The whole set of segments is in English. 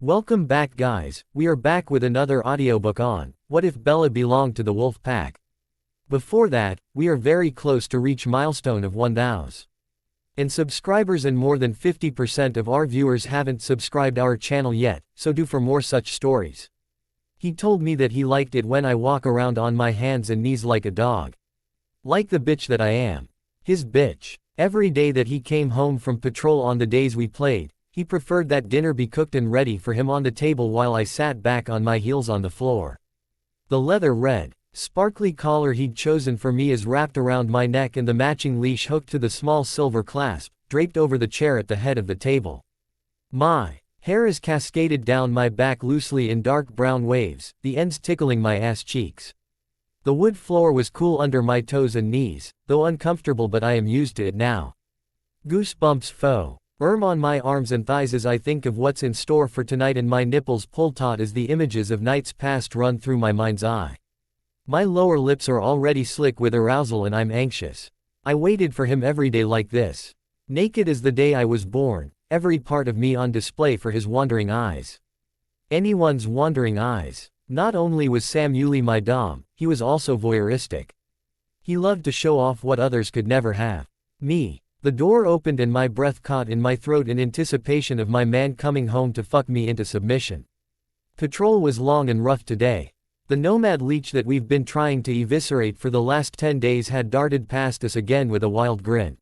Welcome back guys, we are back with another audiobook on, What If Bella Belonged to the Wolf Pack? Before that, we are very close to reach milestone of 1,000 and subscribers, and more than 50% of our viewers haven't subscribed our channel yet, so do for more such stories. He told me that he liked it when I walk around on my hands and knees like a dog. Like the bitch that I am. His bitch. Every day that he came home from patrol on the days we played, he preferred that dinner be cooked and ready for him on the table while I sat back on my heels on the floor. The leather red, sparkly collar he'd chosen for me is wrapped around my neck, and the matching leash hooked to the small silver clasp, draped over the chair at the head of the table. My hair is cascaded down my back loosely in dark brown waves, the ends tickling my ass cheeks. The wood floor was cool under my toes and knees, though uncomfortable, but I am used to it now. Goosebumps faux. On my arms and thighs as I think of what's in store for tonight, and my nipples pull taut as the images of nights past run through my mind's eye. My lower lips are already slick with arousal and I'm anxious. I waited for him every day like this. Naked as the day I was born, every part of me on display for his wandering eyes. Anyone's wandering eyes. Not only was Sam Yulee my dom, he was also voyeuristic. He loved to show off what others could never have. Me. The door opened and my breath caught in my throat in anticipation of my man coming home to fuck me into submission. Patrol was long and rough today. The nomad leech that we've been trying to eviscerate for the last 10 days had darted past us again with a wild grin.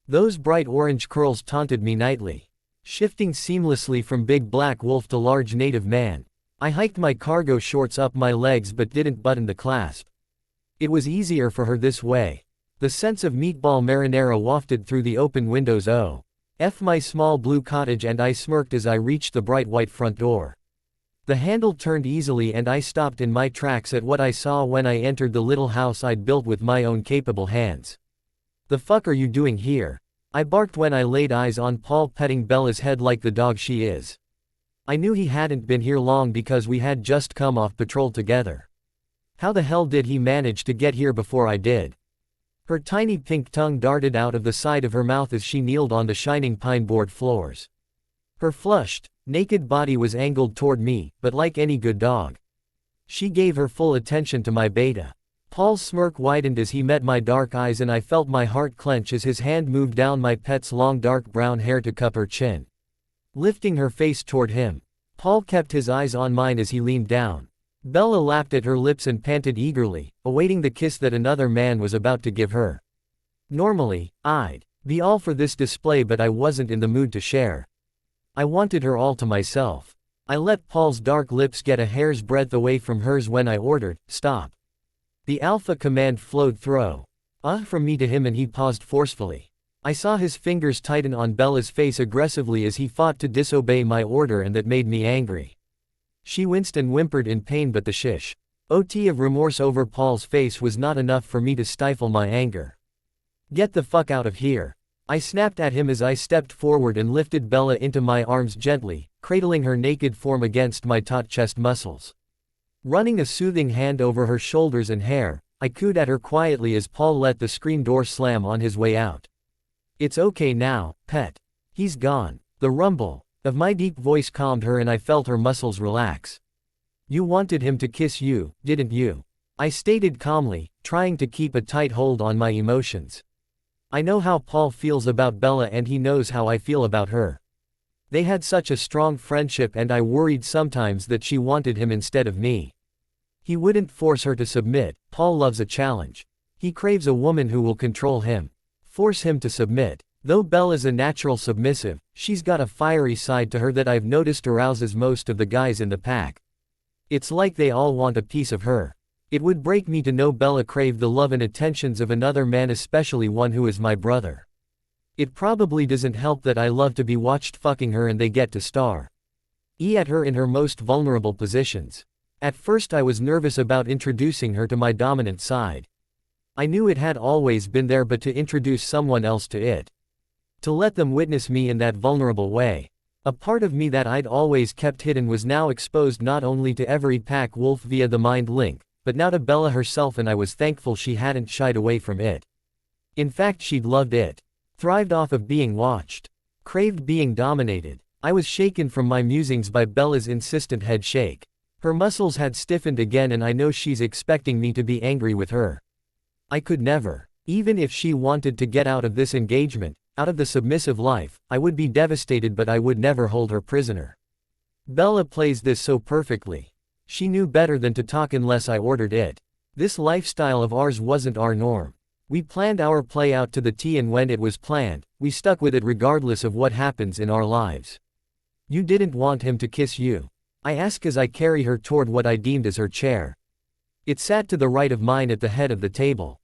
Those bright orange curls taunted me nightly. Shifting seamlessly from big black wolf to large native man, I hiked my cargo shorts up my legs but didn't button the clasp. It was easier for her this way. The sense of meatball marinara wafted through the open windows. My small blue cottage, and I smirked as I reached the bright white front door. The handle turned easily and I stopped in my tracks at what I saw when I entered the little house I'd built with my own capable hands. "The fuck are you doing here?" I barked when I laid eyes on Paul petting Bella's head like the dog she is. I knew he hadn't been here long because we had just come off patrol together. How the hell did he manage to get here before I did? Her tiny pink tongue darted out of the side of her mouth as she kneeled on the shining pine board floors. Her flushed, naked body was angled toward me, but like any good dog, she gave her full attention to my beta. Paul's smirk widened as he met my dark eyes, and I felt my heart clench as his hand moved down my pet's long dark brown hair to cup her chin. Lifting her face toward him, Paul kept his eyes on mine as he leaned down. Bella lapped at her lips and panted eagerly, awaiting the kiss that another man was about to give her. Normally, I'd be all for this display, but I wasn't in the mood to share. I wanted her all to myself. I let Paul's dark lips get a hair's breadth away from hers when I ordered, "Stop." The alpha command flowed through from me to him, and he paused forcefully. I saw his fingers tighten on Bella's face aggressively as he fought to disobey my order, and that made me angry. She winced and whimpered in pain, but the ot of remorse over Paul's face was not enough for me to stifle my anger. "Get the fuck out of here," I snapped at him as I stepped forward and lifted Bella into my arms gently, cradling her naked form against my taut chest muscles. Running a soothing hand over her shoulders and hair, I cooed at her quietly as Paul let the screen door slam on his way out. "It's okay now, pet. He's gone." The rumble of my deep voice calmed her, and I felt her muscles relax. "You wanted him to kiss you, didn't you?" I stated calmly, trying to keep a tight hold on my emotions. I know how Paul feels about Bella, and he knows how I feel about her. They had such a strong friendship, and I worried sometimes that she wanted him instead of me. He wouldn't force her to submit. Paul loves a challenge. He craves a woman who will control him, force him to submit. Though Bella's a natural submissive, she's got a fiery side to her that I've noticed arouses most of the guys in the pack. It's like they all want a piece of her. It would break me to know Bella craved the love and attentions of another man, especially one who is my brother. It probably doesn't help that I love to be watched fucking her and they get to star at her in her most vulnerable positions. At first I was nervous about introducing her to my dominant side. I knew it had always been there, but to introduce someone else to it, to let them witness me in that vulnerable way, a part of me that I'd always kept hidden, was now exposed not only to every pack wolf via the mind link, but now to Bella herself, and I was thankful she hadn't shied away from it. In fact, she'd loved it. Thrived off of being watched. Craved being dominated. I was shaken from my musings by Bella's insistent head shake. Her muscles had stiffened again, and I know she's expecting me to be angry with her. I could never. Even if she wanted to get out of this engagement, out of the submissive life, I would be devastated, but I would never hold her prisoner. Bella plays this so perfectly. She knew better than to talk unless I ordered it. This lifestyle of ours wasn't our norm. We planned our play out to the T, and when it was planned, we stuck with it regardless of what happens in our lives. You didn't want him to kiss you? I ask as I carry her toward what I deemed as her chair. It sat to the right of mine at the head of the table.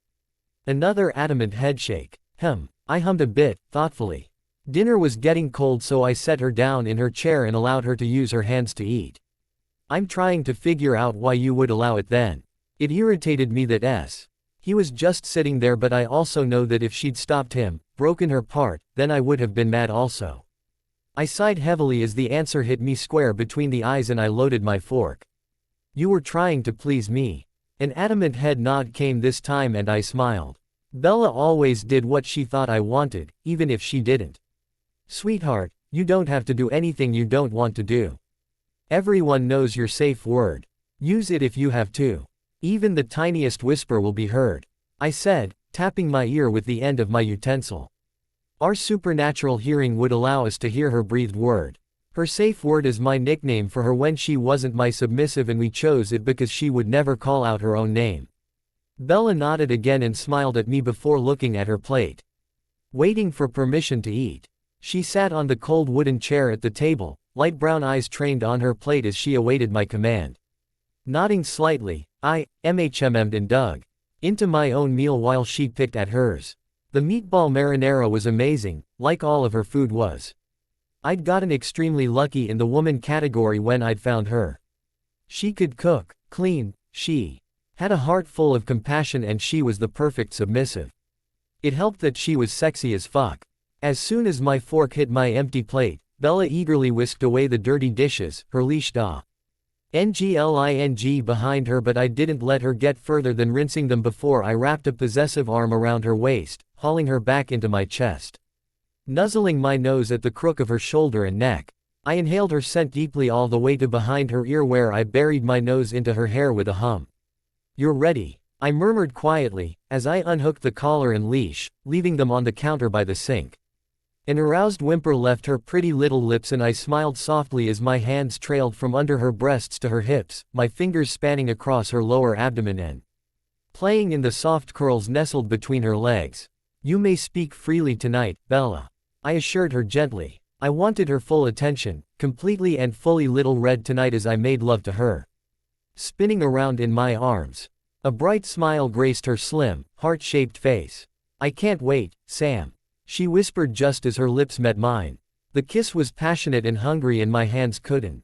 Another adamant headshake. I hummed a bit, thoughtfully. Dinner was getting cold, so I set her down in her chair and allowed her to use her hands to eat. I'm trying to figure out why you would allow it then. It irritated me that he was just sitting there, but I also know that if she'd stopped him, broken her part, then I would have been mad also. I sighed heavily as the answer hit me square between the eyes and I loaded my fork. You were trying to please me. An adamant head nod came this time and I smiled. Bella always did what she thought I wanted, even if she didn't. Sweetheart, you don't have to do anything you don't want to do. Everyone knows your safe word. Use it if you have to. Even the tiniest whisper will be heard, I said, tapping my ear with the end of my utensil. Our supernatural hearing would allow us to hear her breathed word. Her safe word is my nickname for her when she wasn't my submissive, and we chose it because she would never call out her own name. Bella nodded again and smiled at me before looking at her plate. Waiting for permission to eat. She sat on the cold wooden chair at the table, light brown eyes trained on her plate as she awaited my command. Nodding slightly, I MHMM'd and dug into my own meal while she picked at hers. The meatball marinara was amazing, like all of her food was. I'd gotten extremely lucky in the woman category when I'd found her. She could cook, clean, she had a heart full of compassion, and she was the perfect submissive. It helped that she was sexy as fuck. As soon as my fork hit my empty plate, Bella eagerly whisked away the dirty dishes, her leash ngling behind her, but I didn't let her get further than rinsing them before I wrapped a possessive arm around her waist, hauling her back into my chest. Nuzzling my nose at the crook of her shoulder and neck, I inhaled her scent deeply all the way to behind her ear, where I buried my nose into her hair with a hum. You're ready, I murmured quietly, as I unhooked the collar and leash, leaving them on the counter by the sink. An aroused whimper left her pretty little lips, and I smiled softly as my hands trailed from under her breasts to her hips, my fingers spanning across her lower abdomen and playing in the soft curls nestled between her legs. You may speak freely tonight, Bella, I assured her gently. I wanted her full attention, completely and fully little red tonight as I made love to her. Spinning around in my arms. A bright smile graced her slim, heart-shaped face. I can't wait, Sam, she whispered just as her lips met mine. The kiss was passionate and hungry, and my hands couldn't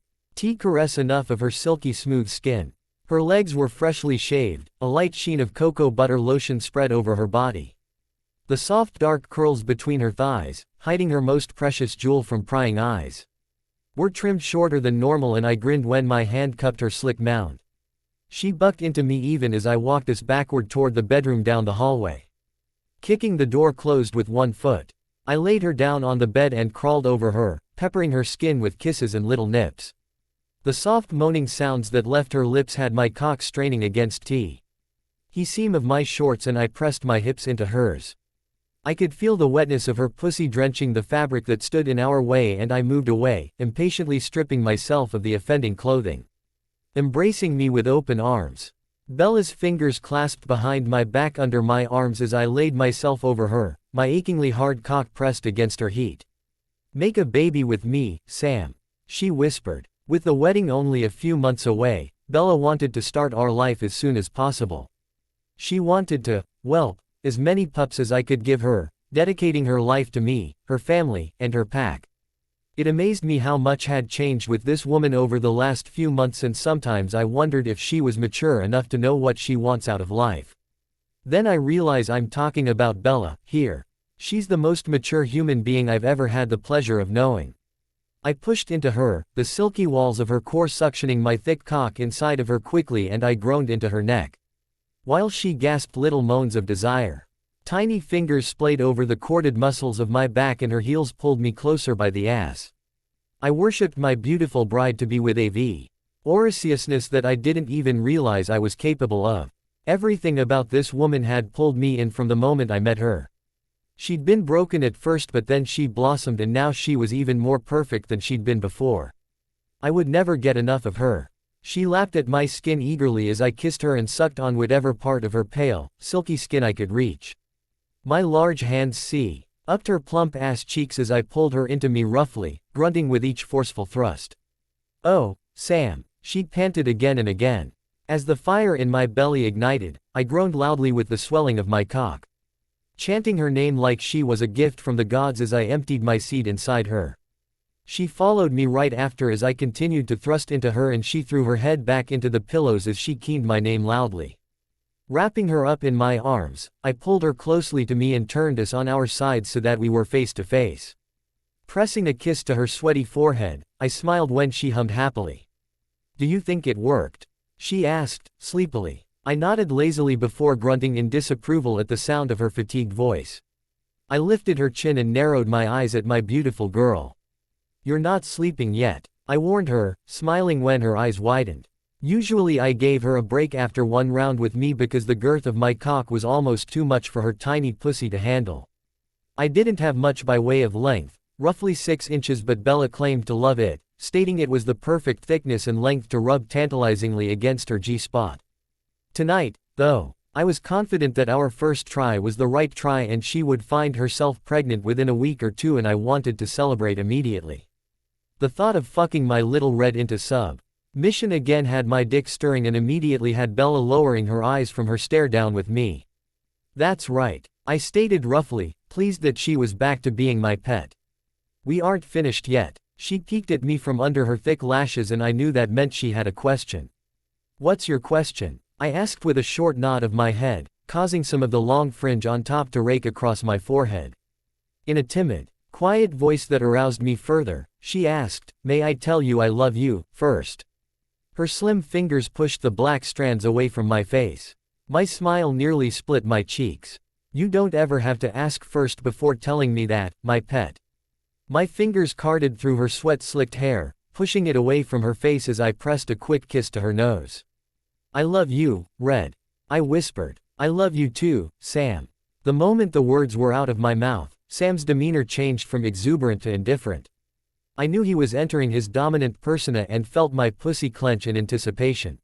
caress enough of her silky smooth skin. Her legs were freshly shaved, a light sheen of cocoa butter lotion spread over her body. The soft dark curls between her thighs, hiding her most precious jewel from prying eyes, were trimmed shorter than normal, and I grinned when my hand cupped her slick mound. She bucked into me even as I walked us backward toward the bedroom down the hallway. Kicking the door closed with one foot, I laid her down on the bed and crawled over her, peppering her skin with kisses and little nips. The soft moaning sounds that left her lips had my cock straining against the seam of my shorts, and I pressed my hips into hers. I could feel the wetness of her pussy drenching the fabric that stood in our way, and I moved away, impatiently stripping myself of the offending clothing. Embracing me with open arms. Bella's fingers clasped behind my back under my arms as I laid myself over her, my achingly hard cock pressed against her heat. Make a baby with me, Sam, she whispered. With the wedding only a few months away, Bella wanted to start our life as soon as possible. She wanted to whelp as many pups as I could give her, dedicating her life to me, her family, and her pack. It amazed me how much had changed with this woman over the last few months, and sometimes I wondered if she was mature enough to know what she wants out of life. Then I realize I'm talking about Bella, here. She's the most mature human being I've ever had the pleasure of knowing. I pushed into her, the silky walls of her core suctioning my thick cock inside of her quickly, and I groaned into her neck, while she gasped little moans of desire. Tiny fingers splayed over the corded muscles of my back, and her heels pulled me closer by the ass. I worshipped my beautiful bride to be with a Oraciousness that I didn't even realize I was capable of. Everything about this woman had pulled me in from the moment I met her. She'd been broken at first, but then she blossomed, and now she was even more perfect than she'd been before. I would never get enough of her. She lapped at my skin eagerly as I kissed her and sucked on whatever part of her pale, silky skin I could reach. My large hands upped her plump ass cheeks as I pulled her into me roughly, grunting with each forceful thrust. "Oh, Sam," she panted again and again. As the fire in my belly ignited, I groaned loudly with the swelling of my cock, chanting her name like she was a gift from the gods as I emptied my seed inside her. She followed me right after as I continued to thrust into her, and she threw her head back into the pillows as she keened my name loudly. Wrapping her up in my arms, I pulled her closely to me and turned us on our sides so that we were face to face. Pressing a kiss to her sweaty forehead, I smiled when she hummed happily. "Do you think it worked?" she asked, sleepily. I nodded lazily before grunting in disapproval at the sound of her fatigued voice. I lifted her chin and narrowed my eyes at my beautiful girl. "You're not sleeping yet," I warned her, smiling when her eyes widened. Usually I gave her a break after one round with me because the girth of my cock was almost too much for her tiny pussy to handle. I didn't have much by way of length, roughly 6 inches, but Bella claimed to love it, stating it was the perfect thickness and length to rub tantalizingly against her G-spot. Tonight, though, I was confident that our first try was the right try and she would find herself pregnant within a week or two, and I wanted to celebrate immediately. The thought of fucking my little red into submission again had my dick stirring, and immediately had Bella lowering her eyes from her stare down with me. "That's right," I stated roughly, pleased that she was back to being my pet. "We aren't finished yet." She peeked at me from under her thick lashes, and I knew that meant she had a question. "What's your question?" I asked with a short nod of my head, causing some of the long fringe on top to rake across my forehead. In a timid, quiet voice that aroused me further, she asked, "May I tell you I love you first?" Her slim fingers pushed the black strands away from my face. My smile nearly split my cheeks. "You don't ever have to ask first before telling me that, my pet." My fingers carded through her sweat-slicked hair, pushing it away from her face as I pressed a quick kiss to her nose. "I love you, Red," I whispered. "I love you too, Sam." The moment the words were out of my mouth, Sam's demeanor changed from exuberant to indifferent. I knew he was entering his dominant persona and felt my pussy clench in anticipation.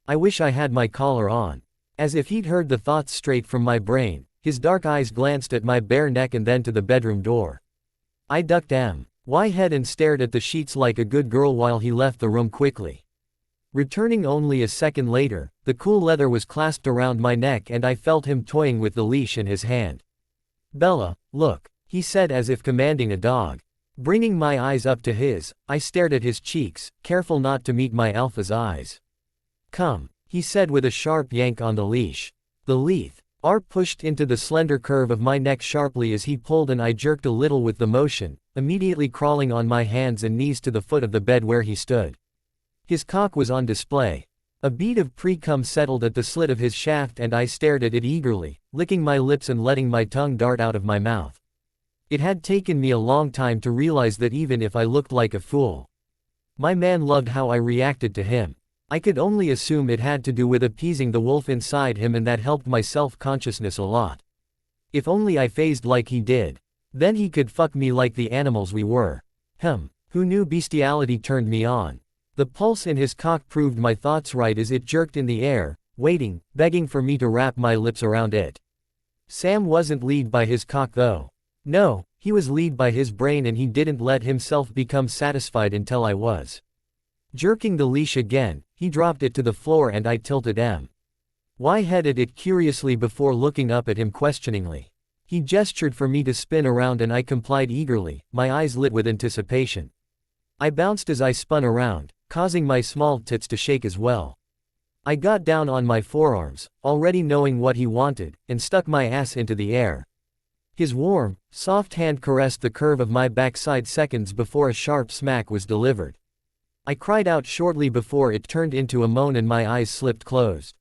I wish I had my collar on. As if he'd heard the thoughts straight from my brain, his dark eyes glanced at my bare neck and then to the bedroom door. I ducked my head and stared at the sheets like a good girl while he left the room quickly. Returning only a second later, the cool leather was clasped around my neck and I felt him toying with the leash in his hand. "Bella, look," he said as if commanding a dog. Bringing my eyes up to his, I stared at his cheeks, careful not to meet my alpha's eyes. "Come," he said with a sharp yank on the leash. The leash pushed into the slender curve of my neck sharply as he pulled, and I jerked a little with the motion, immediately crawling on my hands and knees to the foot of the bed where he stood. His cock was on display. A bead of pre-cum settled at the slit of his shaft and I stared at it eagerly, licking my lips and letting my tongue dart out of my mouth. It had taken me a long time to realize that even if I looked like a fool, my man loved how I reacted to him. I could only assume it had to do with appeasing the wolf inside him, and that helped my self-consciousness a lot. If only I phased like he did. Then he could fuck me like the animals we were. Who knew bestiality turned me on? The pulse in his cock proved my thoughts right as it jerked in the air, waiting, begging for me to wrap my lips around it. Sam wasn't lead by his cock though. No, he was lead by his brain, and he didn't let himself become satisfied until I was. Jerking the leash again, he dropped it to the floor and I tilted my head at it curiously before looking up at him questioningly. He gestured for me to spin around and I complied eagerly, my eyes lit with anticipation. I bounced as I spun around, causing my small tits to shake as well. I got down on my forearms, already knowing what he wanted, and stuck my ass into the air. His warm, soft hand caressed the curve of my backside seconds before a sharp smack was delivered. I cried out shortly before it turned into a moan and my eyes slipped closed.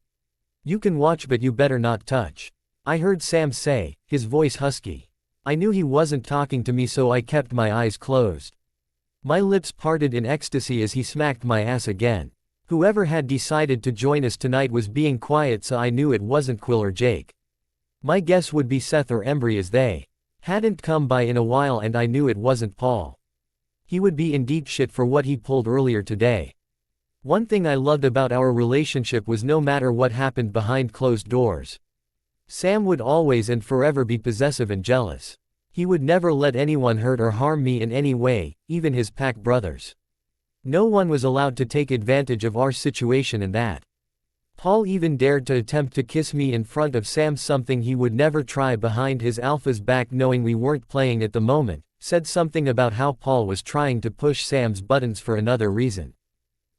"You can watch but you better not touch," I heard Sam say, his voice husky. I knew he wasn't talking to me, so I kept my eyes closed. My lips parted in ecstasy as he smacked my ass again. Whoever had decided to join us tonight was being quiet, so I knew it wasn't Quill or Jake. My guess would be Seth or Embry, as they hadn't come by in a while, and I knew it wasn't Paul. He would be in deep shit for what he pulled earlier today. One thing I loved about our relationship was no matter what happened behind closed doors, Sam would always and forever be possessive and jealous. He would never let anyone hurt or harm me in any way, even his pack brothers. No one was allowed to take advantage of our situation in that. Paul even dared to attempt to kiss me in front of Sam, something he would never try behind his alpha's back, knowing we weren't playing at the moment. Said something about how Paul was trying to push Sam's buttons for another reason.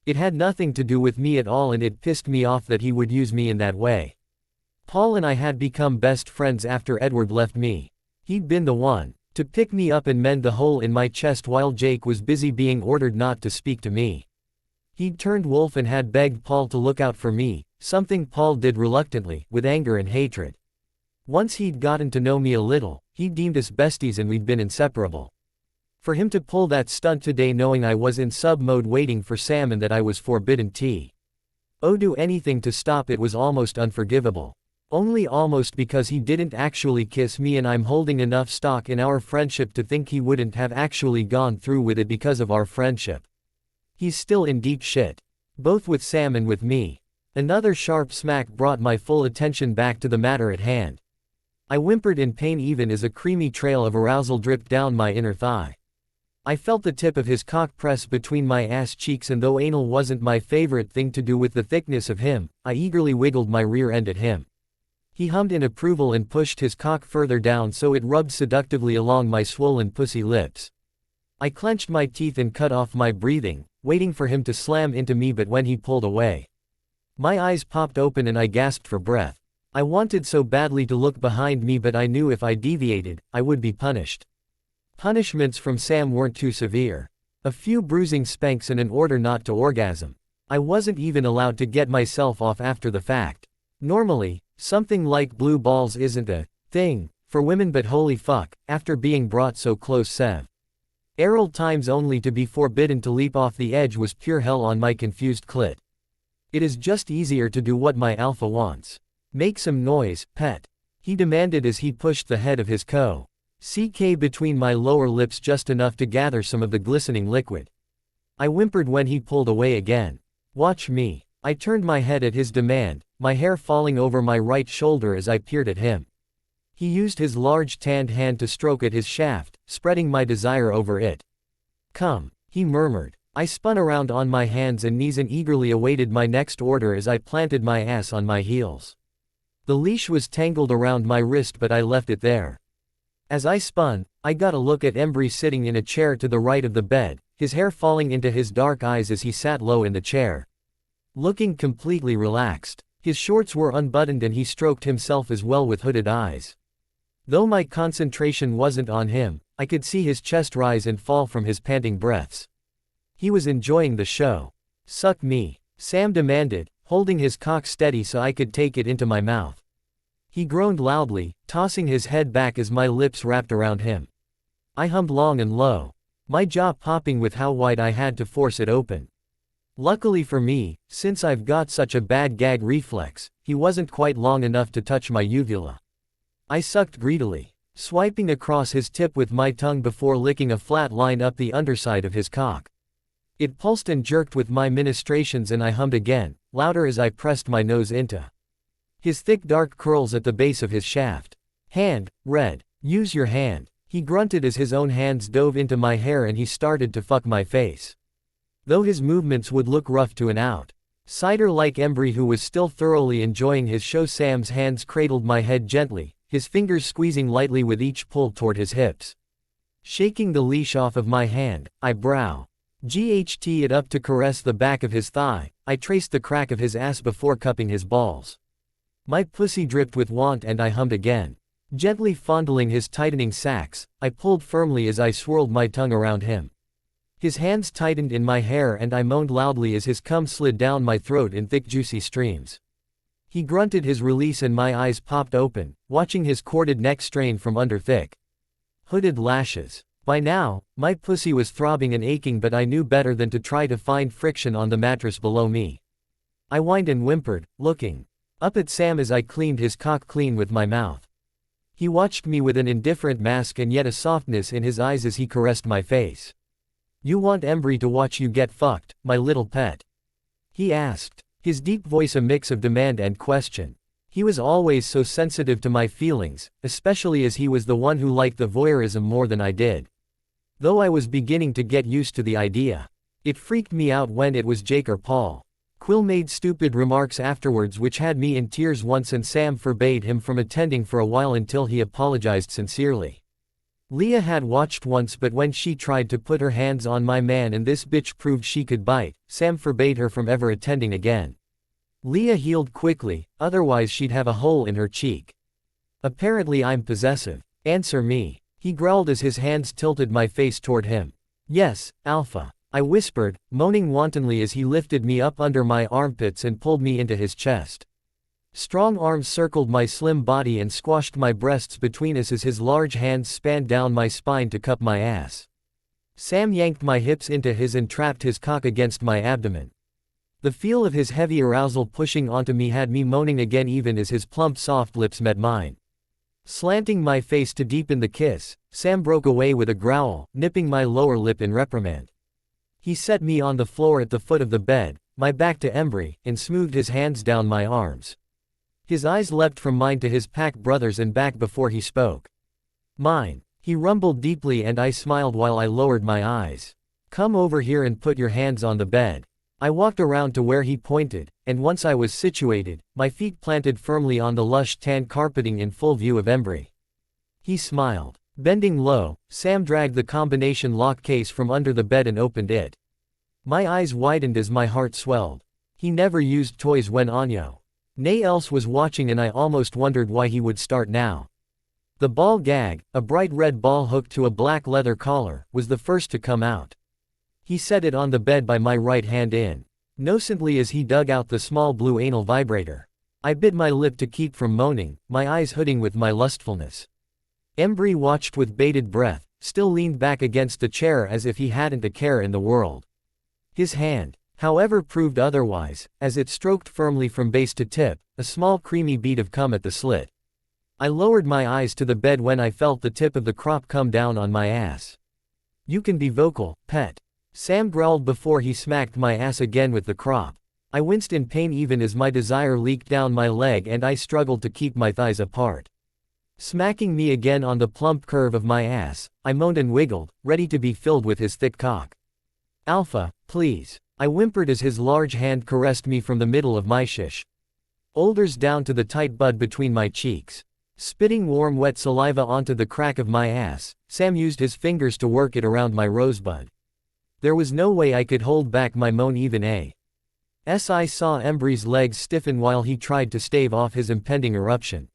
It had nothing to do with me at all, and it pissed me off that he would use me in that way. Paul and I had become best friends after Edward left me. He'd been the one to pick me up and mend the hole in my chest while Jake was busy being ordered not to speak to me. He'd turned wolf and had begged Paul to look out for me, something Paul did reluctantly, with anger and hatred. Once he'd gotten to know me a little, he deemed us besties and we'd been inseparable. For him to pull that stunt today, knowing I was in sub mode waiting for Sam and that I was forbidden to do anything to stop it, was almost unforgivable. Only almost, because he didn't actually kiss me, and I'm holding enough stock in our friendship to think he wouldn't have actually gone through with it because of our friendship. He's still in deep shit, both with Sam and with me. Another sharp smack brought my full attention back to the matter at hand. I whimpered in pain even as a creamy trail of arousal dripped down my inner thigh. I felt the tip of his cock press between my ass cheeks, and though anal wasn't my favorite thing to do with the thickness of him, I eagerly wiggled my rear end at him. He hummed in approval and pushed his cock further down so it rubbed seductively along my swollen pussy lips. I clenched my teeth and cut off my breathing, waiting for him to slam into me, but when he pulled away, my eyes popped open and I gasped for breath. I wanted so badly to look behind me, but I knew if I deviated, I would be punished. Punishments from Sam weren't too severe. A few bruising spanks and an order not to orgasm. I wasn't even allowed to get myself off after the fact. Normally, something like blue balls isn't a thing for women, but holy fuck, after being brought so close several times only to be forbidden to leap off the edge was pure hell on my confused clit. It is just easier to do what my alpha wants. Make some noise, pet, he demanded as he pushed the head of his CK between my lower lips just enough to gather some of the glistening liquid. I whimpered when he pulled away again. Watch me. I turned my head at his demand, my hair falling over my right shoulder as I peered at him. He used his large tanned hand to stroke at his shaft, spreading my desire over it. Come, he murmured. I spun around on my hands and knees and eagerly awaited my next order as I planted my ass on my heels. The leash was tangled around my wrist, but I left it there. As I spun, I got a look at Embry sitting in a chair to the right of the bed, his hair falling into his dark eyes as he sat low in the chair, looking completely relaxed. His shorts were unbuttoned and he stroked himself as well with hooded eyes. Though my concentration wasn't on him, I could see his chest rise and fall from his panting breaths. He was enjoying the show. Suck me, Sam demanded, holding his cock steady so I could take it into my mouth. He groaned loudly, tossing his head back as my lips wrapped around him. I hummed long and low, my jaw popping with how wide I had to force it open. Luckily for me, since I've got such a bad gag reflex, he wasn't quite long enough to touch my uvula. I sucked greedily, swiping across his tip with my tongue before licking a flat line up the underside of his cock. It pulsed and jerked with my ministrations and I hummed again, louder as I pressed my nose into his thick dark curls at the base of his shaft. Hand, red, use your hand, he grunted as his own hands dove into my hair and he started to fuck my face. Though his movements would look rough to an outsider like Embry who was still thoroughly enjoying his show, Sam's hands cradled my head gently, his fingers squeezing lightly with each pull toward his hips. Shaking the leash off of my hand, I GHT it up to caress the back of his thigh. I traced the crack of his ass before cupping his balls. My pussy dripped with want and I hummed again. Gently fondling his tightening sacs, I pulled firmly as I swirled my tongue around him. His hands tightened in my hair and I moaned loudly as his cum slid down my throat in thick juicy streams. He grunted his release and my eyes popped open, watching his corded neck strain from under thick hooded lashes. By now, my pussy was throbbing and aching, but I knew better than to try to find friction on the mattress below me. I whined and whimpered, looking up at Sam as I cleaned his cock clean with my mouth. He watched me with an indifferent mask and yet a softness in his eyes as he caressed my face. "You want Embry to watch you get fucked, my little pet?" he asked, his deep voice a mix of demand and question. He was always so sensitive to my feelings, especially as he was the one who liked the voyeurism more than I did. Though I was beginning to get used to the idea. It freaked me out when it was Jake or Paul. Quill made stupid remarks afterwards which had me in tears once, and Sam forbade him from attending for a while until he apologized sincerely. Leah had watched once, but when she tried to put her hands on my man and this bitch proved she could bite, Sam forbade her from ever attending again. Leah healed quickly, otherwise she'd have a hole in her cheek. "Apparently I'm possessive. Answer me," he growled as his hands tilted my face toward him. "Yes, Alpha," I whispered, moaning wantonly as he lifted me up under my armpits and pulled me into his chest. Strong arms circled my slim body and squashed my breasts between us as his large hands spanned down my spine to cup my ass. Sam yanked my hips into his and trapped his cock against my abdomen. The feel of his heavy arousal pushing onto me had me moaning again even as his plump soft lips met mine. Slanting my face to deepen the kiss, Sam broke away with a growl, nipping my lower lip in reprimand. He set me on the floor at the foot of the bed, my back to Embry, and smoothed his hands down my arms. His eyes leapt from mine to his pack brother's and back before he spoke. "Mine," he rumbled deeply, and I smiled while I lowered my eyes. "Come over here and put your hands on the bed." I walked around to where he pointed, and once I was situated, my feet planted firmly on the lush tan carpeting in full view of Embry. He smiled. Bending low, Sam dragged the combination lock case from under the bed and opened it. My eyes widened as my heart swelled. He never used toys when Anyo. Nay else was watching, and I almost wondered why he would start now. The ball gag, a bright red ball hooked to a black leather collar, was the first to come out. He set it on the bed by my right hand innocently as he dug out the small blue anal vibrator. I bit my lip to keep from moaning, my eyes hooding with my lustfulness. Embry watched with bated breath, still leaned back against the chair as if he hadn't a care in the world. His hand, however, proved otherwise, as it stroked firmly from base to tip, a small creamy bead of cum at the slit. I lowered my eyes to the bed when I felt the tip of the crop come down on my ass. "You can be vocal, pet," Sam growled before he smacked my ass again with the crop. I winced in pain even as my desire leaked down my leg and I struggled to keep my thighs apart. Smacking me again on the plump curve of my ass, I moaned and wiggled, ready to be filled with his thick cock. "Alpha, please," I whimpered as his large hand caressed me from the middle of my shish. Shoulders down to the tight bud between my cheeks. Spitting warm wet saliva onto the crack of my ass, Sam used his fingers to work it around my rosebud. There was no way I could hold back my moan even as I saw Embry's legs stiffen while he tried to stave off his impending eruption.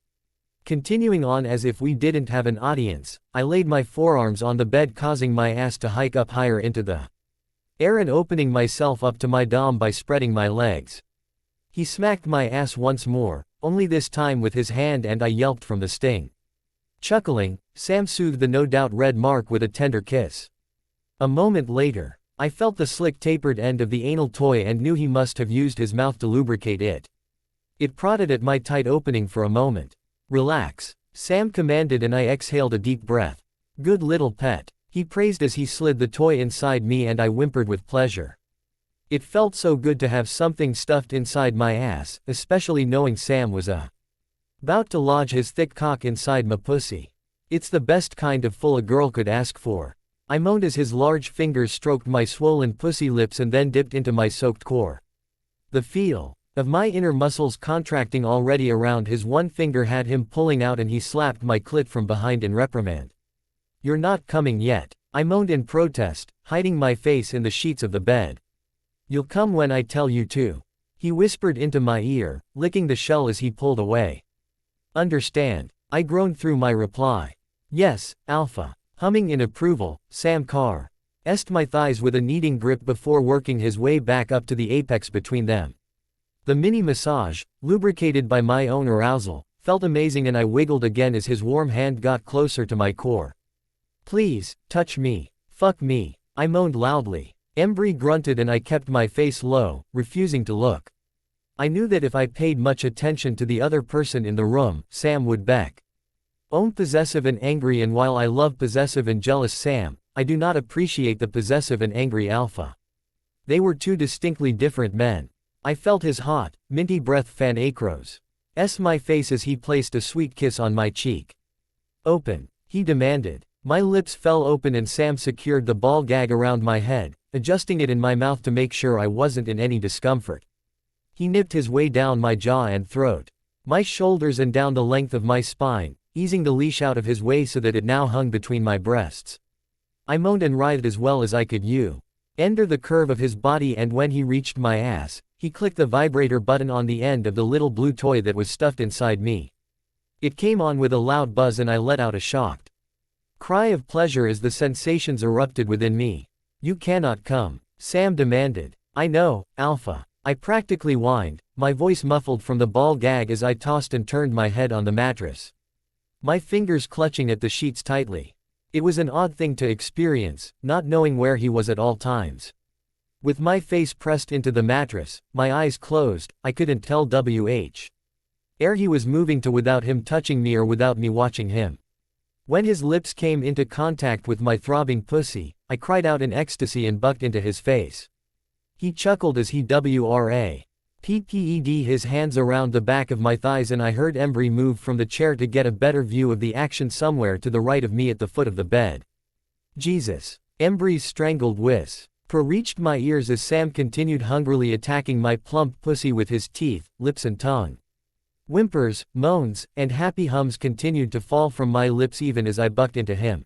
Continuing on as if we didn't have an audience, I laid my forearms on the bed, causing my ass to hike up higher into the air and opening myself up to my dom by spreading my legs. He smacked my ass once more, only this time with his hand, and I yelped from the sting. Chuckling, Sam soothed the no doubt red mark with a tender kiss. A moment later, I felt the slick tapered end of the anal toy and knew he must have used his mouth to lubricate it. It prodded at my tight opening for a moment. "Relax," Sam commanded, and I exhaled a deep breath. "Good little pet," he praised as he slid the toy inside me, and I whimpered with pleasure. It felt so good to have something stuffed inside my ass, especially knowing Sam was about to lodge his thick cock inside my pussy. "It's the best kind of full a girl could ask for," I moaned as his large fingers stroked my swollen pussy lips and then dipped into my soaked core. The feel of my inner muscles contracting already around his one finger had him pulling out, and he slapped my clit from behind in reprimand. "You're not coming yet," I moaned in protest, hiding my face in the sheets of the bed. "You'll come when I tell you to," he whispered into my ear, licking the shell as he pulled away. "Understand," I groaned through my reply. "Yes, Alpha," humming in approval, Sam caressed my thighs with a kneading grip before working his way back up to the apex between them. The mini massage, lubricated by my own arousal, felt amazing, and I wiggled again as his warm hand got closer to my core. Please, touch me. Fuck me. I moaned loudly. Embry grunted and I kept my face low, refusing to look. I knew that if I paid much attention to the other person in the room, Sam would beck. Own possessive and angry, and while I love possessive and jealous Sam, I do not appreciate the possessive and angry Alpha. They were two distinctly different men. I felt his hot, minty breath fan acros. My face as he placed a sweet kiss on my cheek. Open, he demanded. My lips fell open and Sam secured the ball gag around my head, adjusting it in my mouth to make sure I wasn't in any discomfort. He nipped his way down my jaw and throat, my shoulders and down the length of my spine, easing the leash out of his way so that it now hung between my breasts. I moaned and writhed as well as I could enter the curve of his body, and when he reached my ass, he clicked the vibrator button on the end of the little blue toy that was stuffed inside me. It came on with a loud buzz and I let out a shocked cry of pleasure as the sensations erupted within me. You cannot come, Sam demanded. I know, Alpha. I practically whined, my voice muffled from the ball gag as I tossed and turned my head on the mattress, my fingers clutching at the sheets tightly. It was an odd thing to experience, not knowing where he was at all times. With my face pressed into the mattress, my eyes closed, I couldn't tell where he was moving to without him touching me or without me watching him. When his lips came into contact with my throbbing pussy, I cried out in ecstasy and bucked into his face. He chuckled as he wraped his hands around the back of my thighs, and I heard Embry move from the chair to get a better view of the action somewhere to the right of me at the foot of the bed. Jesus. Embry's strangled whisper reached my ears as Sam continued hungrily attacking my plump pussy with his teeth, lips and tongue. Whimpers, moans, and happy hums continued to fall from my lips even as I bucked into him.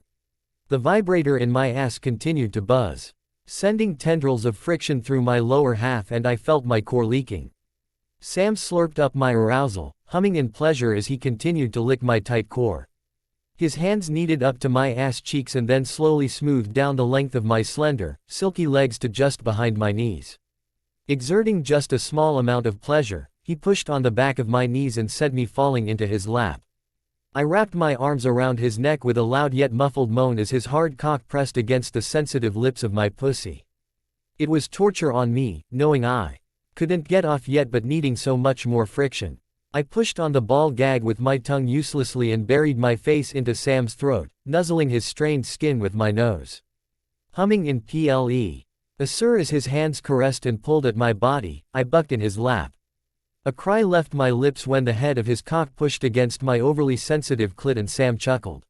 The vibrator in my ass continued to buzz, sending tendrils of friction through my lower half, and I felt my core leaking. Sam slurped up my arousal, humming in pleasure as he continued to lick my tight core. His hands kneaded up to my ass cheeks and then slowly smoothed down the length of my slender, silky legs to just behind my knees. Exerting just a small amount of pleasure, he pushed on the back of my knees and sent me falling into his lap. I wrapped my arms around his neck with a loud yet muffled moan as his hard cock pressed against the sensitive lips of my pussy. It was torture on me, knowing I couldn't get off yet but needing so much more friction. I pushed on the ball gag with my tongue uselessly and buried my face into Sam's throat, nuzzling his strained skin with my nose. Humming in ple. As his hands caressed and pulled at my body, I bucked in his lap. A cry left my lips when the head of his cock pushed against my overly sensitive clit and Sam chuckled.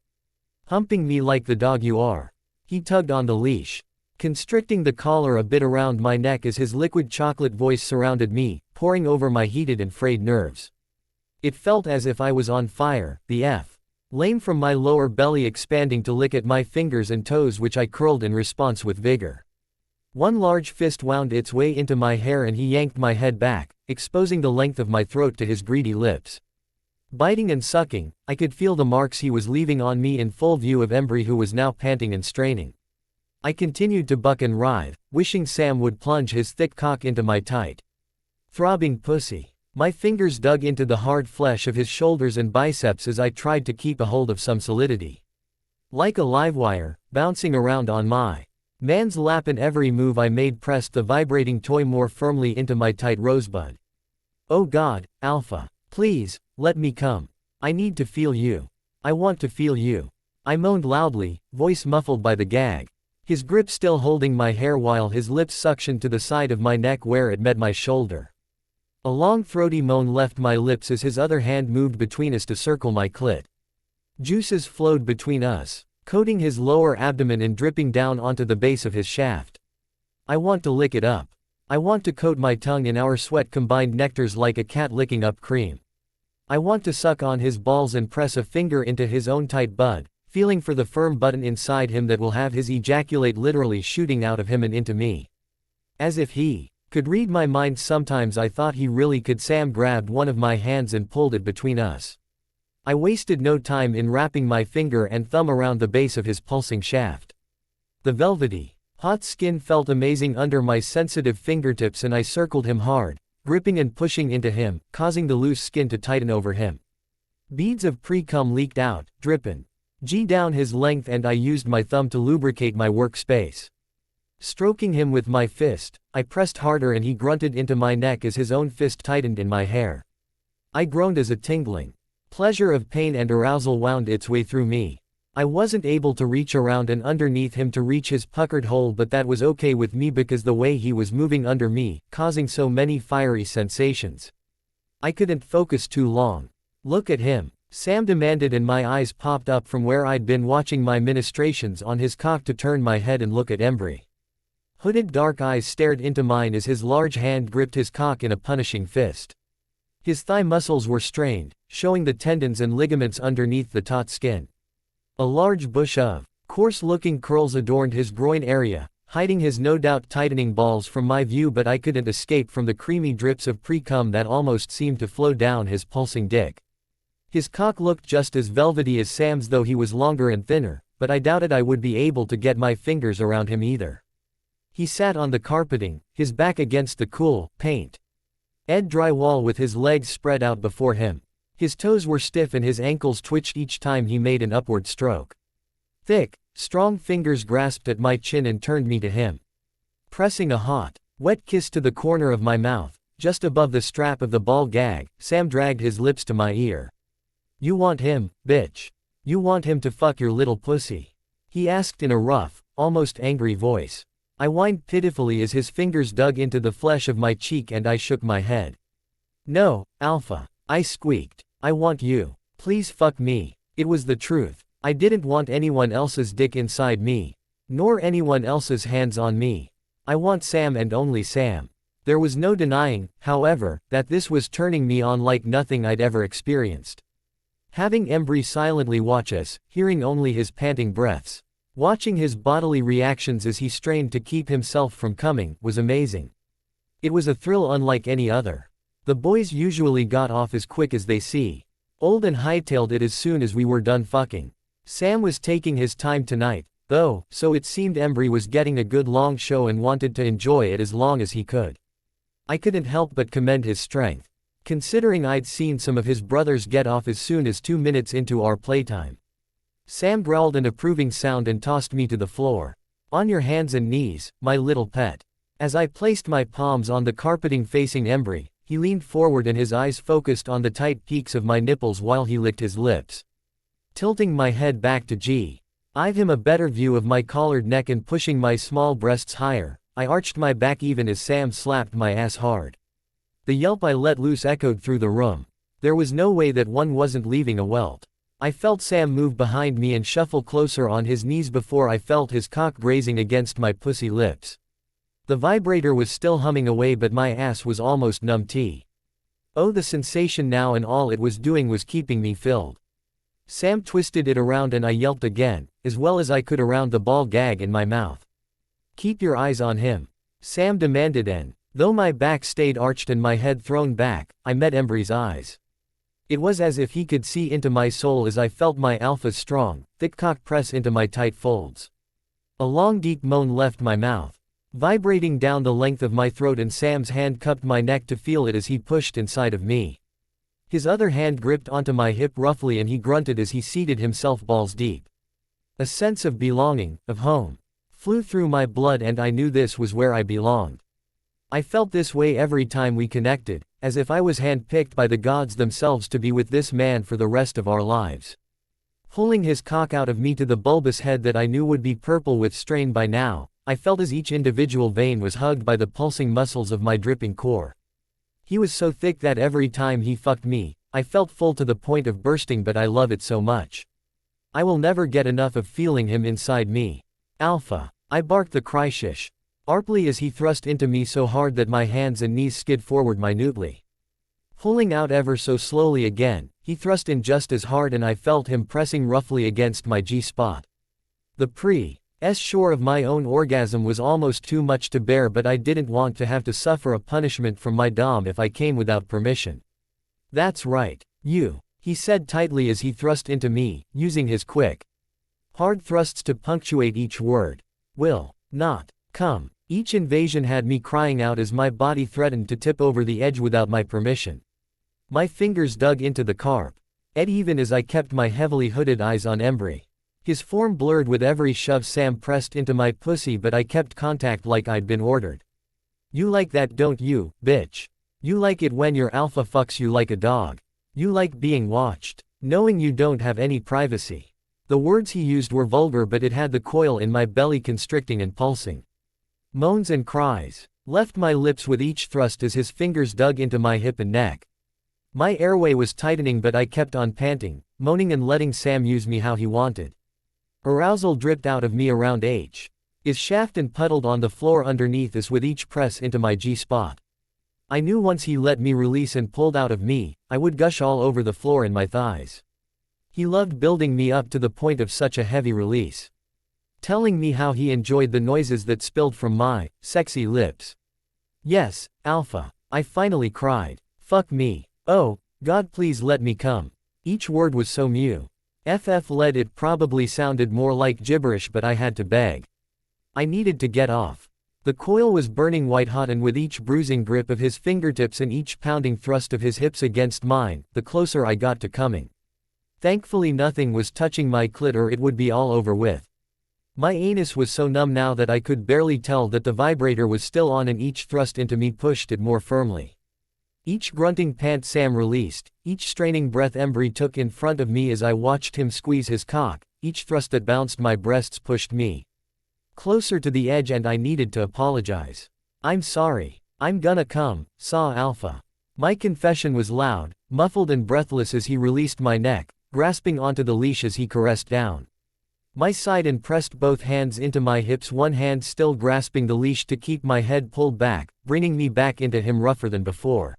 Humping me like the dog you are. He tugged on the leash, constricting the collar a bit around my neck as his liquid chocolate voice surrounded me, pouring over my heated and frayed nerves. It felt as if I was on fire, the flame from my lower belly expanding to lick at my fingers and toes, which I curled in response with vigor. One large fist wound its way into my hair and he yanked my head back, exposing the length of my throat to his greedy lips. Biting and sucking, I could feel the marks he was leaving on me in full view of Embry, who was now panting and straining. I continued to buck and writhe, wishing Sam would plunge his thick cock into my tight, throbbing pussy. My fingers dug into the hard flesh of his shoulders and biceps as I tried to keep a hold of some solidity. Like a live wire, bouncing around on my man's lap, and every move I made pressed the vibrating toy more firmly into my tight rosebud. Oh God, Alpha. Please, let me come. I need to feel you. I want to feel you. I moaned loudly, voice muffled by the gag. His grip still holding my hair while his lips suctioned to the side of my neck where it met my shoulder. A long throaty moan left my lips as his other hand moved between us to circle my clit. Juices flowed between us, coating his lower abdomen and dripping down onto the base of his shaft. I want to lick it up. I want to coat my tongue in our sweat-combined nectars like a cat licking up cream. I want to suck on his balls and press a finger into his own tight bud, feeling for the firm button inside him that will have his ejaculate literally shooting out of him and into me. As if he could read my mind. Sometimes I thought he really could. Sam grabbed one of my hands and pulled it between us. I wasted no time in wrapping my finger and thumb around the base of his pulsing shaft. The velvety, hot skin felt amazing under my sensitive fingertips, and I circled him hard, gripping and pushing into him, causing the loose skin to tighten over him. Beads of pre-cum leaked out, dripping G down his length and I used my thumb to lubricate my workspace. Stroking him with my fist, I pressed harder and he grunted into my neck as his own fist tightened in my hair. I groaned as a tingling pleasure of pain and arousal wound its way through me. I wasn't able to reach around and underneath him to reach his puckered hole, but that was okay with me because the way he was moving under me, causing so many fiery sensations. I couldn't focus too long. Look at him, Sam demanded, and my eyes popped up from where I'd been watching my ministrations on his cock to turn my head and look at Embry. Hooded dark eyes stared into mine as his large hand gripped his cock in a punishing fist. His thigh muscles were strained, showing the tendons and ligaments underneath the taut skin. A large bush of coarse-looking curls adorned his groin area, hiding his no doubt tightening balls from my view, but I couldn't escape from the creamy drips of pre-cum that almost seemed to flow down his pulsing dick. His cock looked just as velvety as Sam's, though he was longer and thinner, but I doubted I would be able to get my fingers around him either. He sat on the carpeting, his back against the cool, paint Ed drywall with his legs spread out before him. His toes were stiff and his ankles twitched each time he made an upward stroke. Thick, strong fingers grasped at my chin and turned me to him. Pressing a hot, wet kiss to the corner of my mouth, just above the strap of the ball gag, Sam dragged his lips to my ear. "You want him, bitch? You want him to fuck your little pussy?" he asked in a rough, almost angry voice. I whined pitifully as his fingers dug into the flesh of my cheek and I shook my head. "No, Alpha," I squeaked. "I want you. Please fuck me." It was the truth. I didn't want anyone else's dick inside me. Nor anyone else's hands on me. I want Sam and only Sam. There was no denying, however, that this was turning me on like nothing I'd ever experienced. Having Embry silently watch us, hearing only his panting breaths, watching his bodily reactions as he strained to keep himself from coming, was amazing. It was a thrill unlike any other. The boys usually got off as quick as they see. Old and hightailed it as soon as we were done fucking. Sam was taking his time tonight, though, so it seemed Embry was getting a good long show and wanted to enjoy it as long as he could. I couldn't help but commend his strength, considering I'd seen some of his brothers get off as soon as 2 minutes into our playtime. Sam growled an approving sound and tossed me to the floor. "On your hands and knees, my little pet." As I placed my palms on the carpeting facing Embry, he leaned forward and his eyes focused on the tight peaks of my nipples while he licked his lips. Tilting my head back to give him a better view of my collared neck and pushing my small breasts higher, I arched my back even as Sam slapped my ass hard. The yelp I let loose echoed through the room. There was no way that one wasn't leaving a welt. I felt Sam move behind me and shuffle closer on his knees before I felt his cock grazing against my pussy lips. The vibrator was still humming away, but my ass was almost numb. Oh, the sensation now, and all it was doing was keeping me filled. Sam twisted it around and I yelped again, as well as I could around the ball gag in my mouth. "Keep your eyes on him," Sam demanded, and, though my back stayed arched and my head thrown back, I met Embry's eyes. It was as if he could see into my soul as I felt my alpha's strong, thick cock press into my tight folds. A long deep moan left my mouth, vibrating down the length of my throat, and Sam's hand cupped my neck to feel it as he pushed inside of me. His other hand gripped onto my hip roughly and he grunted as he seated himself balls deep. A sense of belonging, of home, flew through my blood, and I knew this was where I belonged. I felt this way every time we connected, as if I was handpicked by the gods themselves to be with this man for the rest of our lives. Pulling his cock out of me to the bulbous head that I knew would be purple with strain by now, I felt as each individual vein was hugged by the pulsing muscles of my dripping core. He was so thick that every time he fucked me, I felt full to the point of bursting, but I love it so much. I will never get enough of feeling him inside me. "Alpha," I barked the cry-shish arply as he thrust into me so hard that my hands and knees skid forward minutely. Pulling out ever so slowly again, he thrust in just as hard and I felt him pressing roughly against my G-spot. The shore of my own orgasm was almost too much to bear, but I didn't want to have to suffer a punishment from my dom if I came without permission. "That's right, you," he said tightly as he thrust into me, using his quick, hard thrusts to punctuate each word. "Will not come." Each invasion had me crying out as my body threatened to tip over the edge without my permission. My fingers dug into the carp, even as I kept my heavily hooded eyes on Embry. His form blurred with every shove Sam pressed into my pussy, but I kept contact like I'd been ordered. You like that, don't you, bitch? You like it when your alpha fucks you like a dog. You like being watched, knowing you don't have any privacy. The words he used were vulgar, but it had the coil in my belly constricting and pulsing. Moans and cries left my lips with each thrust as his fingers dug into my hip and neck. My airway was tightening, but I kept on panting, moaning and letting Sam use me how he wanted. Arousal dripped out of me around his shaft and puddled on the floor underneath us with each press into my G-spot. I knew once he let me release and pulled out of me, I would gush all over the floor and my thighs. He loved building me up to the point of such a heavy release, telling me how he enjoyed the noises that spilled from my sexy lips. Yes, Alpha, I finally cried. Fuck me. Oh, God, please let me come. Each word was so mew. Led it probably sounded more like gibberish, but I had to beg. I needed to get off. The coil was burning white hot, and with each bruising grip of his fingertips and each pounding thrust of his hips against mine, the closer I got to coming. Thankfully nothing was touching my clit or it would be all over with. My anus was so numb now that I could barely tell that the vibrator was still on, and each thrust into me pushed it more firmly. Each grunting pant Sam released, each straining breath Embry took in front of me as I watched him squeeze his cock, each thrust that bounced my breasts pushed me closer to the edge, and I needed to apologize. I'm sorry. I'm gonna come, saw Alpha. My confession was loud, muffled and breathless as he released my neck, grasping onto the leash as he caressed down my side and pressed both hands into my hips, one hand still grasping the leash to keep my head pulled back, bringing me back into him rougher than before.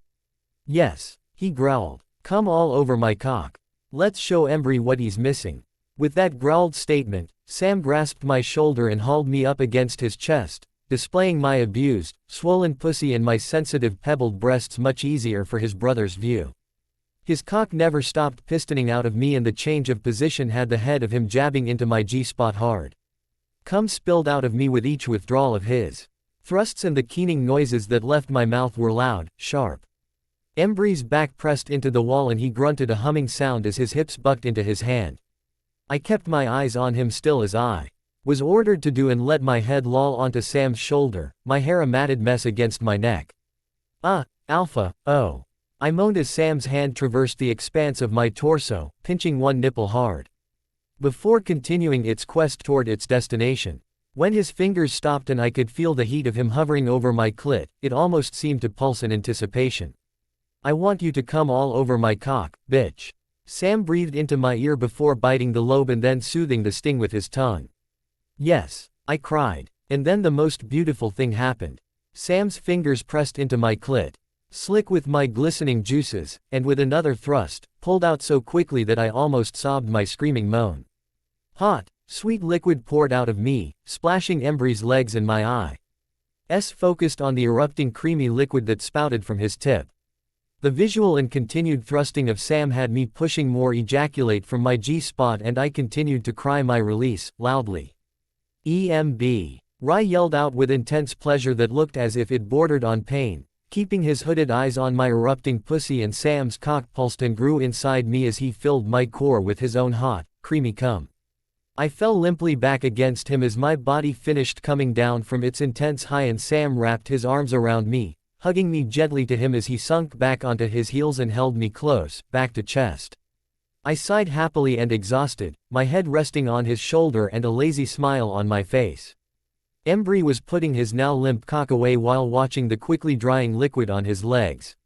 Yes, he growled. Come all over my cock. Let's show Embry what he's missing. With that growled statement, Sam grasped my shoulder and hauled me up against his chest, displaying my abused, swollen pussy and my sensitive pebbled breasts much easier for his brother's view. His cock never stopped pistoning out of me, and the change of position had the head of him jabbing into my G-spot hard. Cum spilled out of me with each withdrawal of his thrusts, and the keening noises that left my mouth were loud, sharp. Embry's back pressed into the wall and he grunted a humming sound as his hips bucked into his hand. I kept my eyes on him still as I was ordered to do, and let my head loll onto Sam's shoulder, my hair a matted mess against my neck. Alpha, oh. I moaned as Sam's hand traversed the expanse of my torso, pinching one nipple hard, before continuing its quest toward its destination. When his fingers stopped and I could feel the heat of him hovering over my clit, it almost seemed to pulse in anticipation. I want you to come all over my cock, bitch. Sam breathed into my ear before biting the lobe and then soothing the sting with his tongue. Yes, I cried. And then the most beautiful thing happened. Sam's fingers pressed into my clit, slick with my glistening juices, and with another thrust, pulled out so quickly that I almost sobbed my screaming moan. Hot, sweet liquid poured out of me, splashing Embry's legs and my eyes focused on the erupting creamy liquid that spouted from his tip. The visual and continued thrusting of Sam had me pushing more ejaculate from my G-spot, and I continued to cry my release, loudly. EMB. Rai yelled out with intense pleasure that looked as if it bordered on pain, keeping his hooded eyes on my erupting pussy, and Sam's cock pulsed and grew inside me as he filled my core with his own hot, creamy cum. I fell limply back against him as my body finished coming down from its intense high, and Sam wrapped his arms around me, hugging me gently to him as he sunk back onto his heels and held me close, back to chest. I sighed happily and exhausted, my head resting on his shoulder and a lazy smile on my face. Embry was putting his now limp cock away while watching the quickly drying liquid on his legs.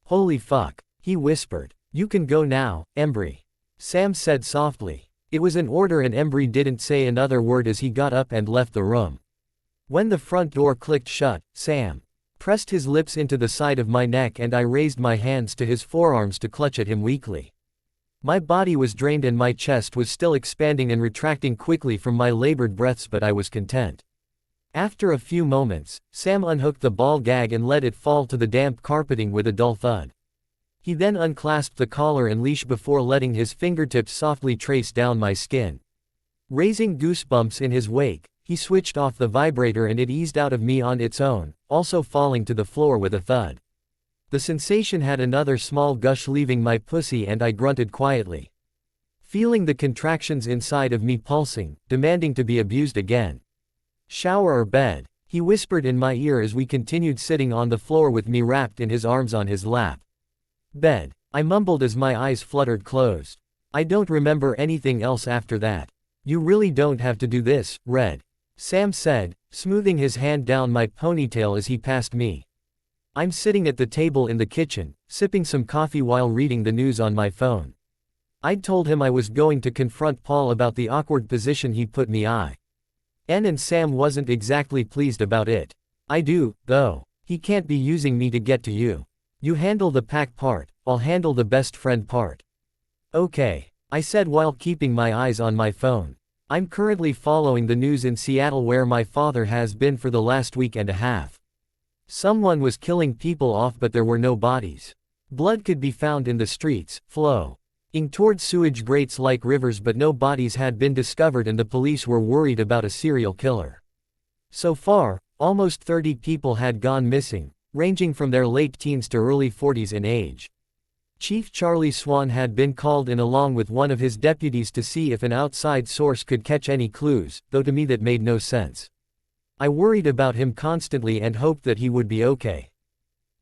Holy fuck, he whispered. You can go now, Embry. Sam said softly. It was an order, and Embry didn't say another word as he got up and left the room. When the front door clicked shut, Sam pressed his lips into the side of my neck, and I raised my hands to his forearms to clutch at him weakly. My body was drained and my chest was still expanding and retracting quickly from my labored breaths, but I was content. After a few moments, Sam unhooked the ball gag and let it fall to the damp carpeting with a dull thud. He then unclasped the collar and leash before letting his fingertips softly trace down my skin. Raising goosebumps in his wake, he switched off the vibrator and it eased out of me on its own, also falling to the floor with a thud. The sensation had another small gush leaving my pussy and I grunted quietly. feeling the contractions inside of me pulsing, demanding to be abused again. Shower or bed? He whispered in my ear as we continued sitting on the floor with me wrapped in his arms on his lap. Bed, I mumbled as my eyes fluttered closed. I don't remember anything else after that. You really don't have to do this, Red. Sam said, smoothing his hand down my ponytail as he passed me. I'm sitting at the table in the kitchen, sipping some coffee while reading the news on my phone. I'd told him I was going to confront Paul about the awkward position he put me in. And Sam wasn't exactly pleased about it. I do, though. He can't be using me to get to you. You handle the pack part, I'll handle the best friend part. Okay, I said while keeping my eyes on my phone. I'm currently following the news in Seattle where my father has been for the last week and a half. Someone was killing people off but there were no bodies. Blood could be found in the streets, flowing towards sewage grates like rivers but no bodies had been discovered and the police were worried about a serial killer. So far, almost 30 people had gone missing, ranging from their late teens to early 40s in age. Chief Charlie Swan had been called in along with one of his deputies to see if an outside source could catch any clues, though to me that made no sense. I worried about him constantly and hoped that he would be okay.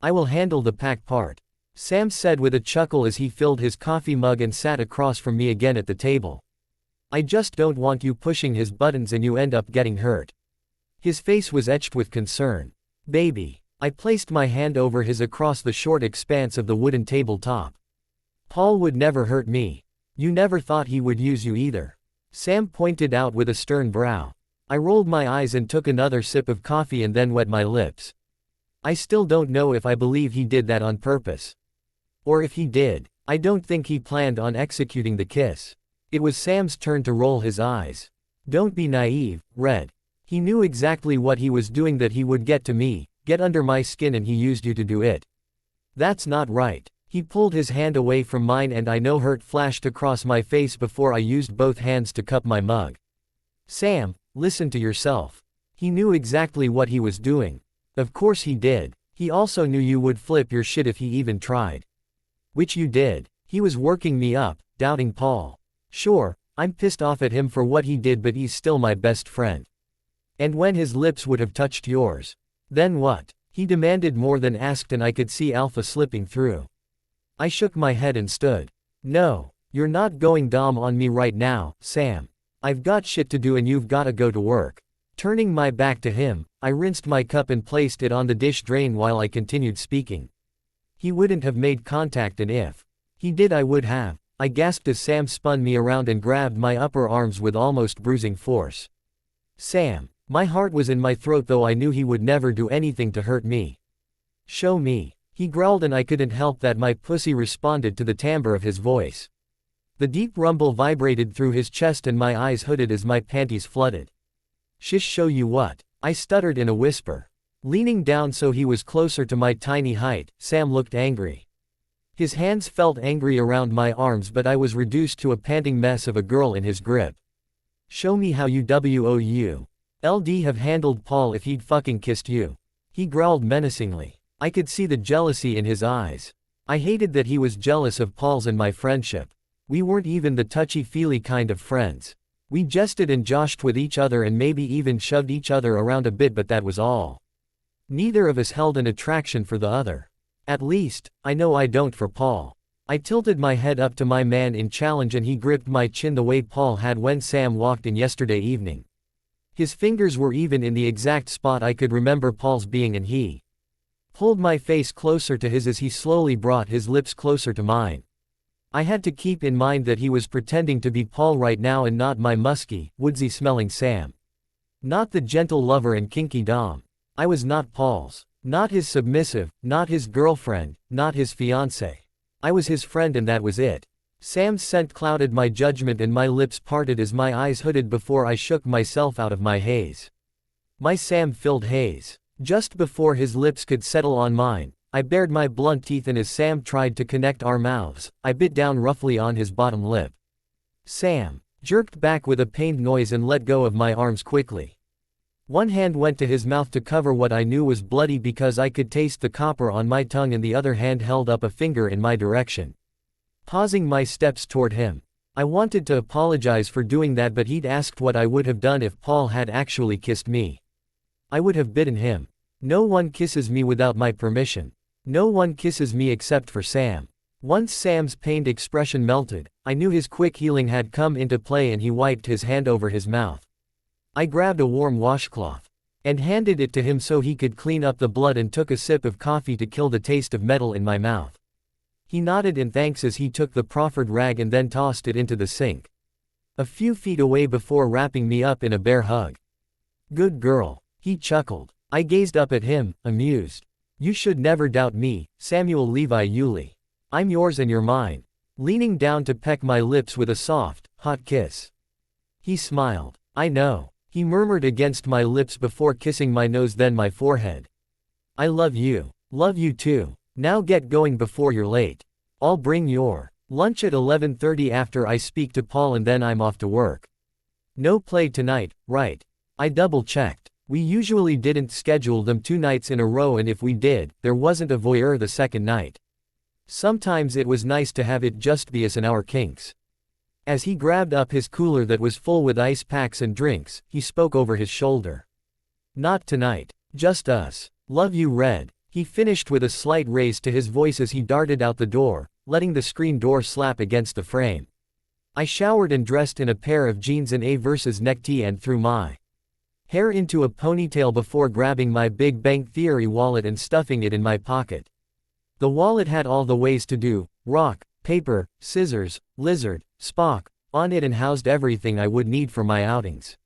I will handle the pack part, Sam said with a chuckle as he filled his coffee mug and sat across from me again at the table. I just don't want you pushing his buttons and you end up getting hurt. His face was etched with concern. Baby. I placed my hand over his across the short expanse of the wooden tabletop. Paul would never hurt me. You never thought he would use you either. Sam pointed out with a stern brow. I rolled my eyes and took another sip of coffee and then wet my lips. I still don't know if I believe he did that on purpose. Or if he did, I don't think he planned on executing the kiss. It was Sam's turn to roll his eyes. Don't be naive, Red. He knew exactly what he was doing, that he would get to me, get under my skin, and he used you to do it. That's not right. He pulled his hand away from mine and I know hurt flashed across my face before I used both hands to cup my mug. Sam, listen to yourself. He knew exactly what he was doing. Of course he did. He also knew you would flip your shit if he even tried. Which you did. He was working me up, doubting Paul. Sure, I'm pissed off at him for what he did, but he's still my best friend. And when his lips would have touched yours. Then what? He demanded more than asked and I could see alpha slipping through. I shook my head and stood. No, you're not going dom on me right now, Sam. I've got shit to do and you've gotta go to work. Turning my back to him, I rinsed my cup and placed it on the dish drain while I continued speaking. He wouldn't have made contact, and if he did I would have. I gasped as Sam spun me around and grabbed my upper arms with almost bruising force. Sam. My heart was in my throat, though I knew he would never do anything to hurt me. Show me. He growled and I couldn't help that my pussy responded to the timbre of his voice. The deep rumble vibrated through his chest and my eyes hooded as my panties flooded. Shish, show you what? I stuttered in a whisper. Leaning down so he was closer to my tiny height, Sam looked angry. His hands felt angry around my arms, but I was reduced to a panting mess of a girl in his grip. Show me how you LD have handled Paul if he'd fucking kissed you. He growled menacingly. I could see the jealousy in his eyes. I hated that he was jealous of Paul's and my friendship. We weren't even the touchy-feely kind of friends. We jested and joshed with each other and maybe even shoved each other around a bit, but that was all. Neither of us held an attraction for the other. At least, I know I don't for Paul. I tilted my head up to my man in challenge and he gripped my chin the way Paul had when Sam walked in yesterday evening. His fingers were even in the exact spot I could remember Paul's being, and he pulled my face closer to his as he slowly brought his lips closer to mine. I had to keep in mind that he was pretending to be Paul right now and not my musky, woodsy-smelling Sam. Not the gentle lover and kinky dom. I was not Paul's. Not his submissive, not his girlfriend, not his fiancé. I was his friend and that was it. Sam's scent clouded my judgment and my lips parted as my eyes hooded before I shook myself out of my haze. My Sam-filled haze. Just before his lips could settle on mine, I bared my blunt teeth and as Sam tried to connect our mouths, I bit down roughly on his bottom lip. Sam jerked back with a pained noise and let go of my arms quickly. One hand went to his mouth to cover what I knew was bloody because I could taste the copper on my tongue, and the other hand held up a finger in my direction. Pausing my steps toward him. I wanted to apologize for doing that, but he'd asked what I would have done if Paul had actually kissed me. I would have bitten him. No one kisses me without my permission. No one kisses me except for Sam. Once Sam's pained expression melted, I knew his quick healing had come into play and he wiped his hand over his mouth. I grabbed a warm washcloth and handed it to him so he could clean up the blood and took a sip of coffee to kill the taste of metal in my mouth. He nodded in thanks as he took the proffered rag and then tossed it into the sink. A few feet away before wrapping me up in a bear hug. Good girl, he chuckled. I gazed up at him, amused. You should never doubt me, Samuel Levi Yulee. I'm yours and you're mine. Leaning down to peck my lips with a soft, hot kiss. He smiled. I know. He murmured against my lips before kissing my nose then my forehead. I love you. Love you too. Now get going before you're late. I'll bring your lunch at 11:30 after I speak to Paul and then I'm off to work. No play tonight, right? I double-checked. We usually didn't schedule them 2 nights in a row and if we did, there wasn't a voyeur the second night. Sometimes it was nice to have it just be us and our kinks. As he grabbed up his cooler that was full with ice packs and drinks, he spoke over his shoulder. Not tonight. Just us. Love you, Red. He finished with a slight raise to his voice as he darted out the door, letting the screen door slap against the frame. I showered and dressed in a pair of jeans and a versus necktie and threw my hair into a ponytail before grabbing my Big Bang Theory wallet and stuffing it in my pocket. The wallet had all the ways to do, rock, paper, scissors, lizard, Spock, on it and housed everything I would need for my outings.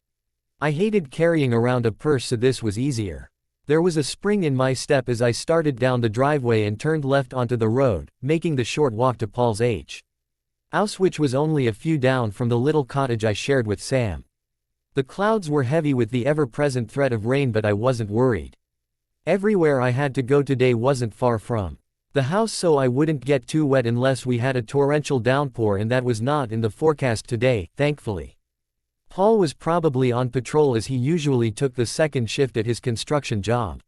I hated carrying around a purse so this was easier. There was a spring in my step as I started down the driveway and turned left onto the road, making the short walk to Paul's house which was only a few down from the little cottage I shared with Sam. The clouds were heavy with the ever-present threat of rain but I wasn't worried. Everywhere I had to go today wasn't far from the house so I wouldn't get too wet unless we had a torrential downpour and that was not in the forecast today, thankfully. Paul was probably on patrol as he usually took the second shift at his construction job.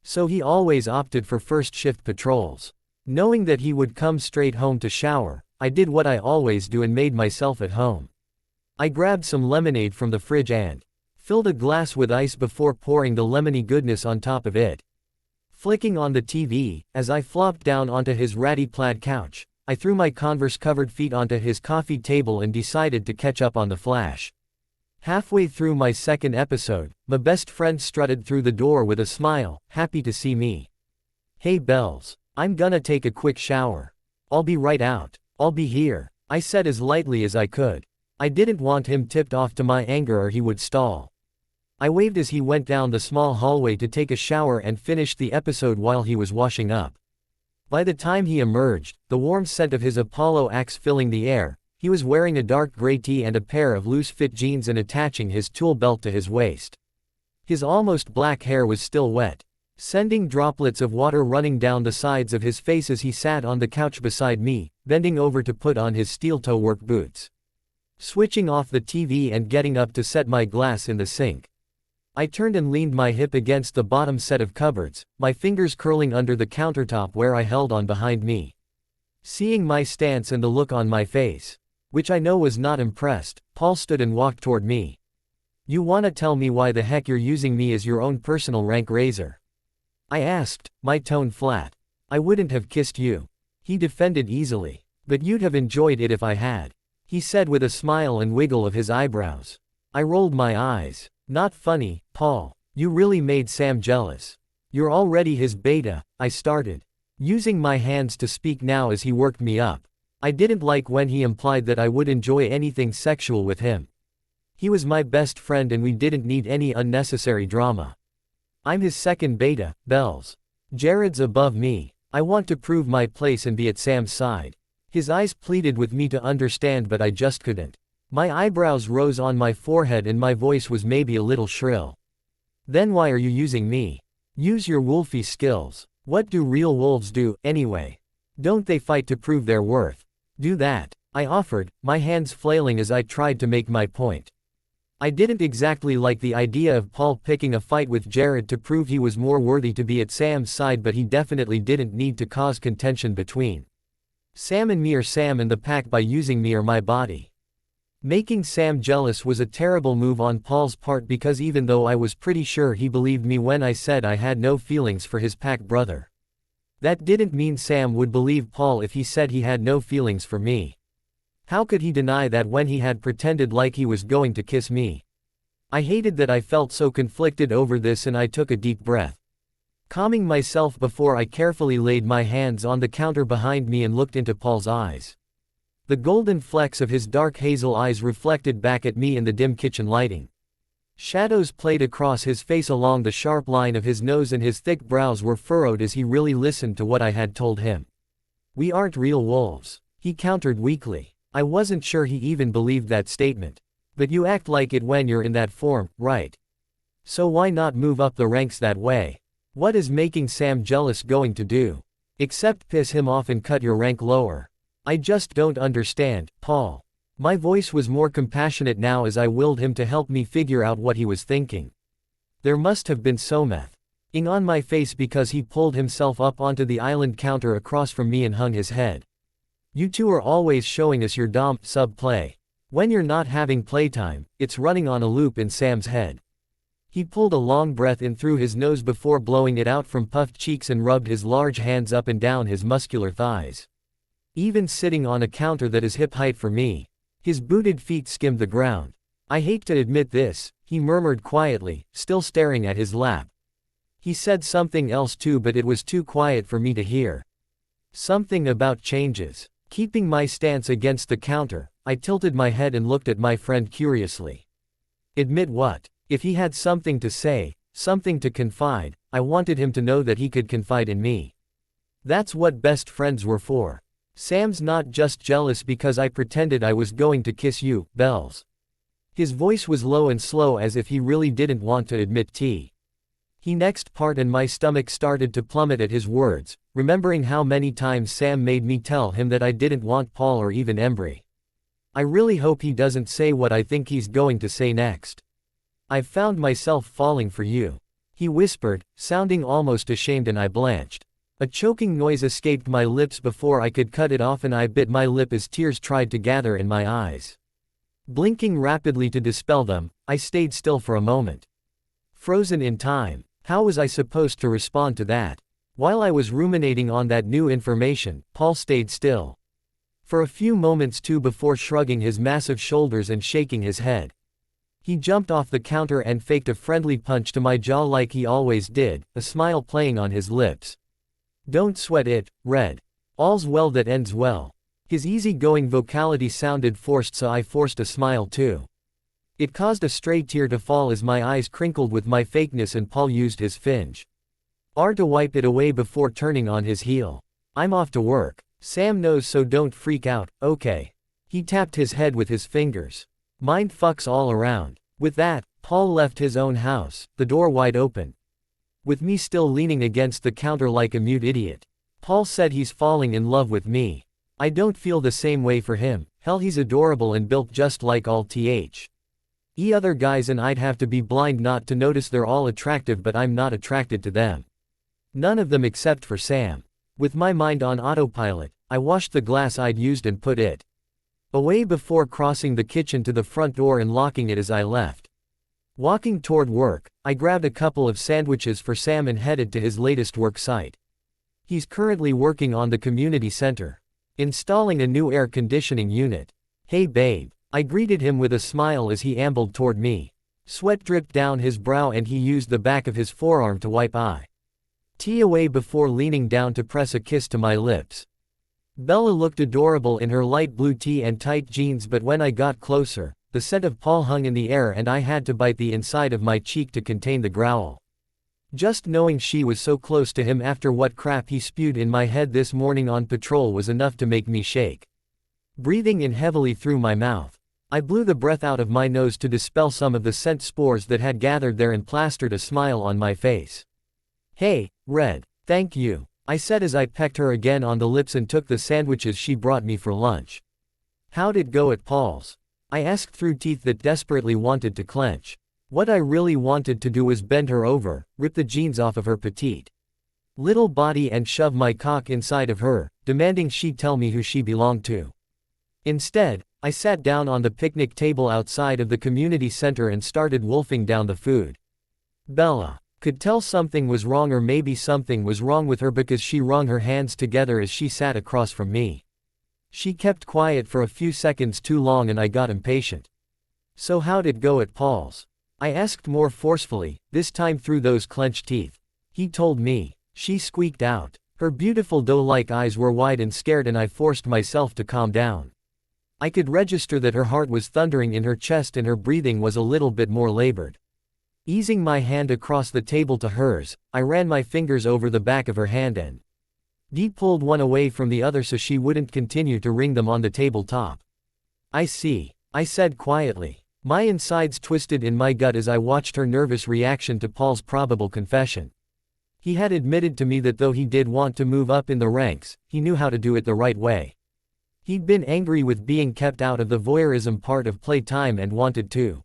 So he always opted for first shift patrols. Knowing that he would come straight home to shower, I did what I always do and made myself at home. I grabbed some lemonade from the fridge and filled a glass with ice before pouring the lemony goodness on top of it. Flicking on the TV, as I flopped down onto his ratty plaid couch, I threw my Converse-covered feet onto his coffee table and decided to catch up on The Flash. Halfway through my second episode, my best friend strutted through the door with a smile, happy to see me. Hey Bells, I'm gonna take a quick shower. I'll be right out. I'll be here, I said as lightly as I could. I didn't want him tipped off to my anger or he would stall. I waved as he went down the small hallway to take a shower and finished the episode while he was washing up. By the time he emerged, the warm scent of his Apollo axe filling the air, he was wearing a dark gray tee and a pair of loose-fit jeans and attaching his tool belt to his waist. His almost black hair was still wet, sending droplets of water running down the sides of his face as he sat on the couch beside me, bending over to put on his steel-toe work boots. Switching off the TV and getting up to set my glass in the sink. I turned and leaned my hip against the bottom set of cupboards, my fingers curling under the countertop where I held on behind me. Seeing my stance and the look on my face, which I know was not impressed, Paul stood and walked toward me. You wanna tell me why the heck you're using me as your own personal rank raiser? I asked, my tone flat. I wouldn't have kissed you. He defended easily. But you'd have enjoyed it if I had. He said with a smile and wiggle of his eyebrows. I rolled my eyes. Not funny, Paul. You really made Sam jealous. You're already his beta, I started. Using my hands to speak now as he worked me up. I didn't like when he implied that I would enjoy anything sexual with him. He was my best friend and we didn't need any unnecessary drama. I'm his second beta, Bells. Jared's above me. I want to prove my place and be at Sam's side. His eyes pleaded with me to understand but I just couldn't. My eyebrows rose on my forehead and my voice was maybe a little shrill. Then why are you using me? Use your wolfy skills. What do real wolves do, anyway? Don't they fight to prove their worth? Do that, I offered, my hands flailing as I tried to make my point. I didn't exactly like the idea of Paul picking a fight with Jared to prove he was more worthy to be at Sam's side but he definitely didn't need to cause contention between Sam and me are Sam and the pack by using me or my body. Making Sam jealous was a terrible move on Paul's part because even though I was pretty sure he believed me when I said I had no feelings for his pack brother, that didn't mean Sam would believe Paul if he said he had no feelings for me. How could he deny that when he had pretended like he was going to kiss me? I hated that I felt so conflicted over this and I took a deep breath, calming myself before I carefully laid my hands on the counter behind me and looked into Paul's eyes. The golden flecks of his dark hazel eyes reflected back at me in the dim kitchen lighting. Shadows played across his face along the sharp line of his nose and his thick brows were furrowed as he really listened to what I had told him. "We aren't real wolves," he countered weakly. I wasn't sure he even believed that statement. "But you act like it when you're in that form, right? So why not move up the ranks that way? What is making Sam jealous going to do? Except piss him off and cut your rank lower. I just don't understand, Paul." My voice was more compassionate now as I willed him to help me figure out what he was thinking. There must have been something on my face because he pulled himself up onto the island counter across from me and hung his head. "You two are always showing us your dom-sub play. When you're not having playtime, it's running on a loop in Sam's head." He pulled a long breath in through his nose before blowing it out from puffed cheeks and rubbed his large hands up and down his muscular thighs. Even sitting on a counter that is hip height for me, his booted feet skimmed the ground. "I hate to admit this," he murmured quietly, still staring at his lap. He said something else too, but it was too quiet for me to hear. Something about changes. Keeping my stance against the counter, I tilted my head and looked at my friend curiously. Admit what? If he had something to say, something to confide, I wanted him to know that he could confide in me. That's what best friends were for. "Sam's not just jealous because I pretended I was going to kiss you, Bells." His voice was low and slow as if he really didn't want to admit he next part and my stomach started to plummet at his words, remembering how many times Sam made me tell him that I didn't want Paul or even Embry. I really hope he doesn't say what I think he's going to say next. "I've found myself falling for you," he whispered, sounding almost ashamed, and I blanched. A choking noise escaped my lips before I could cut it off and I bit my lip as tears tried to gather in my eyes. Blinking rapidly to dispel them, I stayed still for a moment. Frozen in time. How was I supposed to respond to that? While I was ruminating on that new information, Paul stayed still. For a few moments too before shrugging his massive shoulders and shaking his head. He jumped off the counter and faked a friendly punch to my jaw like he always did, a smile playing on his lips. "Don't sweat it, Red. All's well that ends well." His easy-going vocality sounded forced, so I forced a smile too. It caused a stray tear to fall as my eyes crinkled with my fakeness and Paul used his finge to wipe it away before turning on his heel. "I'm off to work. Sam knows, so don't freak out, okay?" He tapped his head with his fingers. "Mind fucks all around." With that, Paul left his own house, the door wide open, with me still leaning against the counter like a mute idiot. Paul said he's falling in love with me. I don't feel the same way for him. Hell, he's adorable and built just like all other guys, and I'd have to be blind not to notice they're all attractive, but I'm not attracted to them. None of them except for Sam. With my mind on autopilot, I washed the glass I'd used and put it away before crossing the kitchen to the front door and locking it as I left. Walking toward work, I grabbed a couple of sandwiches for Sam and headed to his latest work site. He's currently working on the community center, installing a new air conditioning unit. "Hey babe." I greeted him with a smile as he ambled toward me. Sweat dripped down his brow and he used the back of his forearm to wipe it away before leaning down to press a kiss to my lips. Bella looked adorable in her light blue tee and tight jeans, but when I got closer, the scent of Paul hung in the air and I had to bite the inside of my cheek to contain the growl. Just knowing she was so close to him after what crap he spewed in my head this morning on patrol was enough to make me shake. Breathing in heavily through my mouth, I blew the breath out of my nose to dispel some of the scent spores that had gathered there and plastered a smile on my face. "Hey, Red, thank you," I said as I pecked her again on the lips and took the sandwiches she brought me for lunch. "How'd it go at Paul's?" I asked through teeth that desperately wanted to clench. What I really wanted to do was bend her over, rip the jeans off of her petite little body and shove my cock inside of her, demanding she tell me who she belonged to. Instead, I sat down on the picnic table outside of the community center and started wolfing down the food. Bella could tell something was wrong, or maybe something was wrong with her, because she wrung her hands together as she sat across from me. She kept quiet for a few seconds too long and I got impatient. "So how'd it go at Paul's?" I asked more forcefully, this time through those clenched teeth. "He told me," she squeaked out. Her beautiful doe-like eyes were wide and scared, and I forced myself to calm down. I could register that her heart was thundering in her chest and her breathing was a little bit more labored. Easing my hand across the table to hers, I ran my fingers over the back of her hand and pulled one away from the other so she wouldn't continue to wring them on the tabletop. "I see," I said quietly. My insides twisted in my gut as I watched her nervous reaction to Paul's probable confession. He had admitted to me that though he did want to move up in the ranks, he knew how to do it the right way. He'd been angry with being kept out of the voyeurism part of playtime and wanted to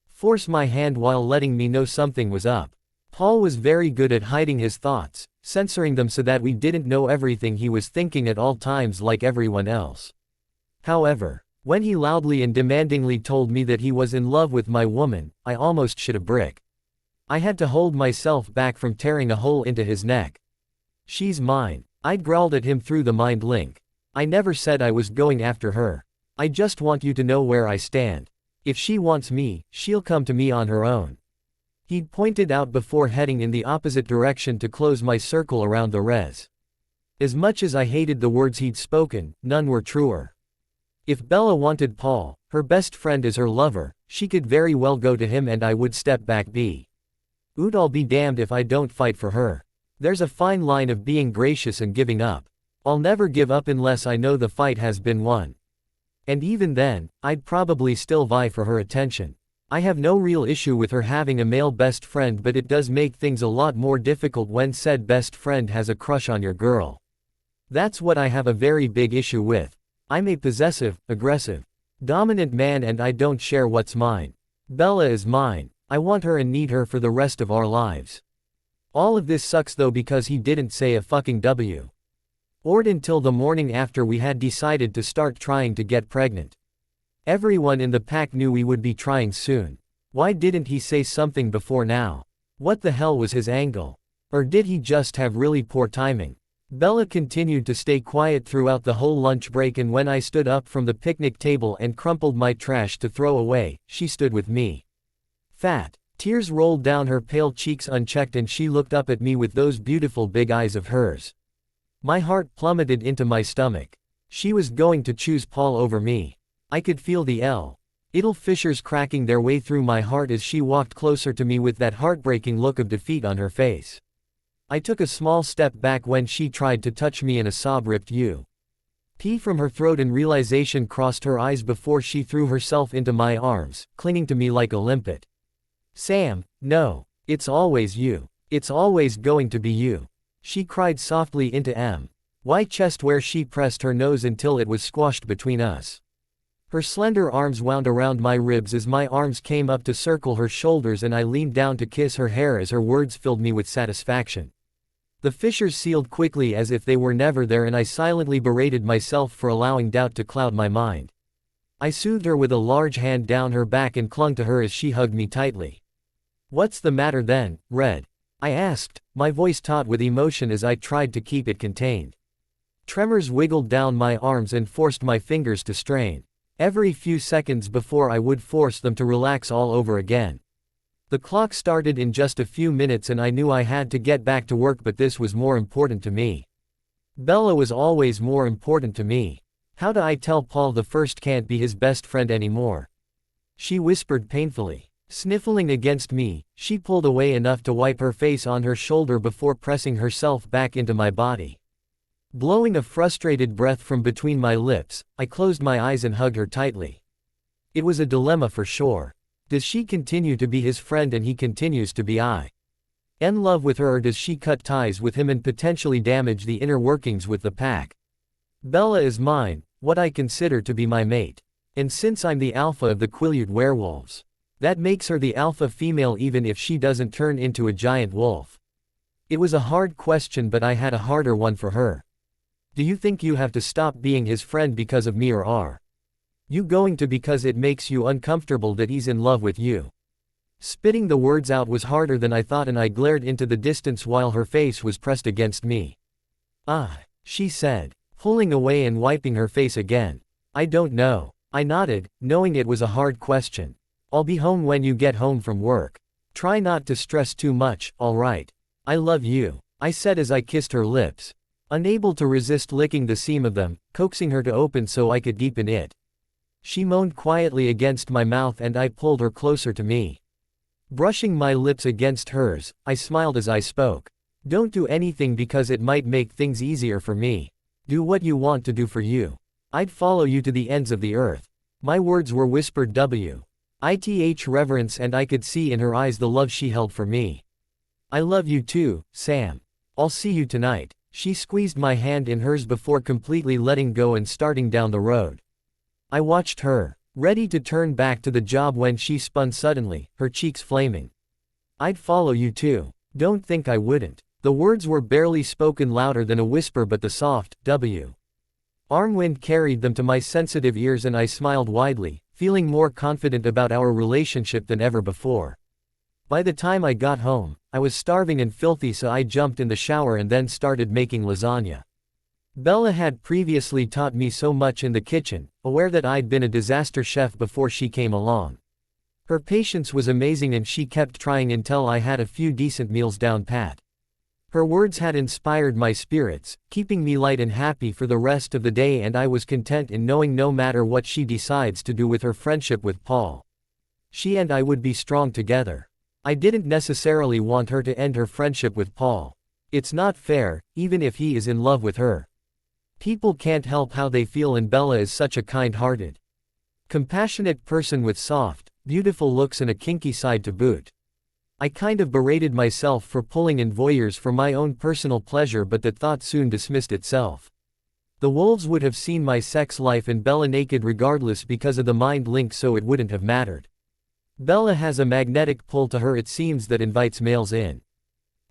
force my hand while letting me know something was up. Paul was very good at hiding his thoughts, censoring them so that we didn't know everything he was thinking at all times like everyone else. However, when he loudly and demandingly told me that he was in love with my woman, I almost shit a brick. I had to hold myself back from tearing a hole into his neck. "She's mine," I growled at him through the mind link. "I never said I was going after her. I just want you to know where I stand. If she wants me, she'll come to me on her own." He'd pointed out before heading in the opposite direction to close my circle around the res. As much as I hated the words he'd spoken, none were truer. If Bella wanted Paul, her best friend as her lover, she could very well go to him and I would step back. I'll be damned if I don't fight for her. There's a fine line of being gracious and giving up. I'll never give up unless I know the fight has been won. And even then, I'd probably still vie for her attention. I have no real issue with her having a male best friend, but it does make things a lot more difficult when said best friend has a crush on your girl. That's what I have a very big issue with. I'm a possessive, aggressive, dominant man and I don't share what's mine. Bella is mine. I want her and need her for the rest of our lives. All of this sucks though because he didn't say a fucking word until the morning after we had decided to start trying to get pregnant. Everyone in the pack knew we would be trying soon. Why didn't he say something before now? What the hell was his angle? Or did he just have really poor timing? Bella continued to stay quiet throughout the whole lunch break, and when I stood up from the picnic table and crumpled my trash to throw away, she stood with me. Tears rolled down her pale cheeks unchecked and she looked up at me with those beautiful big eyes of hers. My heart plummeted into my stomach. She was going to choose Paul over me. I could feel the little fissures cracking their way through my heart as she walked closer to me with that heartbreaking look of defeat on her face. I took a small step back when she tried to touch me and a sob ripped from her throat and realization crossed her eyes before she threw herself into my arms, clinging to me like a limpet. "Sam, no. It's always you. It's always going to be you," she cried softly into my chest where she pressed her nose until it was squashed between us. Her slender arms wound around my ribs as my arms came up to circle her shoulders and I leaned down to kiss her hair as her words filled me with satisfaction. The fissures sealed quickly as if they were never there and I silently berated myself for allowing doubt to cloud my mind. I soothed her with a large hand down her back and clung to her as she hugged me tightly. "What's the matter then, Red?" I asked, my voice taut with emotion as I tried to keep it contained. Tremors wiggled down my arms and forced my fingers to strain every few seconds before I would force them to relax all over again. The clock started in just a few minutes and I knew I had to get back to work, but this was more important to me. Bella was always more important to me. How do I tell Paul the first can't be his best friend anymore? She whispered painfully. Sniffling against me, she pulled away enough to wipe her face on her shoulder before pressing herself back into my body. Blowing a frustrated breath from between my lips, I closed my eyes and hugged her tightly. It was a dilemma for sure. Does she continue to be his friend and he continues to be in love with her, or does she cut ties with him and potentially damage the inner workings with the pack? Bella is mine, what I consider to be my mate. And since I'm the alpha of the Quileute werewolves, that makes her the alpha female even if she doesn't turn into a giant wolf. It was a hard question, but I had a harder one for her. Do you think you have to stop being his friend because of me, or are you going to because it makes you uncomfortable that he's in love with you? Spitting the words out was harder than I thought, and I glared into the distance while her face was pressed against me. Ah, she said, pulling away and wiping her face again. I don't know. I nodded, knowing it was a hard question. I'll be home when you get home from work. Try not to stress too much, alright? I love you, I said as I kissed her lips, unable to resist licking the seam of them, coaxing her to open so I could deepen it. She moaned quietly against my mouth and I pulled her closer to me. Brushing my lips against hers, I smiled as I spoke. Don't do anything because it might make things easier for me. Do what you want to do for you. I'd follow you to the ends of the earth. My words were whispered with reverence, and I could see in her eyes the love she held for me. I love you too, Sam. I'll see you tonight. She squeezed my hand in hers before completely letting go and starting down the road. I watched her, ready to turn back to the job, when she spun suddenly, her cheeks flaming. I'd follow you too. Don't think I wouldn't. The words were barely spoken louder than a whisper, but the soft arm wind carried them to my sensitive ears, and I smiled widely, feeling more confident about our relationship than ever before. By the time I got home, I was starving and filthy, so I jumped in the shower and then started making lasagna. Bella had previously taught me so much in the kitchen, aware that I'd been a disaster chef before she came along. Her patience was amazing and she kept trying until I had a few decent meals down pat. Her words had inspired my spirits, keeping me light and happy for the rest of the day, and I was content in knowing no matter what she decides to do with her friendship with Paul, she and I would be strong together. I didn't necessarily want her to end her friendship with Paul. It's not fair, even if he is in love with her. People can't help how they feel, and Bella is such a kind-hearted, compassionate person with soft, beautiful looks and a kinky side to boot. I kind of berated myself for pulling in voyeurs for my own personal pleasure, but that thought soon dismissed itself. The wolves would have seen my sex life and Bella naked regardless because of the mind link, so it wouldn't have mattered. Bella has a magnetic pull to her, it seems, that invites males in.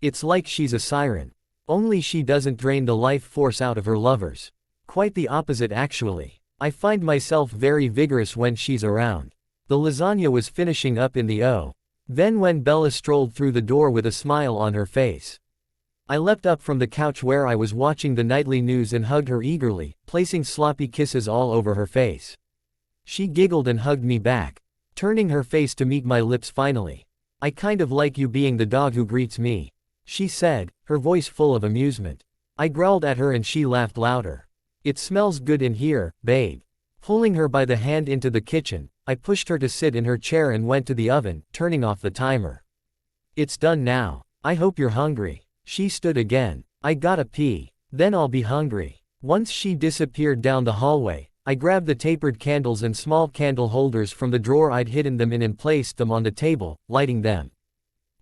It's like she's a siren. Only she doesn't drain the life force out of her lovers. Quite the opposite actually. I find myself very vigorous when she's around. The lasagna was finishing up in the then when Bella strolled through the door with a smile on her face. I leapt up from the couch where I was watching the nightly news and hugged her eagerly, placing sloppy kisses all over her face. She giggled and hugged me back, turning her face to meet my lips finally. I kind of like you being the dog who greets me, she said, her voice full of amusement. I growled at her and she laughed louder. It smells good in here, babe. Pulling her by the hand into the kitchen, I pushed her to sit in her chair and went to the oven, turning off the timer. It's done now. I hope you're hungry. She stood again. I gotta pee. Then I'll be hungry. Once she disappeared down the hallway, I grabbed the tapered candles and small candle holders from the drawer I'd hidden them in and placed them on the table, lighting them.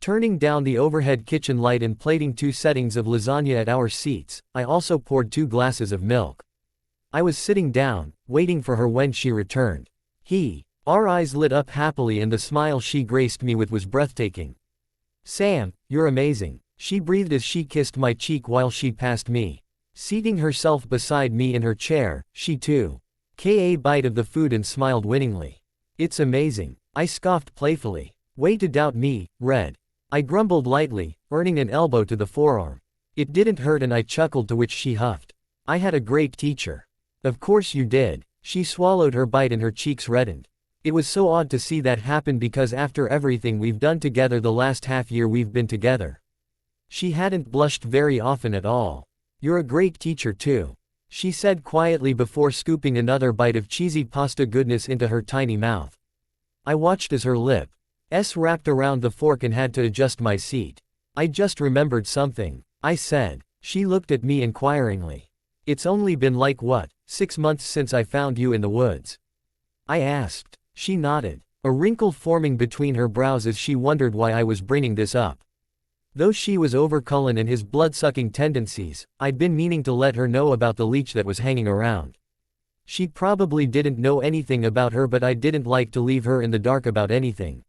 Turning down the overhead kitchen light and plating 2 settings of lasagna at our seats, I also poured 2 glasses of milk. I was sitting down, waiting for her when she returned. Our eyes lit up happily and the smile she graced me with was breathtaking. Sam, you're amazing, she breathed as she kissed my cheek while she passed me. Seating herself beside me in her chair, she too took a bite of the food and smiled winningly. It's amazing, I scoffed playfully. Way to doubt me, Red. I grumbled lightly, earning an elbow to the forearm. It didn't hurt and I chuckled, to which she huffed. I had a great teacher. Of course you did. She swallowed her bite and her cheeks reddened. It was so odd to see that happen because after everything we've done together the last half year we've been together. She hadn't blushed very often at all. You're a great teacher too, she said quietly before scooping another bite of cheesy pasta goodness into her tiny mouth. I watched as her lips wrapped around the fork and had to adjust my seat. I just remembered something, I said. She looked at me inquiringly. It's only been like what, 6 months since I found you in the woods? I asked. She nodded, a wrinkle forming between her brows as she wondered why I was bringing this up. Though she was over Cullen and his blood-sucking tendencies, I'd been meaning to let her know about the leech that was hanging around. She probably didn't know anything about her, but I didn't like to leave her in the dark about anything.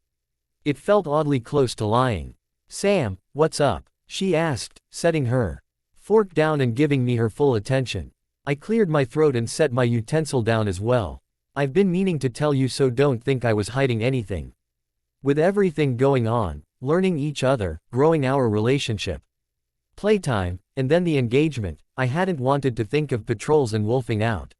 It felt oddly close to lying. Sam, what's up? She asked, setting her fork down and giving me her full attention. I cleared my throat and set my utensil down as well. I've been meaning to tell you, so don't think I was hiding anything. With everything going on, learning each other, growing our relationship, playtime, and then the engagement, I hadn't wanted to think of patrols and wolfing out.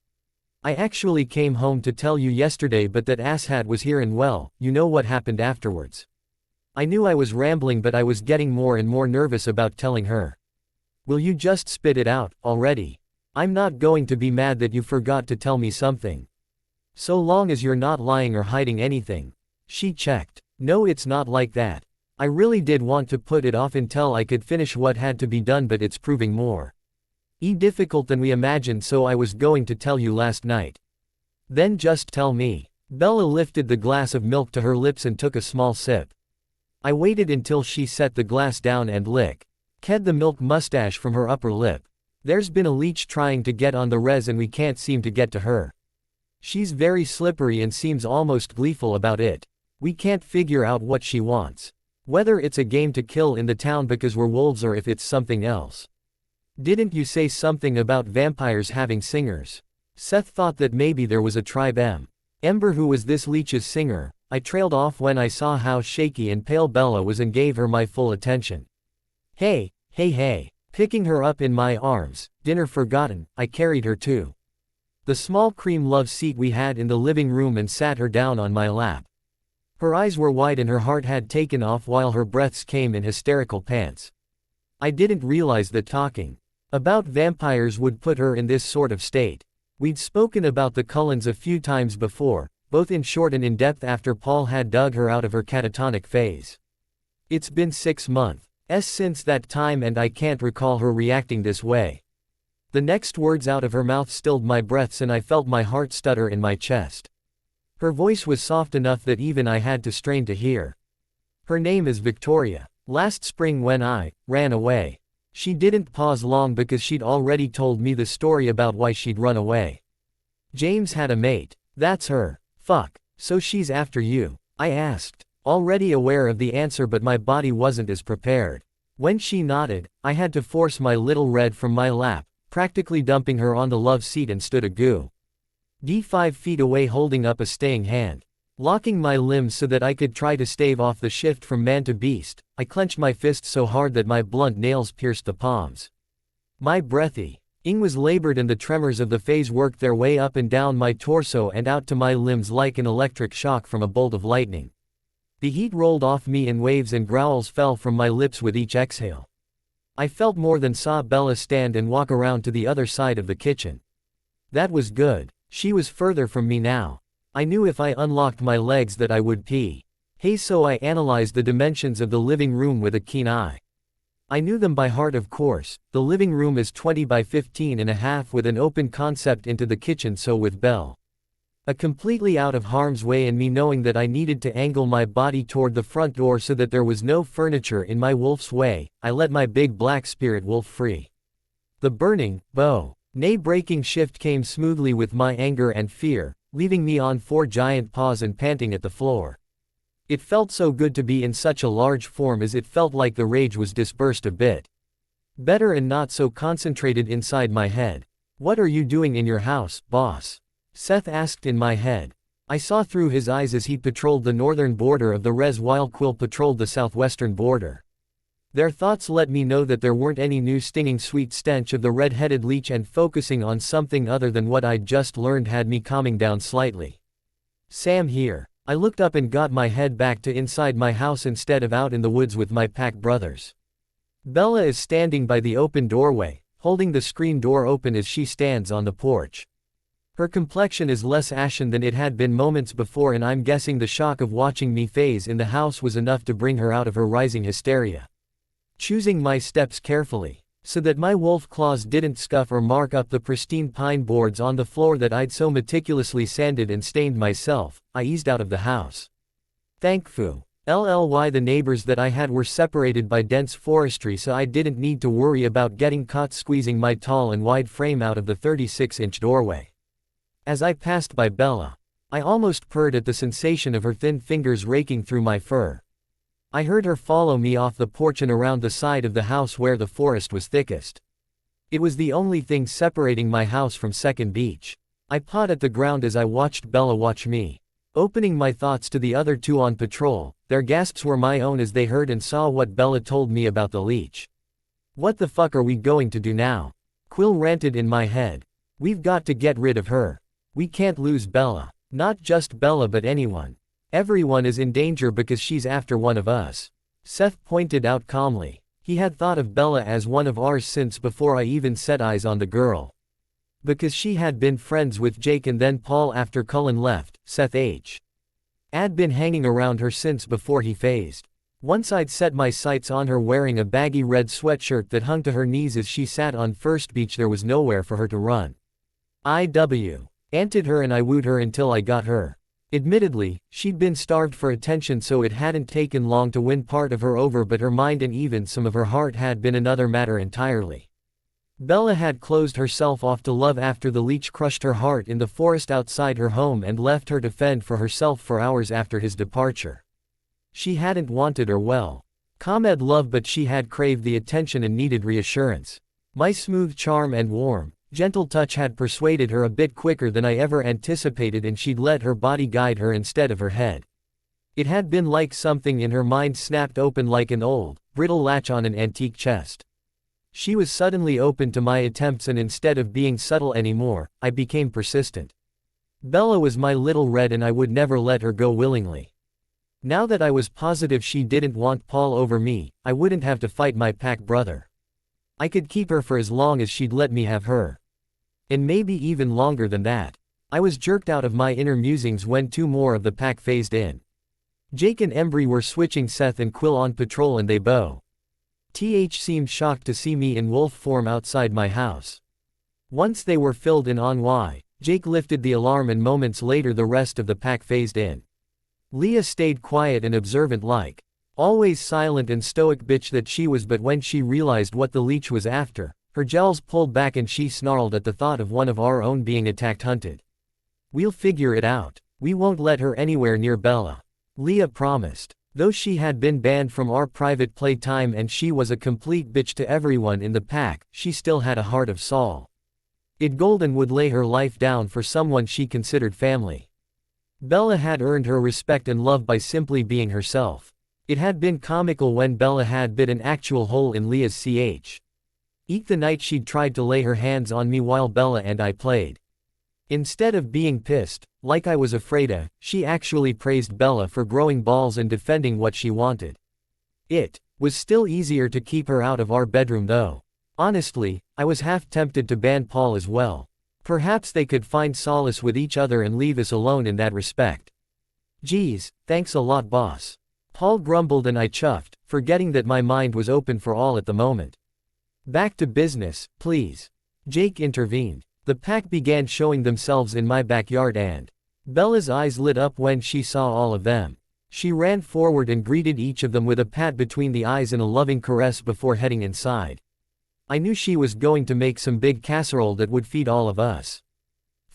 I actually came home to tell you yesterday, but that asshat was here, and well, you know what happened afterwards. I knew I was rambling, but I was getting more and more nervous about telling her. Will you just spit it out, already? I'm not going to be mad that you forgot to tell me something. So long as you're not lying or hiding anything. She checked. No, it's not like that. I really did want to put it off until I could finish what had to be done, but it's proving more difficult than we imagined, so I was going to tell you last night. Then just tell me. Bella lifted the glass of milk to her lips and took a small sip. I waited until she set the glass down and licked the milk mustache from her upper lip. There's been a leech trying to get on the res and we can't seem to get to her. She's very slippery and seems almost gleeful about it. We can't figure out what she wants. Whether it's a game to kill in the town because we're wolves or if it's something else. Didn't you say something about vampires having singers? Seth thought that maybe there was a tribe Ember who was this leech's singer. I trailed off when I saw how shaky and pale Bella was and gave her my full attention. Hey. Picking her up in my arms, dinner forgotten, I carried her to the small cream love seat we had in the living room and sat her down on my lap. Her eyes were wide and her heart had taken off while her breaths came in hysterical pants. I didn't realize that talking about vampires would put her in this sort of state. We'd spoken about the Cullens a few times before, both in short and in depth after Paul had dug her out of her catatonic phase. It's been 6 months since that time and I can't recall her reacting this way. The next words out of her mouth stilled my breaths and I felt my heart stutter in my chest. Her voice was soft enough that even I had to strain to hear. Her name is Victoria. Last spring when I ran away. She didn't pause long because she'd already told me the story about why she'd run away. James had a mate. That's her. Fuck. So she's after you? I asked, already aware of the answer, but my body wasn't as prepared. When she nodded, I had to force my little red from my lap, practically dumping her on the love seat, and stood a good 5 feet away holding up a staying hand. Locking my limbs so that I could try to stave off the shift from man to beast, I clenched my fists so hard that my blunt nails pierced the palms. My breathing was labored and the tremors of the phase worked their way up and down my torso and out to my limbs like an electric shock from a bolt of lightning. The heat rolled off me in waves and growls fell from my lips with each exhale. I felt more than saw Bella stand and walk around to the other side of the kitchen. That was good. She was further from me now. I knew if I unlocked my legs that I would pee. Hey, so I analyzed the dimensions of the living room with a keen eye. I knew them by heart, of course. The living room is 20 by 15.5 with an open concept into the kitchen, so with Belle completely out of harm's way and me knowing that I needed to angle my body toward the front door so that there was no furniture in my wolf's way, I let my big black spirit wolf free. The burning, breaking shift came smoothly with my anger and fear, leaving me on 4 giant paws and panting at the floor. It felt so good to be in such a large form, as it felt like the rage was dispersed a bit better and not so concentrated inside my head. What are you doing in your house, boss? Seth asked in my head. I saw through his eyes as he patrolled the northern border of the res while Quill patrolled the southwestern border. Their thoughts let me know that there weren't any new stinging sweet stench of the red-headed leech, and focusing on something other than what I'd just learned had me calming down slightly. Sam here. I looked up and got my head back to inside my house instead of out in the woods with my pack brothers. Bella is standing by the open doorway, holding the screen door open as she stands on the porch. Her complexion is less ashen than it had been moments before, and I'm guessing the shock of watching me phase in the house was enough to bring her out of her rising hysteria. Choosing my steps carefully, so that my wolf claws didn't scuff or mark up the pristine pine boards on the floor that I'd so meticulously sanded and stained myself, I eased out of the house. Thankfully, the neighbors that I had were separated by dense forestry, so I didn't need to worry about getting caught squeezing my tall and wide frame out of the 36-inch doorway. As I passed by Bella, I almost purred at the sensation of her thin fingers raking through my fur. I heard her follow me off the porch and around the side of the house where the forest was thickest. It was the only thing separating my house from Second Beach. I pawed at the ground as I watched Bella watch me. Opening my thoughts to the other two on patrol, their gasps were my own as they heard and saw what Bella told me about the leech. What the fuck are we going to do now? Quill ranted in my head. We've got to get rid of her. We can't lose Bella. Not just Bella but anyone. Everyone is in danger because she's after one of us. Seth pointed out calmly. He had thought of Bella as one of ours since before I even set eyes on the girl. Because she had been friends with Jake and then Paul after Cullen left, Seth had been hanging around her since before he phased. Once I'd set my sights on her wearing a baggy red sweatshirt that hung to her knees as she sat on First Beach, there was nowhere for her to run. Anted her and I wooed her until I got her. Admittedly, she'd been starved for attention, so it hadn't taken long to win part of her over, but her mind and even some of her heart had been another matter entirely. Bella had closed herself off to love after the leech crushed her heart in the forest outside her home and left her to fend for herself for hours after his departure. She hadn't wanted or ComEd love, but she had craved the attention and needed reassurance. My smooth charm and warm, gentle touch had persuaded her a bit quicker than I ever anticipated, and she'd let her body guide her instead of her head. It had been like something in her mind snapped open like an old, brittle latch on an antique chest. She was suddenly open to my attempts, and instead of being subtle anymore, I became persistent. Bella was my little red and I would never let her go willingly. Now that I was positive she didn't want Paul over me, I wouldn't have to fight my pack brother. I could keep her for as long as she'd let me have her. And maybe even longer than that. I was jerked out of my inner musings when two more of the pack phased in. Jake and Embry were switching Seth and Quill on patrol, and they seemed shocked to see me in wolf form outside my house. Once they were filled in on why, Jake lifted the alarm and moments later the rest of the pack phased in. Leah stayed quiet and observant, like always silent and stoic bitch that she was, but when she realized what the leech was after, her jowls pulled back and she snarled at the thought of one of our own being attacked. Hunted. We'll figure it out. We won't let her anywhere near Bella. Leah promised. Though she had been banned from our private playtime and she was a complete bitch to everyone in the pack, she still had a heart of Saul. Golden would lay her life down for someone she considered family. Bella had earned her respect and love by simply being herself. It had been comical when Bella had bit an actual hole in Leah's the night she'd tried to lay her hands on me while Bella and I played. Instead of being pissed, like I was afraid of, she actually praised Bella for growing balls and defending what she wanted. It was still easier to keep her out of our bedroom though. Honestly, I was half tempted to ban Paul as well. Perhaps they could find solace with each other and leave us alone in that respect. Geez, thanks a lot, boss. Paul grumbled and I chuffed, forgetting that my mind was open for all at the moment. Back to business, please. Jake intervened. The pack began showing themselves in my backyard and Bella's eyes lit up when she saw all of them. She ran forward and greeted each of them with a pat between the eyes and a loving caress before heading inside. I knew she was going to make some big casserole that would feed all of us.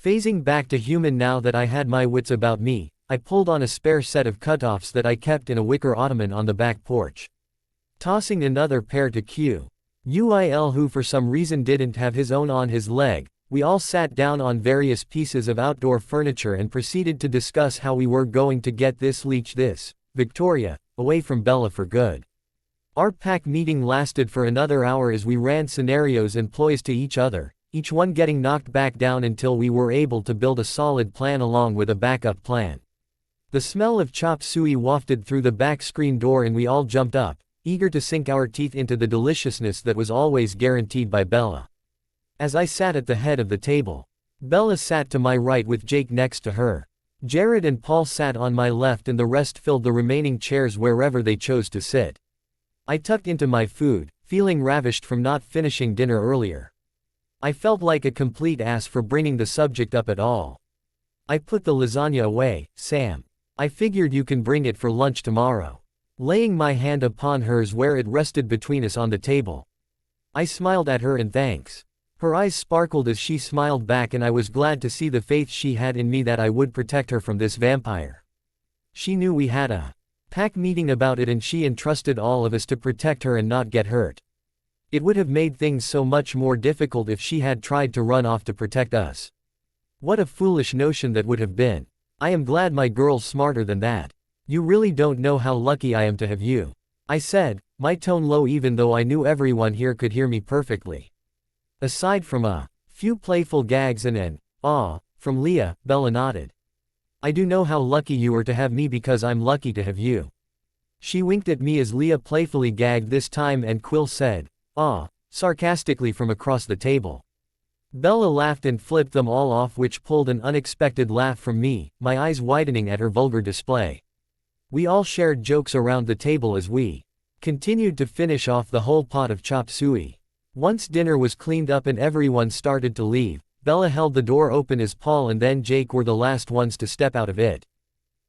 Phasing back to human now that I had my wits about me, I pulled on a spare set of cutoffs that I kept in a wicker ottoman on the back porch. Tossing another pair to Will, who for some reason didn't have his own on his leg, we all sat down on various pieces of outdoor furniture and proceeded to discuss how we were going to get this leech, Victoria, away from Bella for good. Our pack meeting lasted for another hour as we ran scenarios and ploys to each other, each one getting knocked back down until we were able to build a solid plan along with a backup plan. The smell of chop suey wafted through the back screen door and we all jumped up, eager to sink our teeth into the deliciousness that was always guaranteed by Bella. As I sat at the head of the table, Bella sat to my right with Jake next to her. Jared and Paul sat on my left and the rest filled the remaining chairs wherever they chose to sit. I tucked into my food, feeling ravished from not finishing dinner earlier. I felt like a complete ass for bringing the subject up at all. I put the lasagna away, Sam. I figured you can bring it for lunch tomorrow. Laying my hand upon hers where it rested between us on the table. I smiled at her in thanks. Her eyes sparkled as she smiled back and I was glad to see the faith she had in me that I would protect her from this vampire. She knew we had a pack meeting about it and she entrusted all of us to protect her and not get hurt. It would have made things so much more difficult if she had tried to run off to protect us. What a foolish notion that would have been. I am glad my girl's smarter than that. You really don't know how lucky I am to have you, I said, my tone low even though I knew everyone here could hear me perfectly. Aside from a few playful gags and an "aw" from Leah, Bella nodded. I do know how lucky you are to have me because I'm lucky to have you. She winked at me as Leah playfully gagged this time and Quill said, "Aw," sarcastically from across the table. Bella laughed and flipped them all off, which pulled an unexpected laugh from me, my eyes widening at her vulgar display. We all shared jokes around the table as we continued to finish off the whole pot of chop suey. Once dinner was cleaned up and everyone started to leave, Bella held the door open as Paul and then Jake were the last ones to step out of it.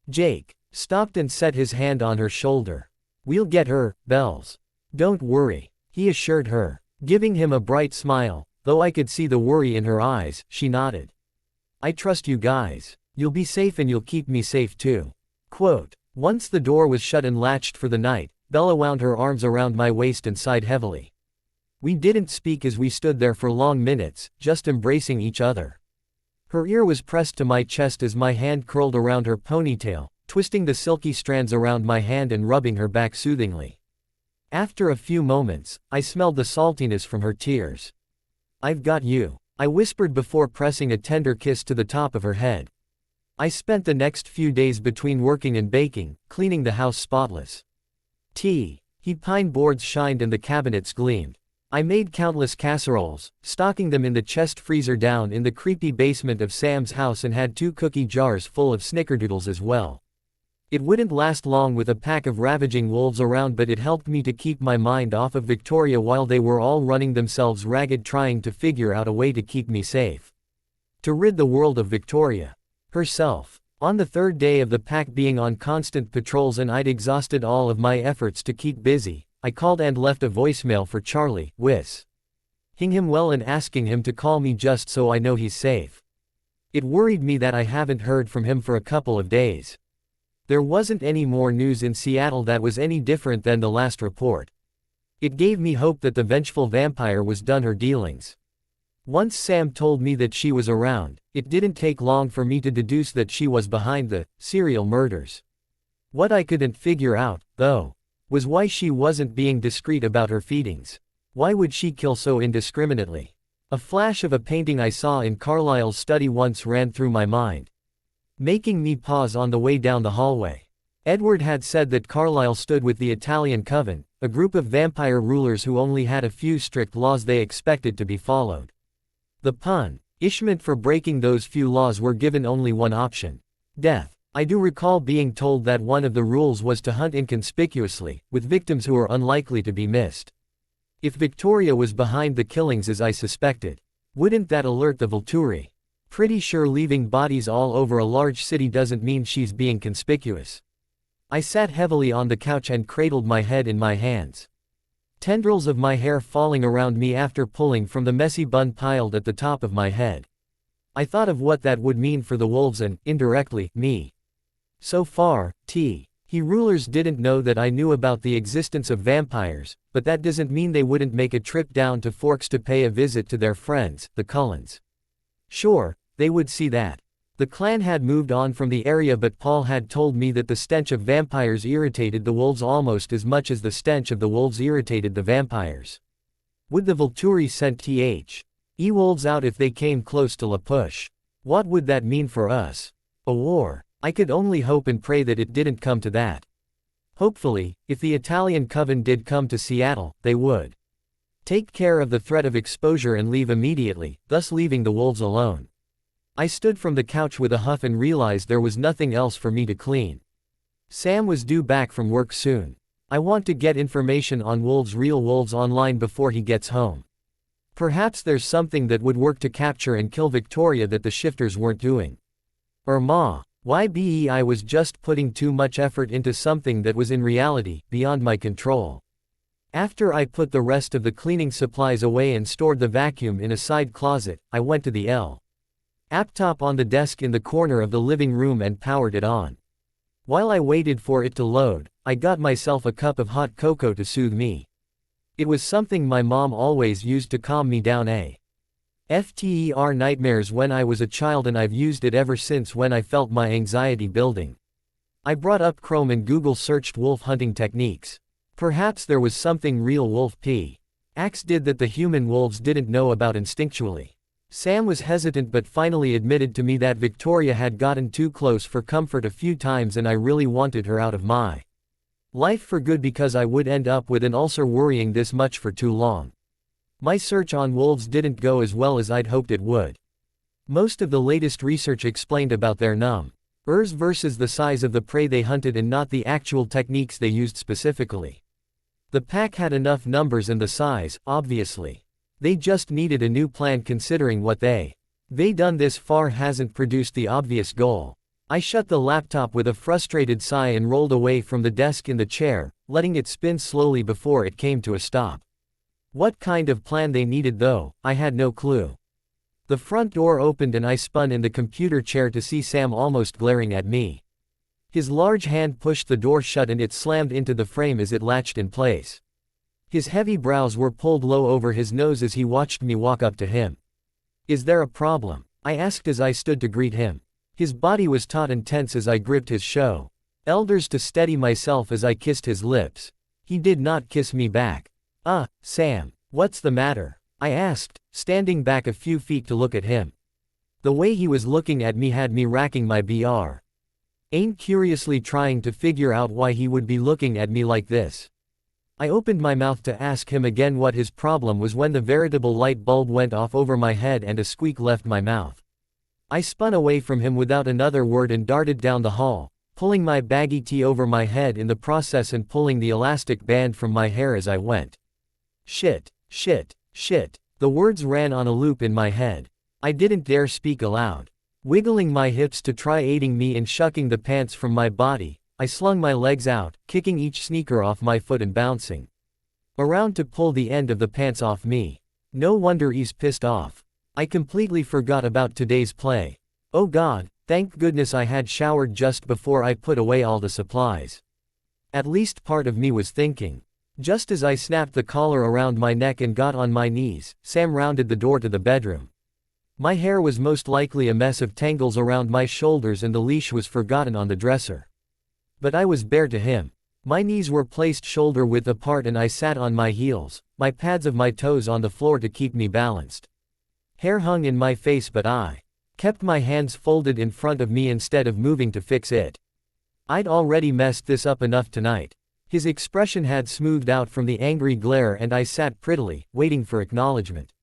Jake stopped and set his hand on her shoulder. "We'll get her, Bells. Don't worry," he assured her. Giving him a bright smile, though I could see the worry in her eyes, she nodded. "I trust you guys. You'll be safe and you'll keep me safe too." Quote. Once the door was shut and latched for the night, Bella wound her arms around my waist and sighed heavily. We didn't speak as we stood there for long minutes, just embracing each other. Her ear was pressed to my chest as my hand curled around her ponytail, twisting the silky strands around my hand and rubbing her back soothingly. After a few moments, I smelled the saltiness from her tears. "I've got you," I whispered before pressing a tender kiss to the top of her head. I spent the next few days between working and baking, cleaning the house spotless. Heat pine boards shined and the cabinets gleamed. I made countless casseroles, stocking them in the chest freezer down in the creepy basement of Sam's house, and had 2 cookie jars full of snickerdoodles as well. It wouldn't last long with a pack of ravaging wolves around, but it helped me to keep my mind off of Victoria while they were all running themselves ragged trying to figure out a way to keep me safe. To rid the world of Victoria herself. On the 3rd day of the pack being on constant patrols and I'd exhausted all of my efforts to keep busy, I called and left a voicemail for Charlie, wishing him well and asking him to call me just so I know he's safe. It worried me that I haven't heard from him for a couple of days. There wasn't any more news in Seattle that was any different than the last report. It gave me hope that the vengeful vampire was done her dealings. Once Sam told me that she was around, it didn't take long for me to deduce that she was behind the serial murders. What I couldn't figure out, though, was why she wasn't being discreet about her feedings. Why would she kill so indiscriminately? A flash of a painting I saw in Carlyle's study once ran through my mind, making me pause on the way down the hallway. Edward had said that Carlyle stood with the Italian Coven, a group of vampire rulers who only had a few strict laws they expected to be followed. The punishment for breaking those few laws were given only one option: death. I do recall being told that one of the rules was to hunt inconspicuously, with victims who are unlikely to be missed. If Victoria was behind the killings as I suspected, wouldn't that alert the Volturi? Pretty sure leaving bodies all over a large city doesn't mean she's being conspicuous. I sat heavily on the couch and cradled my head in my hands. Tendrils of my hair falling around me after pulling from the messy bun piled at the top of my head. I thought of what that would mean for the wolves and, indirectly, me. So far, rulers didn't know that I knew about the existence of vampires, but that doesn't mean they wouldn't make a trip down to Forks to pay a visit to their friends, the Cullens. Sure, they would see that. The clan had moved on from the area, but Paul had told me that the stench of vampires irritated the wolves almost as much as the stench of the wolves irritated the vampires. Would the Volturi send wolves out if they came close to La Push? What would that mean for us? A war. I could only hope and pray that it didn't come to that. Hopefully, if the Italian Coven did come to Seattle, they would take care of the threat of exposure and leave immediately, thus leaving the wolves alone. I stood from the couch with a huff and realized there was nothing else for me to clean. Sam was due back from work soon. I want to get information on real wolves online before he gets home. Perhaps there's something that would work to capture and kill Victoria that the shifters weren't doing. Or I was just putting too much effort into something that was in reality beyond my control. After I put the rest of the cleaning supplies away and stored the vacuum in a side closet, I went to the laptop on the desk in the corner of the living room and powered it on. While I waited for it to load, I got myself a cup of hot cocoa to soothe me. It was something my mom always used to calm me down. FTER nightmares when I was a child, and I've used it ever since when I felt my anxiety building. I brought up Chrome and Google searched wolf hunting techniques. Perhaps there was something real wolf X did that the human wolves didn't know about instinctually. Sam was hesitant but finally admitted to me that Victoria had gotten too close for comfort a few times and I really wanted her out of my life for good because I would end up with an ulcer worrying this much for too long. My search on wolves didn't go as well as I'd hoped it would. Most of the latest research explained about their numbers versus the size of the prey they hunted and not the actual techniques they used specifically. The pack had enough numbers and the size, obviously. They just needed a new plan considering what they done this far hasn't produced the obvious goal. I shut the laptop with a frustrated sigh and rolled away from the desk in the chair, letting it spin slowly before it came to a stop. What kind of plan they needed though, I had no clue. The front door opened and I spun in the computer chair to see Sam almost glaring at me. His large hand pushed the door shut and it slammed into the frame as it latched in place. His heavy brows were pulled low over his nose as he watched me walk up to him. "Is there a problem?" I asked as I stood to greet him. His body was taut and tense as I gripped his shoulders to steady myself as I kissed his lips. He did not kiss me back. Sam, what's the matter?" I asked, standing back a few feet to look at him. The way he was looking at me had me racking my brain curiously trying to figure out why he would be looking at me like this. I opened my mouth to ask him again what his problem was when the veritable light bulb went off over my head and a squeak left my mouth. I spun away from him without another word and darted down the hall, pulling my baggy tee over my head in the process and pulling the elastic band from my hair as I went. Shit, shit, shit. The words ran on a loop in my head. I didn't dare speak aloud. Wiggling my hips to try aiding me in shucking the pants from my body, I slung my legs out, kicking each sneaker off my foot and bouncing around to pull the end of the pants off me. No wonder he's pissed off. I completely forgot about today's play. Oh God, thank goodness I had showered just before I put away all the supplies. At least part of me was thinking. Just as I snapped the collar around my neck and got on my knees, Sam rounded the door to the bedroom. My hair was most likely a mess of tangles around my shoulders and the leash was forgotten on the dresser. But I was bare to him. My knees were placed shoulder width apart and I sat on my heels, my pads of my toes on the floor to keep me balanced. Hair hung in my face but I kept my hands folded in front of me instead of moving to fix it. I'd already messed this up enough tonight. His expression had smoothed out from the angry glare and I sat prettily, waiting for acknowledgement.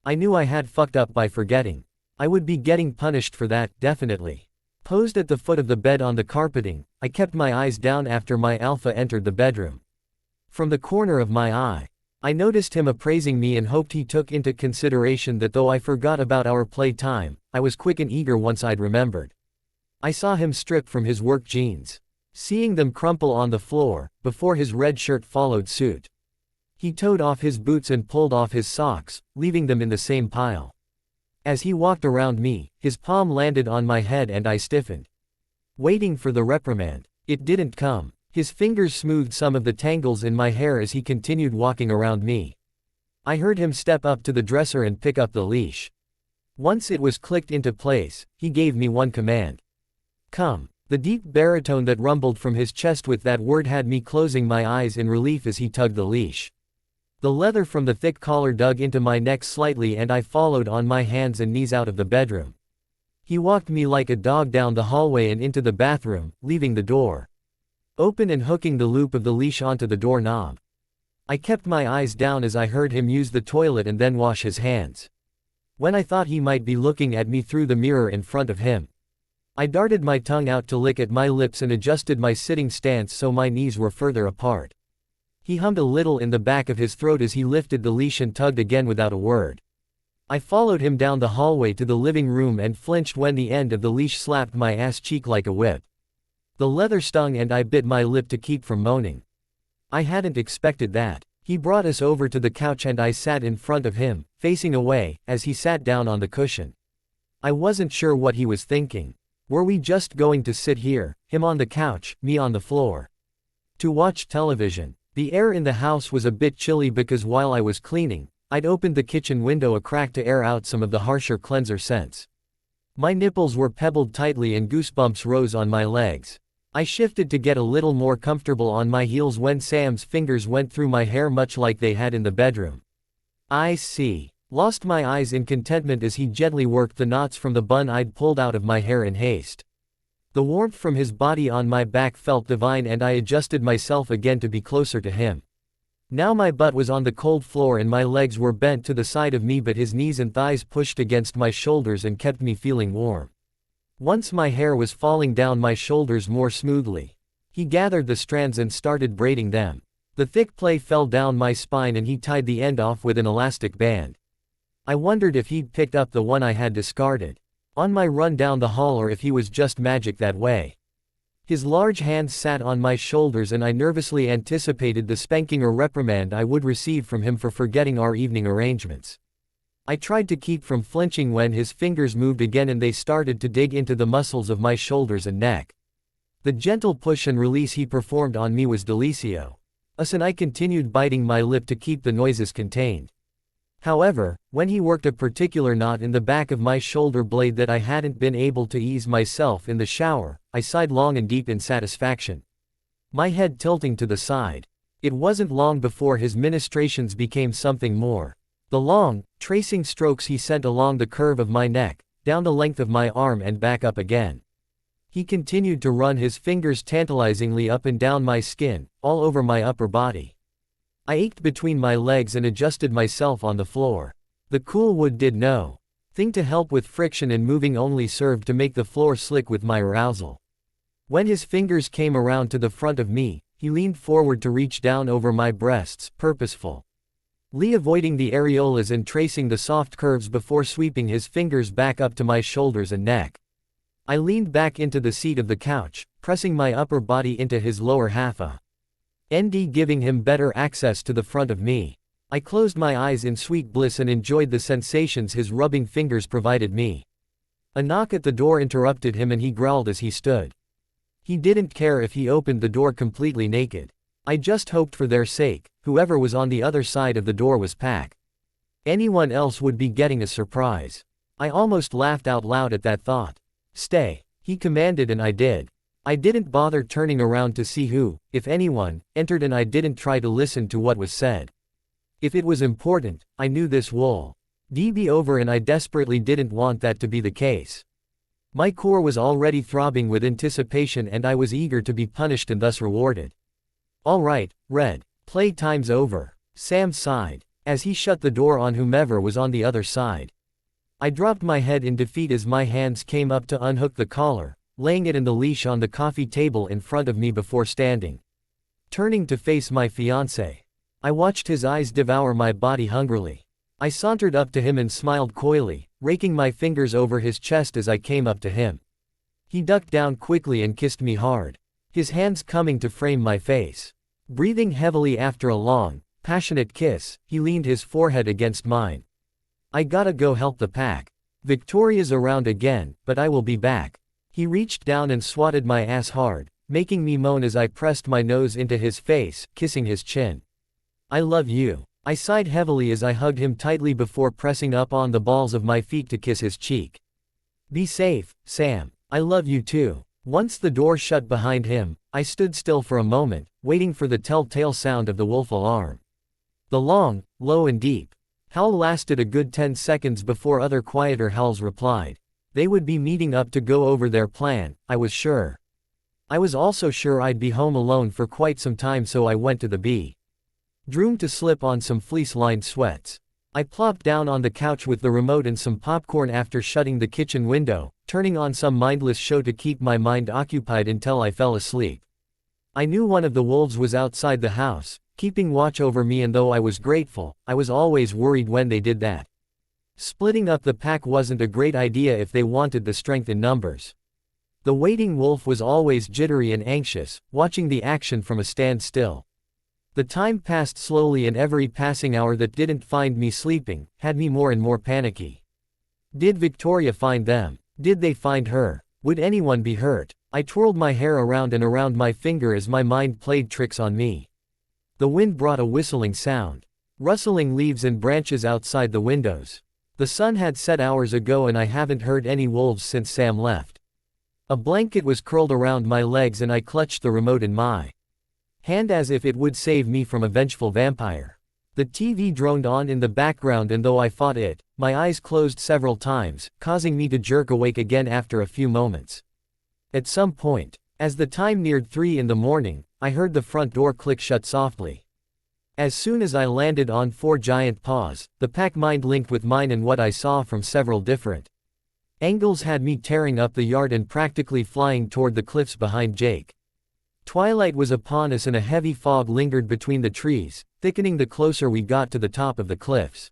I knew I had fucked up by forgetting. I would be getting punished for that, definitely. Posed at the foot of the bed on the carpeting, I kept my eyes down after my alpha entered the bedroom. From the corner of my eye, I noticed him appraising me and hoped he took into consideration that though I forgot about our play time, I was quick and eager once I'd remembered. I saw him strip from his work jeans, seeing them crumple on the floor, before his red shirt followed suit. He toed off his boots and pulled off his socks, leaving them in the same pile. As he walked around me, his palm landed on my head and I stiffened, waiting for the reprimand. It didn't come. His fingers smoothed some of the tangles in my hair as he continued walking around me. I heard him step up to the dresser and pick up the leash. Once it was clicked into place, he gave me one command. "Come." The deep baritone that rumbled from his chest with that word had me closing my eyes in relief as he tugged the leash. The leather from the thick collar dug into my neck slightly and I followed on my hands and knees out of the bedroom. He walked me like a dog down the hallway and into the bathroom, leaving the door open and hooking the loop of the leash onto the doorknob. I kept my eyes down as I heard him use the toilet and then wash his hands. When I thought he might be looking at me through the mirror in front of him, I darted my tongue out to lick at my lips and adjusted my sitting stance so my knees were further apart. He hummed a little in the back of his throat as he lifted the leash and tugged again without a word. I followed him down the hallway to the living room and flinched when the end of the leash slapped my ass cheek like a whip. The leather stung and I bit my lip to keep from moaning. I hadn't expected that. He brought us over to the couch and I sat in front of him, facing away, as he sat down on the cushion. I wasn't sure what he was thinking. Were we just going to sit here, him on the couch, me on the floor, to watch television? The air in the house was a bit chilly because while I was cleaning, I'd opened the kitchen window a crack to air out some of the harsher cleanser scents. My nipples were pebbled tightly and goosebumps rose on my legs. I shifted to get a little more comfortable on my heels when Sam's fingers went through my hair much like they had in the bedroom. I see. Lost my eyes in contentment as he gently worked the knots from the bun I'd pulled out of my hair in haste. The warmth from his body on my back felt divine and I adjusted myself again to be closer to him. Now my butt was on the cold floor and my legs were bent to the side of me, but his knees and thighs pushed against my shoulders and kept me feeling warm. Once my hair was falling down my shoulders more smoothly. He gathered the strands and started braiding them. The thick play fell down my spine and he tied the end off with an elastic band. I wondered if he'd picked up the one I had discarded on my run down the hall or if he was just magic that way. His large hands sat on my shoulders and I nervously anticipated the spanking or reprimand I would receive from him for forgetting our evening arrangements. I tried to keep from flinching when his fingers moved again and they started to dig into the muscles of my shoulders and neck. The gentle push and release he performed on me was delicio. And I continued biting my lip to keep the noises contained. However, when he worked a particular knot in the back of my shoulder blade that I hadn't been able to ease myself in the shower, I sighed long and deep in satisfaction. My head tilting to the side. It wasn't long before his ministrations became something more. The long, tracing strokes he sent along the curve of my neck, down the length of my arm and back up again. He continued to run his fingers tantalizingly up and down my skin, all over my upper body. I ached between my legs and adjusted myself on the floor. The cool wood did no thing to help with friction and moving only served to make the floor slick with my arousal. When his fingers came around to the front of me, he leaned forward to reach down over my breasts, purposefully avoiding the areolas and tracing the soft curves before sweeping his fingers back up to my shoulders and neck. I leaned back into the seat of the couch, pressing my upper body into his lower half giving him better access to the front of me. I closed my eyes in sweet bliss and enjoyed the sensations his rubbing fingers provided me. A knock at the door interrupted him and he growled as he stood. He didn't care if he opened the door completely naked. I just hoped for their sake, whoever was on the other side of the door was packed. Anyone else would be getting a surprise. I almost laughed out loud at that thought. Stay, he commanded and I did. I didn't bother turning around to see who, if anyone, entered and I didn't try to listen to what was said. If it was important, I knew this would be over and I desperately didn't want that to be the case. My core was already throbbing with anticipation and I was eager to be punished and thus rewarded. All right, Red, play time's over, Sam sighed, as he shut the door on whomever was on the other side. I dropped my head in defeat as my hands came up to unhook the collar, laying it and the leash on the coffee table in front of me before standing. Turning to face my fiancé. I watched his eyes devour my body hungrily. I sauntered up to him and smiled coyly, raking my fingers over his chest as I came up to him. He ducked down quickly and kissed me hard, his hands coming to frame my face. Breathing heavily after a long, passionate kiss, he leaned his forehead against mine. I gotta go help the pack. Victoria's around again, but I will be back. He reached down and swatted my ass hard, making me moan as I pressed my nose into his face, kissing his chin. I love you. I sighed heavily as I hugged him tightly before pressing up on the balls of my feet to kiss his cheek. Be safe, Sam. I love you too. Once the door shut behind him, I stood still for a moment, waiting for the telltale sound of the wolf alarm. The long, low and deep howl lasted a good 10 seconds before other quieter howls replied. They would be meeting up to go over their plan, I was sure. I was also sure I'd be home alone for quite some time, so I went to the bedroom to slip on some fleece-lined sweats. I plopped down on the couch with the remote and some popcorn after shutting the kitchen window, turning on some mindless show to keep my mind occupied until I fell asleep. I knew one of the wolves was outside the house, keeping watch over me, and though I was grateful, I was always worried when they did that. Splitting up the pack wasn't a great idea if they wanted the strength in numbers. The waiting wolf was always jittery and anxious, watching the action from a standstill. The time passed slowly, and every passing hour that didn't find me sleeping had me more and more panicky. Did Victoria find them? Did they find her? Would anyone be hurt? I twirled my hair around and around my finger as my mind played tricks on me. The wind brought a whistling sound, rustling leaves and branches outside the windows. The sun had set hours ago and I haven't heard any wolves since Sam left. A blanket was curled around my legs and I clutched the remote in my hand as if it would save me from a vengeful vampire. The TV droned on in the background and though I fought it, my eyes closed several times, causing me to jerk awake again after a few moments. At some point, as the time neared 3 in the morning, I heard the front door click shut softly. As soon as I landed on 4 giant paws, the pack mind linked with mine and what I saw from several different angles had me tearing up the yard and practically flying toward the cliffs behind Jake. Twilight was upon us and a heavy fog lingered between the trees, thickening the closer we got to the top of the cliffs.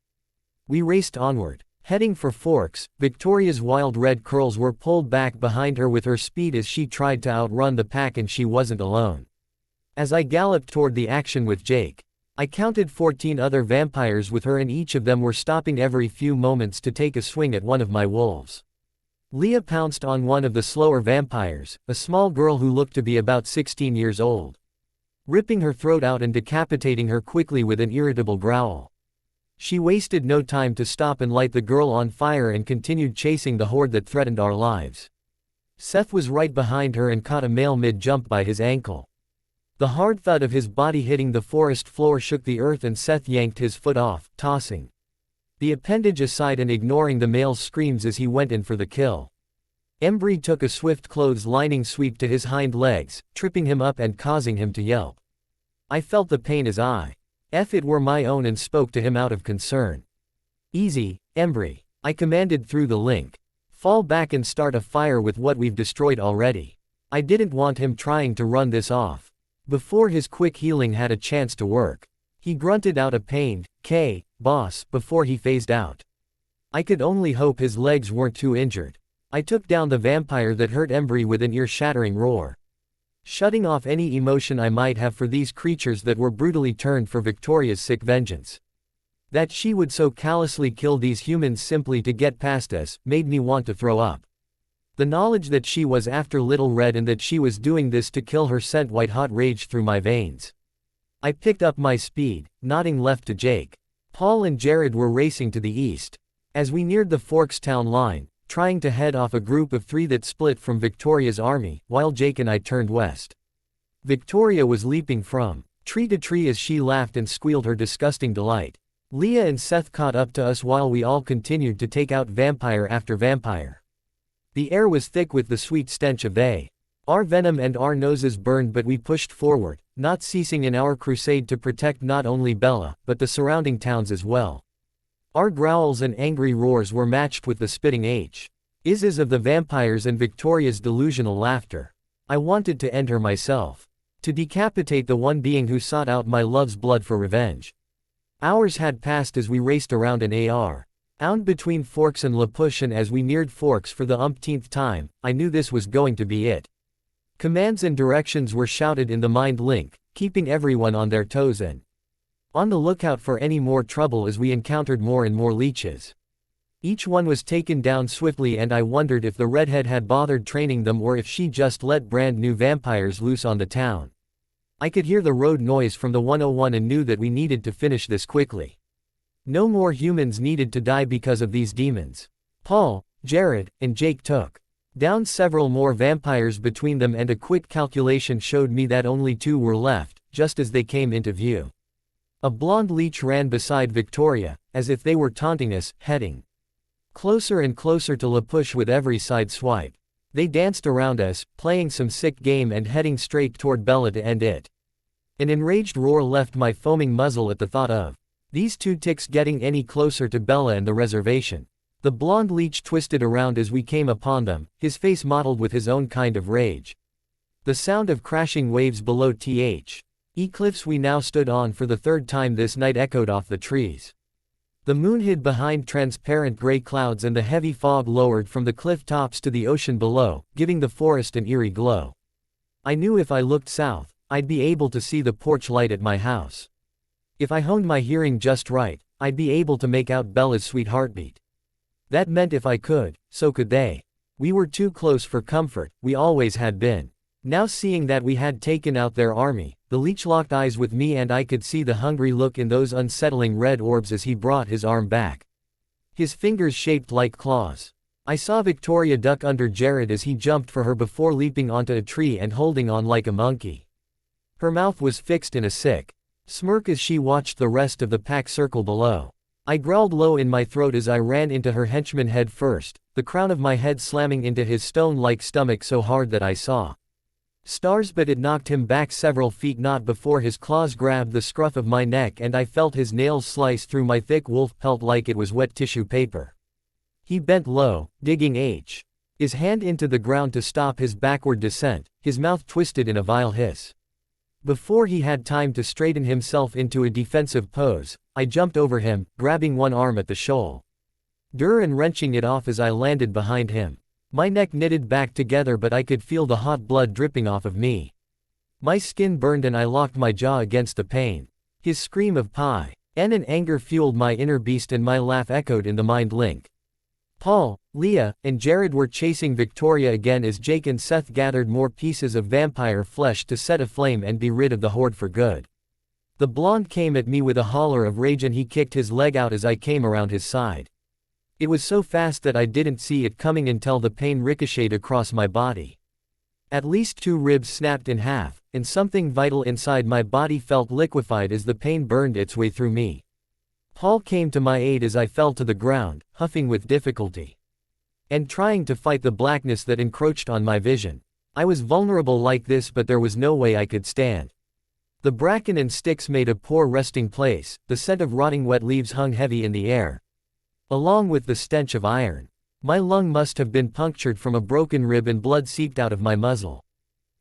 We raced onward, heading for Forks. Victoria's wild red curls were pulled back behind her with her speed as she tried to outrun the pack, and she wasn't alone. As I galloped toward the action with Jake, I counted 14 other vampires with her and each of them were stopping every few moments to take a swing at one of my wolves. Leah pounced on one of the slower vampires, a small girl who looked to be about 16 years old, ripping her throat out and decapitating her quickly with an irritable growl. She wasted no time to stop and light the girl on fire and continued chasing the horde that threatened our lives. Seth was right behind her and caught a male mid-jump by his ankle. The hard thud of his body hitting the forest floor shook the earth and Seth yanked his foot off, tossing the appendage aside and ignoring the male's screams as he went in for the kill. Embry took a swift clothes-lining sweep to his hind legs, tripping him up and causing him to yelp. I felt the pain as if it were my own and spoke to him out of concern. "Easy, Embry," I commanded through the link. "Fall back and start a fire with what we've destroyed already." I didn't want him trying to run this off before his quick healing had a chance to work. He grunted out a pained, "K, boss," before he phased out. I could only hope his legs weren't too injured. I took down the vampire that hurt Embry with an ear-shattering roar, shutting off any emotion I might have for these creatures that were brutally turned for Victoria's sick vengeance. That she would so callously kill these humans simply to get past us made me want to throw up. The knowledge that she was after Little Red and that she was doing this to kill her sent white-hot rage through my veins. I picked up my speed, nodding left to Jake. Paul and Jared were racing to the east. As we neared the Forks town line, trying to head off a group of 3 that split from Victoria's army, while Jake and I turned west. Victoria was leaping from tree to tree as she laughed and squealed her disgusting delight. Leah and Seth caught up to us while we all continued to take out vampire after vampire. The air was thick with the sweet stench of our venom and our noses burned, but we pushed forward, not ceasing in our crusade to protect not only Bella, but the surrounding towns as well. Our growls and angry roars were matched with the spitting H's of the vampires and Victoria's delusional laughter. I wanted to end her myself. To decapitate the one being who sought out my love's blood for revenge. Hours had passed as we raced around an around between Forks and La Push, and as we neared Forks for the umpteenth time, I knew this was going to be it. Commands and directions were shouted in the mind link, keeping everyone on their toes and on the lookout for any more trouble as we encountered more and more leeches. Each one was taken down swiftly, and I wondered if the redhead had bothered training them or if she just let brand new vampires loose on the town. I could hear the road noise from the 101 and knew that we needed to finish this quickly. No more humans needed to die because of these demons. Paul, Jared, and Jake took down several more vampires between them, and a quick calculation showed me that only 2 were left, just as they came into view. A blonde leech ran beside Victoria, as if they were taunting us, heading closer and closer to La Push with every side swipe. They danced around us, playing some sick game and heading straight toward Bella to end it. An enraged roar left my foaming muzzle at the thought of these 2 ticks getting any closer to Bella and the reservation. The blonde leech twisted around as we came upon them, his face mottled with his own kind of rage. The sound of crashing waves below cliffs we now stood on for the 3rd time this night echoed off the trees. The moon hid behind transparent gray clouds and the heavy fog lowered from the cliff tops to the ocean below, giving the forest an eerie glow. I knew if I looked south, I'd be able to see the porch light at my house. If I honed my hearing just right, I'd be able to make out Bella's sweet heartbeat. That meant if I could, so could they. We were too close for comfort, we always had been. Now seeing that we had taken out their army, the leech locked eyes with me and I could see the hungry look in those unsettling red orbs as he brought his arm back. His fingers shaped like claws. I saw Victoria duck under Jared as he jumped for her before leaping onto a tree and holding on like a monkey. Her mouth was fixed in a sick smirk as she watched the rest of the pack circle below. I growled low in my throat as I ran into her henchman head first, the crown of my head slamming into his stone-like stomach so hard that I saw stars, but it knocked him back several feet not before his claws grabbed the scruff of my neck and I felt his nails slice through my thick wolf pelt like it was wet tissue paper. He bent low, digging his hand into the ground to stop his backward descent, his mouth twisted in a vile hiss. Before he had time to straighten himself into a defensive pose, I jumped over him, grabbing one arm at the shoulder and wrenching it off as I landed behind him. My neck knitted back together but I could feel the hot blood dripping off of me. My skin burned and I locked my jaw against the pain. His scream of pain and anger fueled my inner beast and my laugh echoed in the mind link. Paul, Leah, and Jared were chasing Victoria again as Jake and Seth gathered more pieces of vampire flesh to set aflame and be rid of the horde for good. The blonde came at me with a holler of rage and he kicked his leg out as I came around his side. It was so fast that I didn't see it coming until the pain ricocheted across my body. At least 2 ribs snapped in half, and something vital inside my body felt liquefied as the pain burned its way through me. Paul came to my aid as I fell to the ground, huffing with difficulty and trying to fight the blackness that encroached on my vision. I was vulnerable like this, but there was no way I could stand. The bracken and sticks made a poor resting place, the scent of rotting wet leaves hung heavy in the air, along with the stench of iron. My lung must have been punctured from a broken rib and blood seeped out of my muzzle.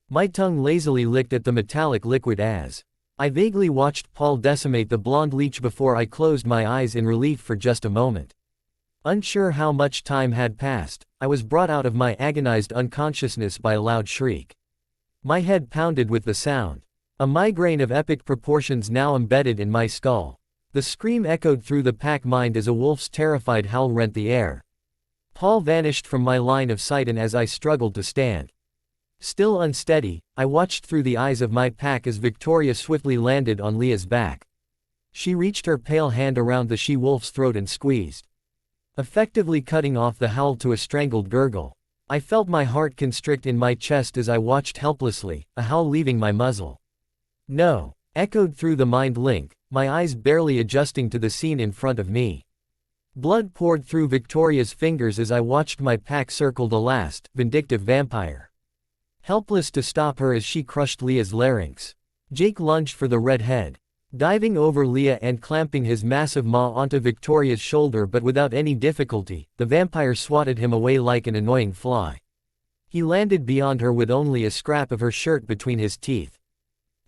My tongue lazily licked at the metallic liquid as I vaguely watched Paul decimate the blonde leech before I closed my eyes in relief for just a moment. Unsure how much time had passed, I was brought out of my agonized unconsciousness by a loud shriek. My head pounded with the sound. A migraine of epic proportions now embedded in my skull. The scream echoed through the pack mind as a wolf's terrified howl rent the air. Paul vanished from my line of sight and as I struggled to stand still unsteady, I watched through the eyes of my pack as Victoria swiftly landed on Leah's back. She reached her pale hand around the she-wolf's throat and squeezed, effectively cutting off the howl to a strangled gurgle. I felt my heart constrict in my chest as I watched helplessly, a howl leaving my muzzle. No, echoed through the mind link, my eyes barely adjusting to the scene in front of me. Blood poured through Victoria's fingers as I watched my pack circle the last, vindictive vampire. Helpless to stop her as she crushed Leah's larynx, Jake lunged for the red head, diving over Leah and clamping his massive maw onto Victoria's shoulder, but without any difficulty, the vampire swatted him away like an annoying fly. He landed beyond her with only a scrap of her shirt between his teeth.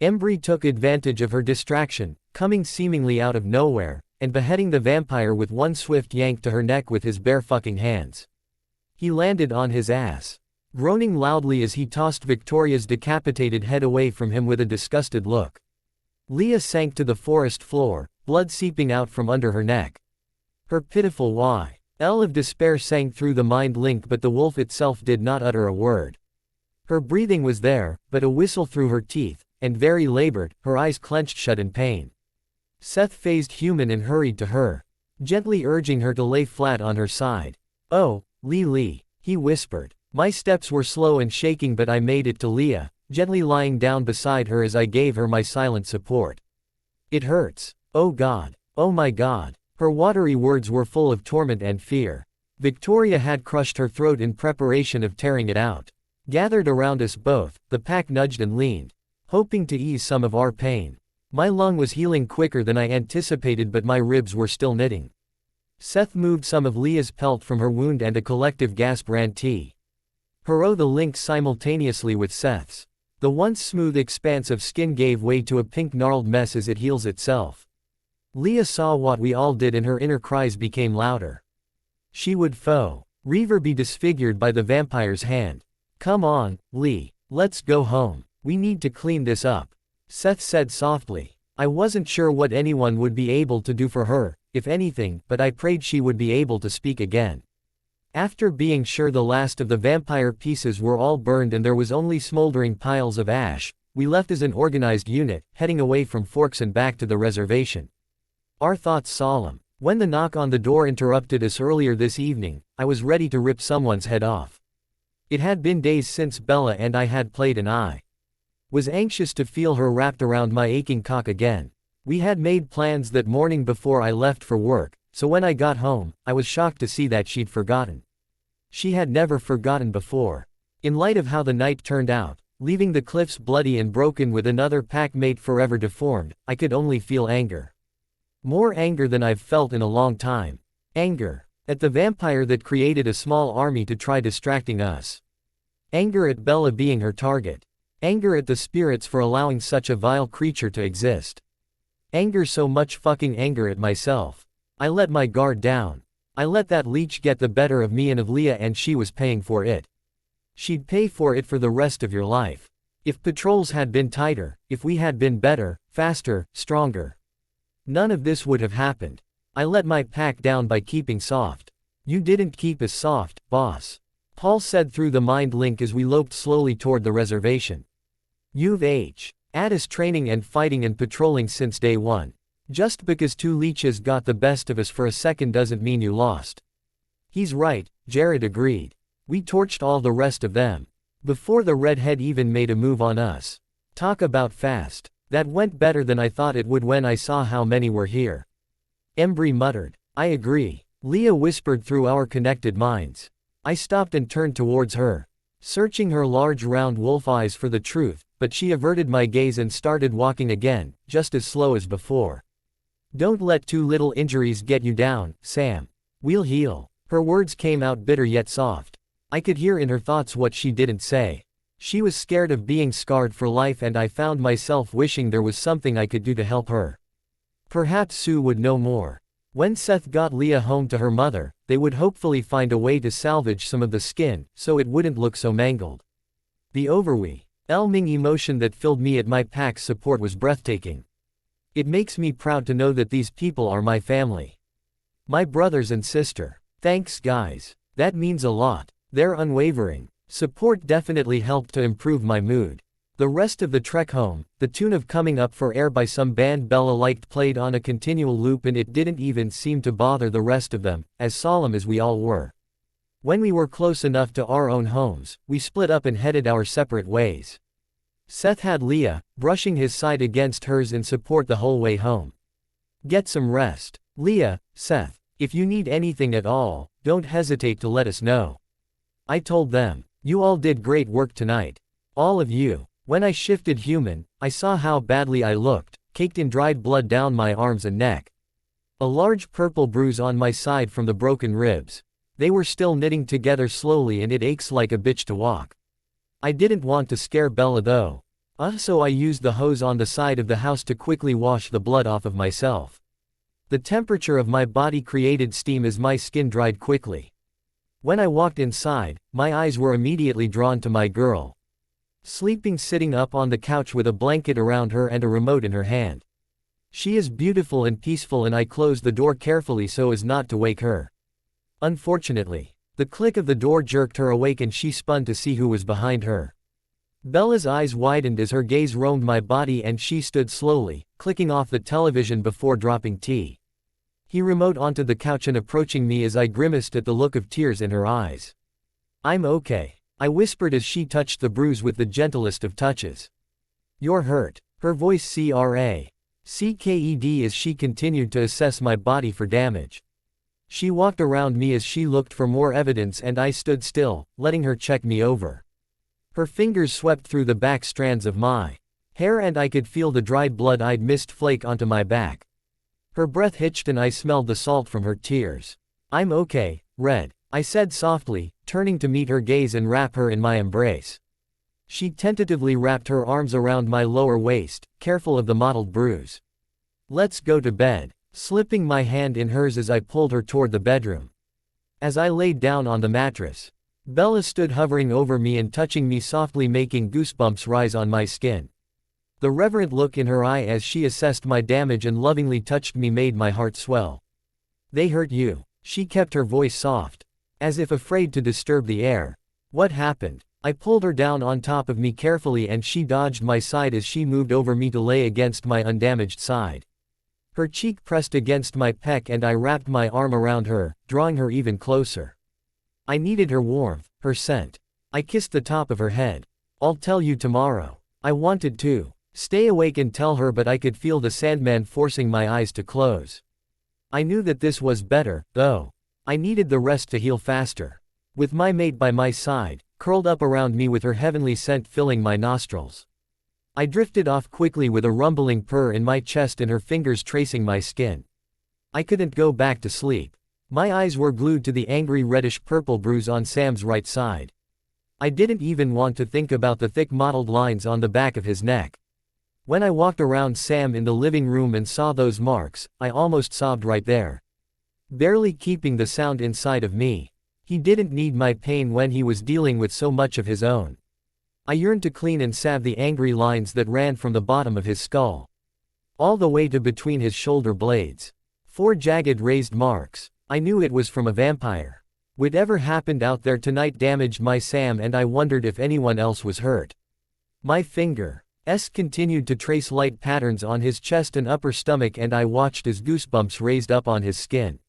Embry took advantage of her distraction, coming seemingly out of nowhere, and beheading the vampire with one swift yank to her neck with his bare fucking hands. He landed on his ass, groaning loudly as he tossed Victoria's decapitated head away from him with a disgusted look. Leah sank to the forest floor, blood seeping out from under her neck. Her pitiful wail of despair sank through the mind link, but the wolf itself did not utter a word. Her breathing was there, but a whistle through her teeth, and very labored, her eyes clenched shut in pain. Seth phased human and hurried to her, gently urging her to lay flat on her side. "Oh, Lee," he whispered. My steps were slow and shaking, but I made it to Leah, gently lying down beside her as I gave her my silent support. "It hurts. Oh God. Oh my God." Her watery words were full of torment and fear. Victoria had crushed her throat in preparation of tearing it out. Gathered around us both, the pack nudged and leaned, hoping to ease some of our pain. My lung was healing quicker than I anticipated, but my ribs were still knitting. Seth moved some of Leah's pelt from her wound and a collective gasp ran the link simultaneously with Seth's. The once smooth expanse of skin gave way to a pink gnarled mess as it heals itself. Leah saw what we all did and her inner cries became louder. She would forever be disfigured by the vampire's hand. "Come on, Lee. Let's go home. We need to clean this up," Seth said softly. I wasn't sure what anyone would be able to do for her, if anything, but I prayed she would be able to speak again. After being sure the last of the vampire pieces were all burned and there was only smoldering piles of ash, we left as an organized unit, heading away from Forks and back to the reservation. Our thoughts solemn. When the knock on the door interrupted us earlier this evening, I was ready to rip someone's head off. It had been days since Bella and I had played and I was anxious to feel her wrapped around my aching cock again. We had made plans that morning before I left for work, so when I got home, I was shocked to see that she'd forgotten. She had never forgotten before. In light of how the night turned out, leaving the cliffs bloody and broken with another pack mate forever deformed, I could only feel anger. More anger than I've felt in a long time. Anger at the vampire that created a small army to try distracting us. Anger at Bella being her target. Anger at the spirits for allowing such a vile creature to exist. Anger, so much fucking anger at myself. I let my guard down. I let that leech get the better of me and of Leah, and she was paying for it. She'd pay for it for the rest of your life. If patrols had been tighter, if we had been better, faster, stronger, none of this would have happened. I let my pack down by keeping soft. You didn't keep us soft, boss. Paul said through the mind link as we loped slowly toward the reservation. You've had us training and fighting and patrolling since day one. Just because two leeches got the best of us for a second doesn't mean you lost. He's right, Jared agreed. We torched all the rest of them. Before the redhead even made a move on us. Talk about fast. That went better than I thought it would when I saw how many were here. Embry muttered. I agree. Leah whispered through our connected minds. I stopped and turned towards her, searching her large round wolf eyes for the truth, but she averted my gaze and started walking again, just as slow as before. Don't let two little injuries get you down, Sam. We'll heal. Her words came out bitter yet soft. I could hear in her thoughts what she didn't say. She was scared of being scarred for life, and I found myself wishing there was something I could do to help her. Perhaps Sue would know more. When Seth got Leah home to her mother, they would hopefully find a way to salvage some of the skin, so it wouldn't look so mangled. The overwhelming emotion that filled me at my pack's support was breathtaking. It makes me proud to know that these people are my family. My brothers and sister. Thanks guys. That means a lot. Their unwavering support definitely helped to improve my mood. The rest of the trek home, the tune of Coming Up for Air by some band Bella liked played on a continual loop, and it didn't even seem to bother the rest of them, as solemn as we all were. When we were close enough to our own homes, we split up and headed our separate ways. Seth had Leah, brushing his side against hers in support the whole way home. Get some rest. Leah, Seth, if you need anything at all, don't hesitate to let us know. I told them. You all did great work tonight. All of you. When I shifted human, I saw how badly I looked, caked in dried blood down my arms and neck. A large purple bruise on my side from the broken ribs. They were still knitting together slowly, and it aches like a bitch to walk. I didn't want to scare Bella though. So I used the hose on the side of the house to quickly wash the blood off of myself. The temperature of my body created steam as my skin dried quickly. When I walked inside, my eyes were immediately drawn to my girl. Sleeping sitting up on the couch with a blanket around her and a remote in her hand. She is beautiful and peaceful, and I closed the door carefully so as not to wake her. Unfortunately, the click of the door jerked her awake and she spun to see who was behind her. Bella's eyes widened as her gaze roamed my body, and she stood slowly, clicking off the television before dropping T. He remote onto the couch and approaching me as I grimaced at the look of tears in her eyes. I'm okay, I whispered as she touched the bruise with the gentlest of touches. You're hurt. Her voice CRACKED as she continued to assess my body for damage. She walked around me as she looked for more evidence, and I stood still, letting her check me over. Her fingers swept through the back strands of my hair, and I could feel the dried blood I'd missed flake onto my back. Her breath hitched and I smelled the salt from her tears. I'm okay, Red, I said softly, turning to meet her gaze and wrap her in my embrace. She tentatively wrapped her arms around my lower waist, careful of the mottled bruise. Let's go to bed, slipping my hand in hers as I pulled her toward the bedroom. As I laid down on the mattress, Bella stood hovering over me and touching me softly, making goosebumps rise on my skin. The reverent look in her eye as she assessed my damage and lovingly touched me made my heart swell. They hurt you. She kept her voice soft. as if afraid to disturb the air. What happened? I pulled her down on top of me carefully and she dodged my side as she moved over me to lay against my undamaged side. Her cheek pressed against my pec and I wrapped my arm around her, drawing her even closer. I needed her warmth, her scent. I kissed the top of her head. I'll tell you tomorrow. I wanted to stay awake and tell her, but I could feel the Sandman forcing my eyes to close. I knew that this was better, though. I needed the rest to heal faster. With my mate by my side, curled up around me with her heavenly scent filling my nostrils. I drifted off quickly with a rumbling purr in my chest and her fingers tracing my skin. I couldn't go back to sleep. My eyes were glued to the angry reddish-purple bruise on Sam's right side. I didn't even want to think about the thick mottled lines on the back of his neck. When I walked around Sam in the living room and saw those marks, I almost sobbed right there. Barely keeping the sound inside of me. He didn't need my pain when he was dealing with so much of his own. I yearned to clean and salve the angry lines that ran from the bottom of his skull all the way to between his shoulder blades. 4 jagged raised marks. I knew it was from a vampire. Whatever happened out there tonight damaged my Sam, and I wondered if anyone else was hurt. My fingers continued to trace light patterns on his chest and upper stomach, and I watched as goosebumps raised up on his skin.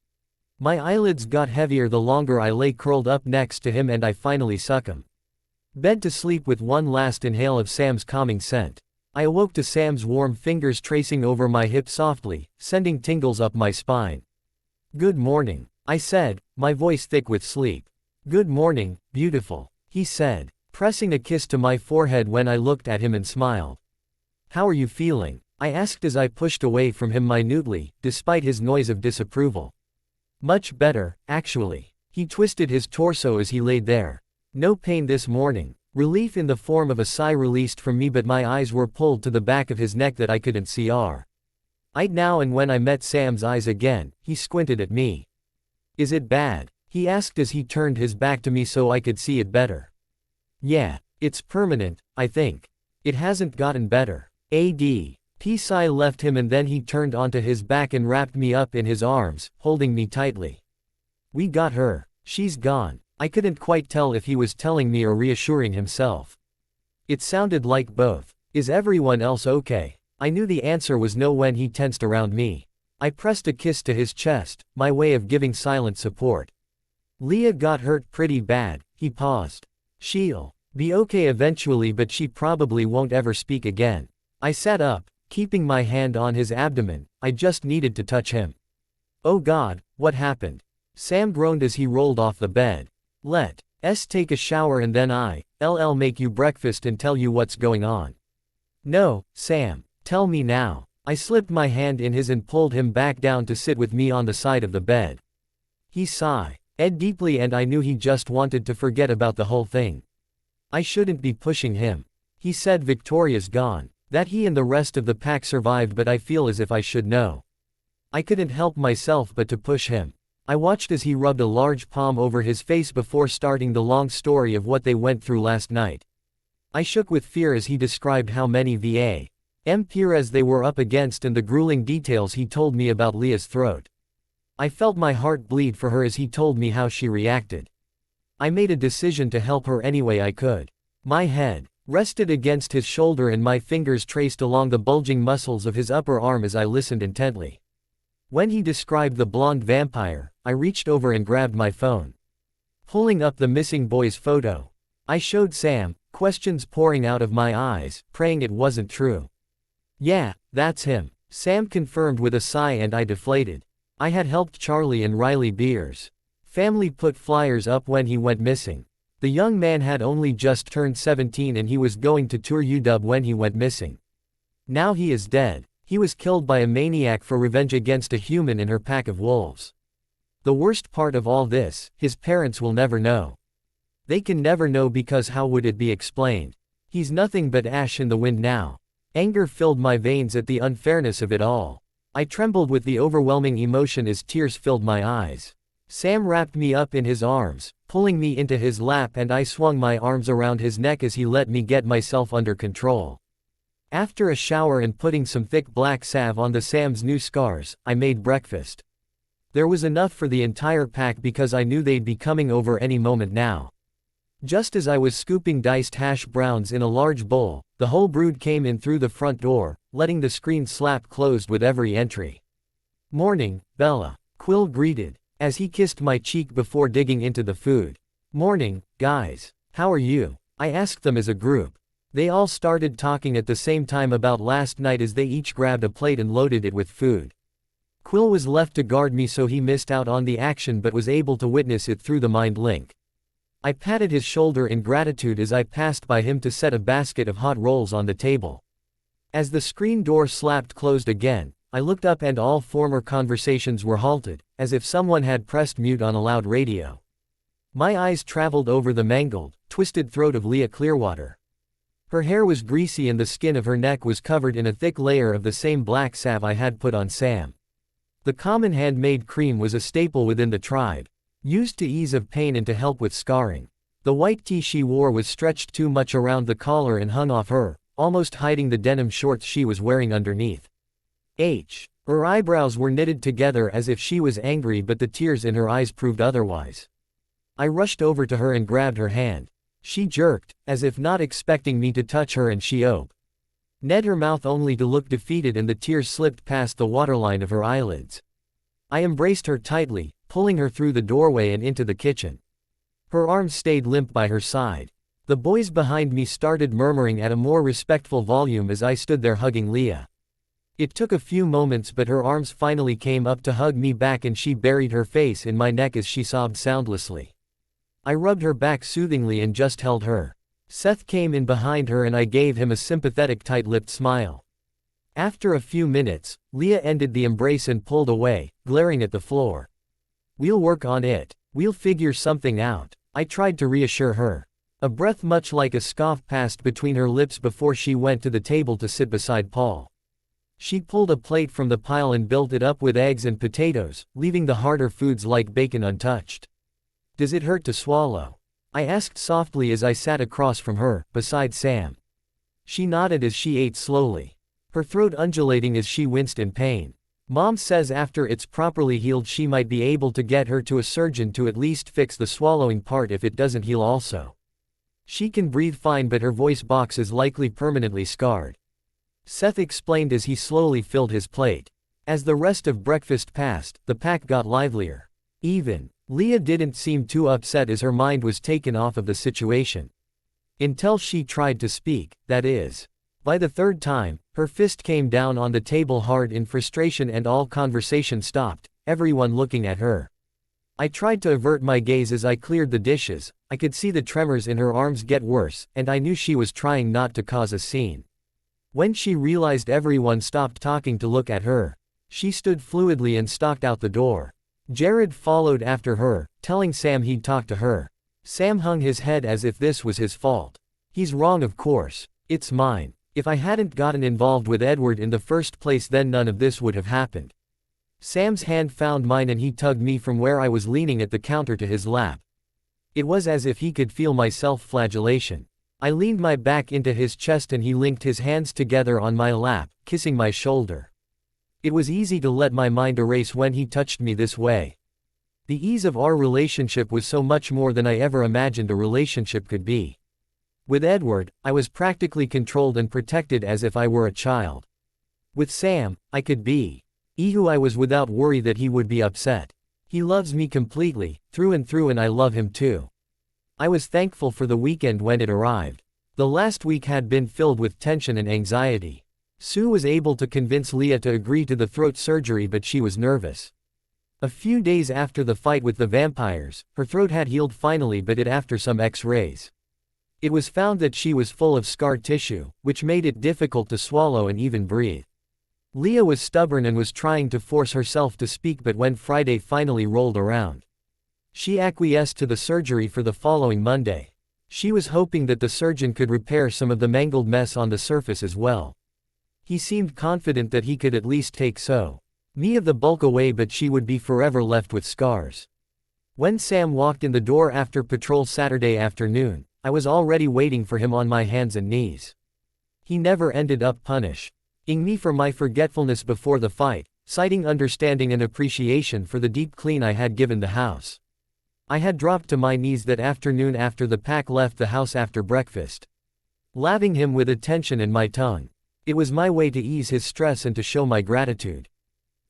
My eyelids got heavier the longer I lay curled up next to him, and I finally succumbed. Bed to sleep with one last inhale of Sam's calming scent. I awoke to Sam's warm fingers tracing over my hip softly, sending tingles up my spine. "Good morning," I said, my voice thick with sleep. "Good morning, beautiful," he said, pressing a kiss to my forehead when I looked at him and smiled. "How are you feeling?" I asked as I pushed away from him minutely, despite his noise of disapproval. "Much better, actually." He twisted his torso as he laid there. "No pain this morning." Relief in the form of a sigh released from me, but my eyes were pulled to the back of his neck that I couldn't see. I'd now, and when I met Sam's eyes again, he squinted at me. "Is it bad?" he asked as he turned his back to me so I could see it better. "Yeah, it's permanent, I think. It hasn't gotten better." Sigh left him, and then he turned onto his back and wrapped me up in his arms, holding me tightly. "We got her. She's gone." I couldn't quite tell if he was telling me or reassuring himself. It sounded like both. "Is everyone else okay?" I knew the answer was no when he tensed around me. I pressed a kiss to his chest, my way of giving silent support. "Leah got hurt pretty bad." He paused. "She'll be okay eventually, but she probably won't ever speak again." I sat up, keeping my hand on his abdomen. I just needed to touch him. "Oh God, what happened?" Sam groaned as he rolled off the bed. "Let's take a shower and then I'll make you breakfast and tell you what's going on." "No, Sam. Tell me now." I slipped my hand in his and pulled him back down to sit with me on the side of the bed. He sighed deeply, and I knew he just wanted to forget about the whole thing. "I shouldn't be pushing him," he said. "Victoria's gone. That he and the rest of the pack survived, but I feel as if I should know." I couldn't help myself but to push him. I watched as he rubbed a large palm over his face before starting the long story of what they went through last night. I shook with fear as he described how many vampires they were up against and the grueling details he told me about Leah's throat. I felt my heart bleed for her as he told me how she reacted. I made a decision to help her any way I could. My head rested against his shoulder and my fingers traced along the bulging muscles of his upper arm as I listened intently. When he described the blonde vampire, I reached over and grabbed my phone. Pulling up the missing boy's photo, I showed Sam, questions pouring out of my eyes, praying it wasn't true. "Yeah, that's him," Sam confirmed with a sigh, and I deflated. I had helped Charlie and Riley Beers' family put flyers up when he went missing. The young man had only just turned 17 and he was going to tour UW when he went missing. Now he is dead. He was killed by a maniac for revenge against a human in her pack of wolves. The worst part of all this, his parents will never know. They can never know because how would it be explained? He's nothing but ash in the wind now. Anger filled my veins at the unfairness of it all. I trembled with the overwhelming emotion as tears filled my eyes. Sam wrapped me up in his arms, pulling me into his lap, and I swung my arms around his neck as he let me get myself under control. After a shower and putting some thick black salve on Sam's new scars, I made breakfast. There was enough for the entire pack because I knew they'd be coming over any moment now. Just as I was scooping diced hash browns in a large bowl, the whole brood came in through the front door, letting the screen slap closed with every entry. "Morning, Bella," Quill greeted, as he kissed my cheek before digging into the food. "Morning, guys. How are you?" I asked them as a group. They all started talking at the same time about last night as they each grabbed a plate and loaded it with food. Quill was left to guard me, so he missed out on the action but was able to witness it through the mind link. I patted his shoulder in gratitude as I passed by him to set a basket of hot rolls on the table. As the screen door slapped closed again, I looked up and all former conversations were halted, as if someone had pressed mute on a loud radio. My eyes traveled over the mangled, twisted throat of Leah Clearwater. Her hair was greasy and the skin of her neck was covered in a thick layer of the same black salve I had put on Sam. The common handmade cream was a staple within the tribe, used to ease of pain and to help with scarring. The white tee she wore was stretched too much around the collar and hung off her, almost hiding the denim shorts she was wearing underneath. Her eyebrows were knitted together as if she was angry, but the tears in her eyes proved otherwise. I rushed over to her and grabbed her hand. She jerked, as if not expecting me to touch her, and she opened her mouth only to look defeated, and the tears slipped past the waterline of her eyelids. I embraced her tightly, pulling her through the doorway and into the kitchen. Her arms stayed limp by her side. The boys behind me started murmuring at a more respectful volume as I stood there hugging Leah. It took a few moments, but her arms finally came up to hug me back and she buried her face in my neck as she sobbed soundlessly. I rubbed her back soothingly and just held her. Seth came in behind her and I gave him a sympathetic tight-lipped smile. After a few minutes, Leah ended the embrace and pulled away, glaring at the floor. "We'll work on it. We'll figure something out," I tried to reassure her. A breath much like a scoff passed between her lips before she went to the table to sit beside Paul. She pulled a plate from the pile and built it up with eggs and potatoes, leaving the harder foods like bacon untouched. "Does it hurt to swallow?" I asked softly as I sat across from her, beside Sam. She nodded as she ate slowly, her throat undulating as she winced in pain. "Mom says after it's properly healed she might be able to get her to a surgeon to at least fix the swallowing part if it doesn't heal also. She can breathe fine but her voice box is likely permanently scarred," Seth explained as he slowly filled his plate. As the rest of breakfast passed, the pack got livelier. Even Leah didn't seem too upset as her mind was taken off of the situation. Until she tried to speak, that is. By the third time, her fist came down on the table hard in frustration and all conversation stopped, everyone looking at her. I tried to avert my gaze as I cleared the dishes. I could see the tremors in her arms get worse, and I knew she was trying not to cause a scene. When she realized everyone stopped talking to look at her, she stood fluidly and stalked out the door. Jared followed after her, telling Sam he'd talk to her. Sam hung his head as if this was his fault. "He's wrong, of course. It's mine. If I hadn't gotten involved with Edward in the first place, then none of this would have happened." Sam's hand found mine and he tugged me from where I was leaning at the counter to his lap. It was as if he could feel my self-flagellation. I leaned my back into his chest and he linked his hands together on my lap, kissing my shoulder. It was easy to let my mind erase when he touched me this way. The ease of our relationship was so much more than I ever imagined a relationship could be. With Edward, I was practically controlled and protected as if I were a child. With Sam, I could be who I was without worry that he would be upset. He loves me completely, through and through, and I love him too. I was thankful for the weekend when it arrived. The last week had been filled with tension and anxiety. Sue was able to convince Leah to agree to the throat surgery, but she was nervous. A few days after the fight with the vampires, her throat had healed finally, but after some X-rays, it was found that she was full of scar tissue, which made it difficult to swallow and even breathe. Leah was stubborn and was trying to force herself to speak, but when Friday finally rolled around, she acquiesced to the surgery for the following Monday. She was hoping that the surgeon could repair some of the mangled mess on the surface as well. He seemed confident that he could at least take me of the bulk away, but she would be forever left with scars. When Sam walked in the door after patrol Saturday afternoon, I was already waiting for him on my hands and knees. He never ended up punishing me for my forgetfulness before the fight, citing understanding and appreciation for the deep clean I had given the house. I had dropped to my knees that afternoon after the pack left the house after breakfast, laving him with attention and my tongue. It was my way to ease his stress and to show my gratitude.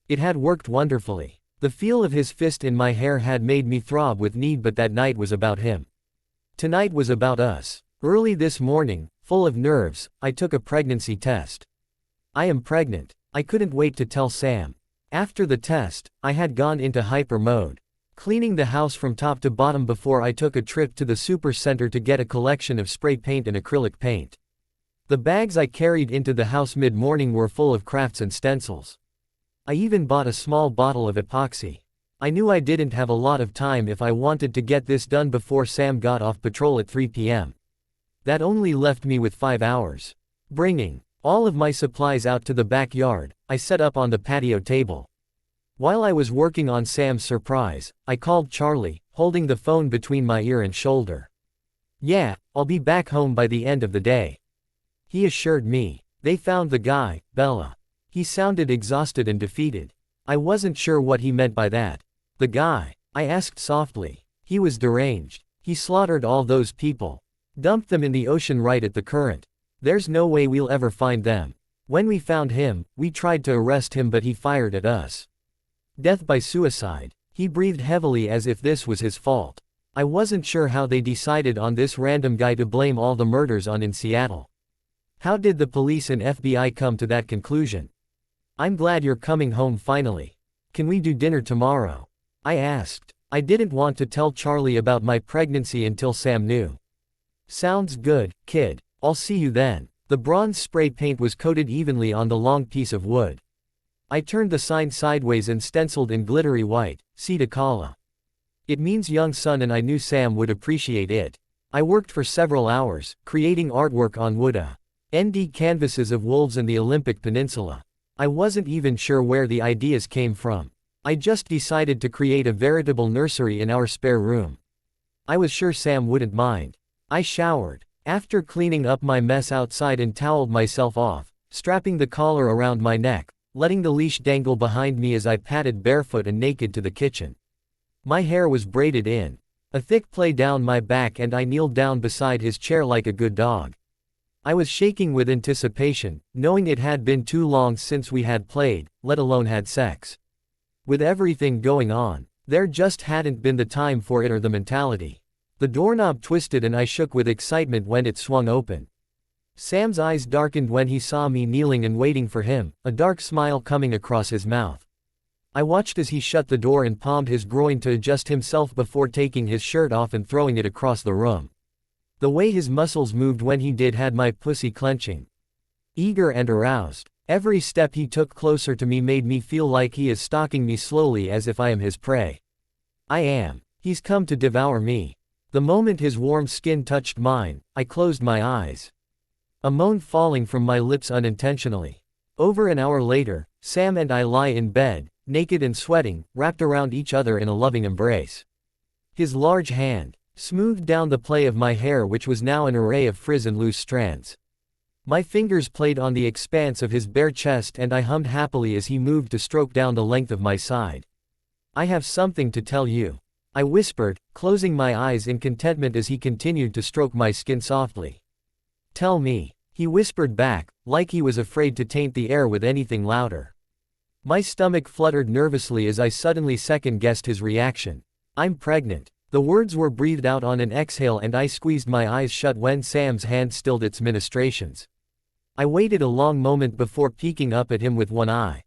It had worked wonderfully. The feel of his fist in my hair had made me throb with need, but that night was about him. Tonight was about us. Early this morning, full of nerves, I took a pregnancy test. I am pregnant. I couldn't wait to tell Sam. After the test, I had gone into hyper mode, cleaning the house from top to bottom before I took a trip to the super center to get a collection of spray paint and acrylic paint. The bags I carried into the house mid-morning were full of crafts and stencils. I even bought a small bottle of epoxy. I knew I didn't have a lot of time if I wanted to get this done before Sam got off patrol at 3 p.m. That only left me with 5 hours. Bringing all of my supplies out to the backyard, I set up on the patio table. While I was working on Sam's surprise, I called Charlie, holding the phone between my ear and shoulder. "Yeah, I'll be back home by the end of the day," he assured me. "They found the guy, Bella." He sounded exhausted and defeated. I wasn't sure what he meant by that. "The guy?" I asked softly. "He was deranged. He slaughtered all those people. Dumped them in the ocean right at the current. There's no way we'll ever find them. When we found him, we tried to arrest him but he fired at us. Death by suicide." He breathed heavily as if this was his fault. I wasn't sure how they decided on this random guy to blame all the murders on in Seattle. How did the police and FBI come to that conclusion? "I'm glad you're coming home finally. Can we do dinner tomorrow?" I asked. I didn't want to tell Charlie about my pregnancy until Sam knew. "Sounds good, kid. I'll see you then." The bronze spray paint was coated evenly on the long piece of wood. I turned the sign sideways and stenciled in glittery white, "Sita Kala." It means young son, and I knew Sam would appreciate it. I worked for several hours, creating artwork on wood ND canvases of wolves and the Olympic Peninsula. I wasn't even sure where the ideas came from. I just decided to create a veritable nursery in our spare room. I was sure Sam wouldn't mind. I showered. After cleaning up my mess outside and toweled myself off, strapping the collar around my neck, letting the leash dangle behind me as I padded barefoot and naked to the kitchen. My hair was braided in a thick plait down my back and I kneeled down beside his chair like a good dog. I was shaking with anticipation, knowing it had been too long since we had played, let alone had sex. With everything going on, there just hadn't been the time for it or the mentality. The doorknob twisted and I shook with excitement when it swung open. Sam's eyes darkened when he saw me kneeling and waiting for him, a dark smile coming across his mouth. I watched as he shut the door and palmed his groin to adjust himself before taking his shirt off and throwing it across the room. The way his muscles moved when he did had my pussy clenching. Eager and aroused, every step he took closer to me made me feel like he is stalking me slowly as if I am his prey. I am. He's come to devour me. The moment his warm skin touched mine, I closed my eyes. A moan falling from my lips unintentionally. Over an hour later, Sam and I lie in bed, naked and sweating, wrapped around each other in a loving embrace. His large hand smoothed down the play of my hair, which was now an array of frizz and loose strands. My fingers played on the expanse of his bare chest and I hummed happily as he moved to stroke down the length of my side. "I have something to tell you," I whispered, closing my eyes in contentment as he continued to stroke my skin softly. "Tell me," he whispered back, like he was afraid to taint the air with anything louder. My stomach fluttered nervously as I suddenly second-guessed his reaction. "I'm pregnant." The words were breathed out on an exhale and I squeezed my eyes shut when Sam's hand stilled its ministrations. I waited a long moment before peeking up at him with one eye.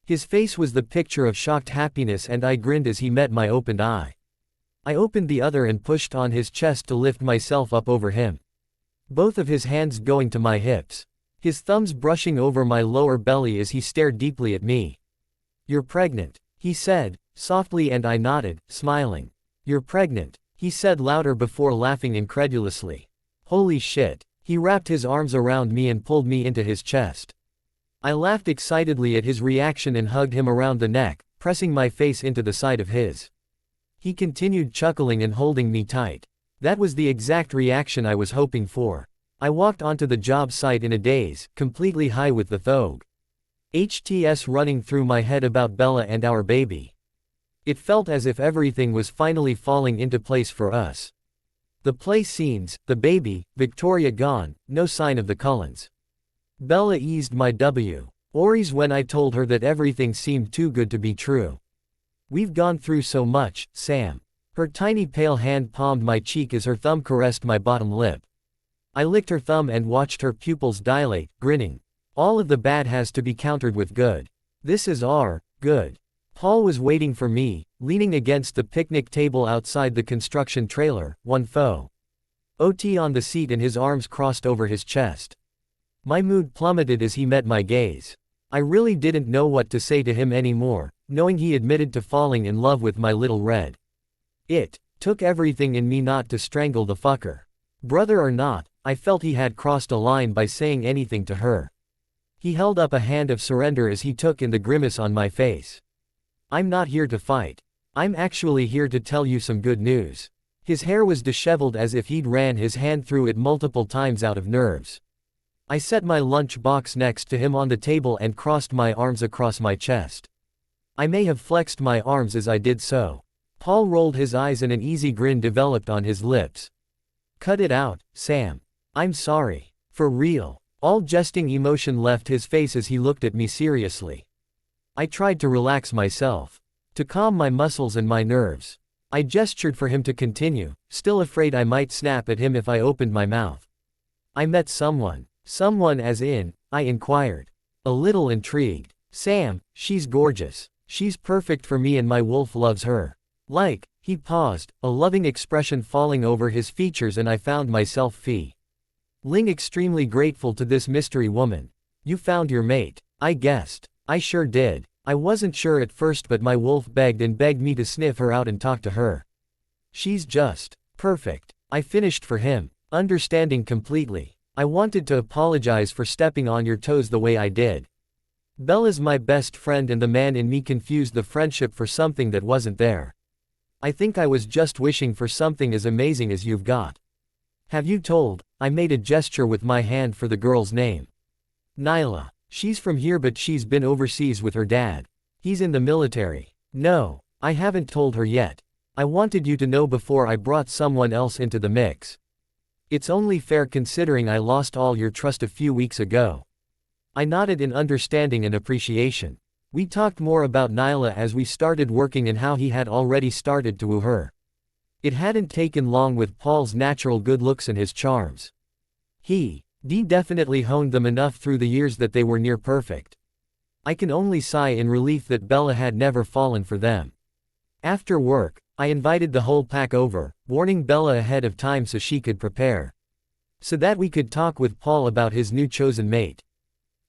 His face was the picture of shocked happiness and I grinned as he met my opened eye. I opened the other and pushed on his chest to lift myself up over him. Both of his hands going to my hips. His thumbs brushing over my lower belly as he stared deeply at me. "You're pregnant," he said, softly, and I nodded, smiling. "You're pregnant," he said louder before laughing incredulously. "Holy shit." He wrapped his arms around me and pulled me into his chest. I laughed excitedly at his reaction and hugged him around the neck, pressing my face into the side of his. He continued chuckling and holding me tight. That was the exact reaction I was hoping for. I walked onto the job site in a daze, completely high with the thog. HTS running through my head about Bella and our baby. It felt as if everything was finally falling into place for us. The play scenes, the baby, Victoria gone, no sign of the Cullens. Bella eased my worries when I told her that everything seemed too good to be true. We've gone through so much, Sam. Her tiny pale hand palmed my cheek as her thumb caressed my bottom lip. I licked her thumb and watched her pupils dilate, grinning. All of the bad has to be countered with good. This is our good. Paul was waiting for me, leaning against the picnic table outside the construction trailer, one foe. OT on the seat and his arms crossed over his chest. My mood plummeted as he met my gaze. I really didn't know what to say to him anymore, knowing he admitted to falling in love with my little red. It took everything in me not to strangle the fucker. Brother or not, I felt he had crossed a line by saying anything to her. He held up a hand of surrender as he took in the grimace on my face. I'm not here to fight. I'm actually here to tell you some good news. His hair was disheveled as if he'd ran his hand through it multiple times out of nerves. I set my lunch box next to him on the table and crossed my arms across my chest. I may have flexed my arms as I did so. Paul rolled his eyes and an easy grin developed on his lips. Cut it out, Sam. I'm sorry. For real. All jesting emotion left his face as he looked at me seriously. I tried to relax myself, to calm my muscles and my nerves. I gestured for him to continue, still afraid I might snap at him if I opened my mouth. I met someone. Someone as in, I inquired. A little intrigued. Sam, she's gorgeous. She's perfect for me and my wolf loves her. Like, he paused, a loving expression falling over his features and I found myself feeling extremely grateful to this mystery woman. You found your mate. I guessed. I sure did. I wasn't sure at first but my wolf begged and begged me to sniff her out and talk to her. She's just perfect. I finished for him, understanding completely. I wanted to apologize for stepping on your toes the way I did. Bella's my best friend and the man in me confused the friendship for something that wasn't there. I think I was just wishing for something as amazing as you've got. Have you told? I made a gesture with my hand for the girl's name. Nyla. She's from here but she's been overseas with her dad. He's in the military. No, I haven't told her yet. I wanted you to know before I brought someone else into the mix. It's only fair considering I lost all your trust a few weeks ago. I nodded in understanding and appreciation. We talked more about Nyla as we started working and how he had already started to woo her. It hadn't taken long with Paul's natural good looks and his charms. He definitely honed them enough through the years that they were near perfect. I can only sigh in relief that Bella had never fallen for them. After work, I invited the whole pack over, warning Bella ahead of time so she could prepare. So that we could talk with Paul about his new chosen mate.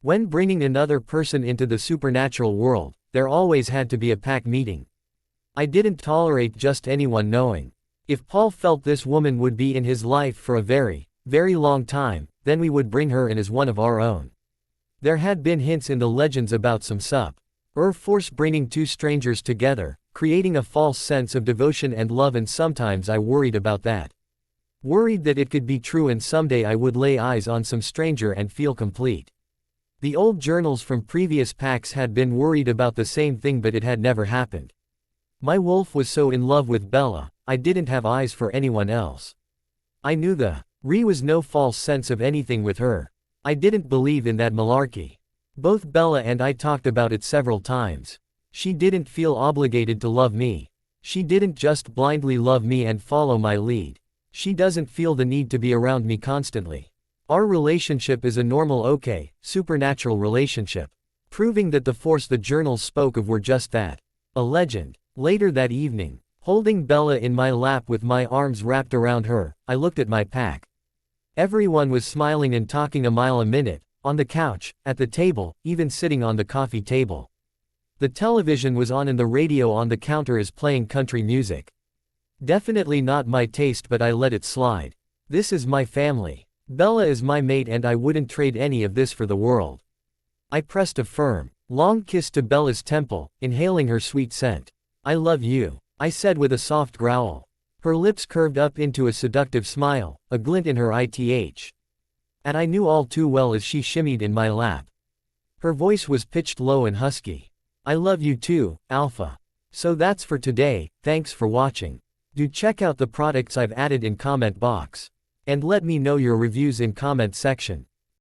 When bringing another person into the supernatural world, there always had to be a pack meeting. I didn't tolerate just anyone knowing. If Paul felt this woman would be in his life for a very, very long time, then we would bring her in as one of our own. There had been hints in the legends about some force bringing two strangers together, creating a false sense of devotion and love, and sometimes I worried about that. Worried that it could be true and someday I would lay eyes on some stranger and feel complete. The old journals from previous packs had been worried about the same thing but it had never happened. My wolf was so in love with Bella, I didn't have eyes for anyone else. I knew there was no false sense of anything with her. I didn't believe in that malarkey. Both Bella and I talked about it several times. She didn't feel obligated to love me. She didn't just blindly love me and follow my lead. She doesn't feel the need to be around me constantly. Our relationship is a normal supernatural relationship. Proving that the force the journals spoke of were just that. A legend. Later that evening, holding Bella in my lap with my arms wrapped around her, I looked at my pack. Everyone was smiling and talking a mile a minute, on the couch, at the table, even sitting on the coffee table. The television was on and the radio on the counter is playing country music. Definitely not my taste but I let it slide. This is my family. Bella is my mate and I wouldn't trade any of this for the world. I pressed a firm, long kiss to Bella's temple, inhaling her sweet scent. I love you, I said with a soft growl. Her lips curved up into a seductive smile, a glint in her ith. And I knew all too well as she shimmied in my lap. Her voice was pitched low and husky. I love you too, Alpha. So that's for today, thanks for watching. Do check out the products I've added in comment box. And let me know your reviews in comment section.